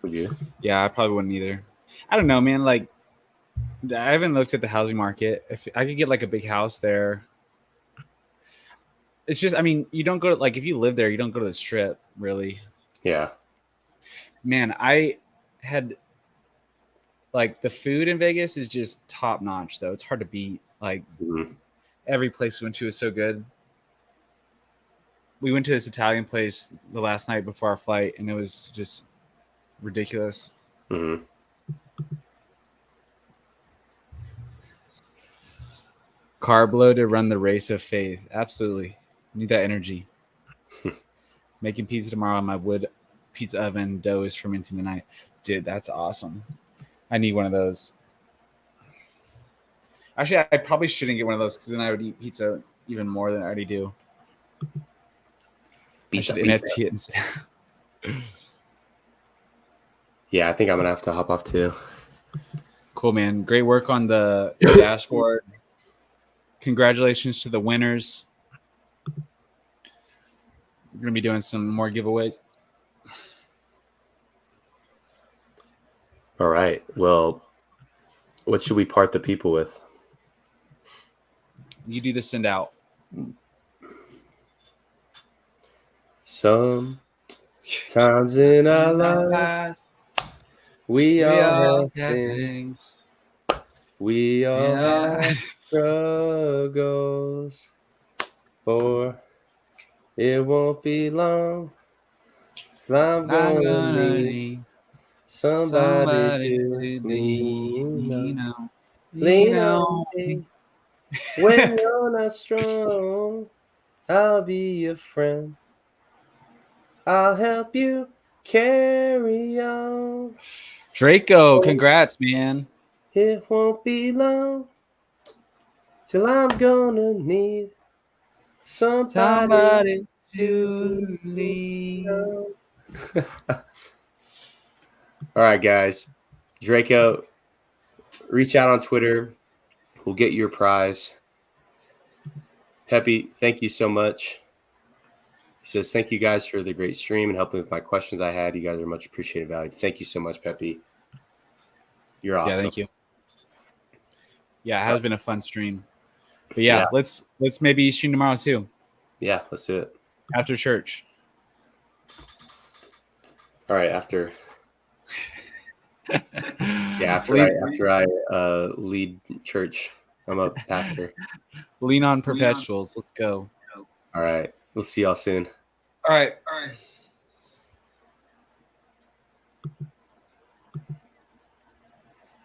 Would you? Yeah, I probably wouldn't either. I don't know, man. Like, I haven't looked at the housing market. If I could get like a big house there, it's just, I mean, you don't go to, like, if you live there, you don't go to the Strip, really. Yeah. Man, I had, like, the food in Vegas is just top notch, though. It's hard to beat. Like, every place we went to is so good. We went to this Italian place the last night before our flight, and it was just ridiculous. Mm-hmm. Carb load to run the race of faith. Absolutely. Need that energy. Making pizza tomorrow on my wood pizza oven. Dough is fermenting tonight. Dude, that's awesome. I need one of those. Actually, I probably shouldn't get one of those because then I would eat pizza even more than I already do. Pizza, I should NFT it instead. Yeah, I think I'm going to have to hop off too. Cool, man. Great work on the dashboard. Congratulations to the winners. We're going to be doing some more giveaways. All right. Well, what should we part the people with? You do the send out. Sometimes in our lives, we all have things. We all have struggles. For it won't be long till I'm gonna need Somebody to lean on. Lean on me. When you're not strong, I'll be your friend. I'll help you carry on. Draco, congrats, man. It won't be long till I'm gonna need somebody to lean on. All right, guys. Draco, reach out on Twitter. We'll get your prize. Peppy, thank you so much. He says, thank you guys for the great stream and helping with my questions I had. You guys are much appreciated, valued. Thank you so much, Peppy. You're awesome. Yeah, thank you. Yeah, it has been a fun stream. But yeah, let's maybe stream tomorrow too. Yeah, let's do it. After church. All right, after after I lead church. I'm a pastor. Lean on perpetuals. Let's go. All right. We'll see y'all soon. All right.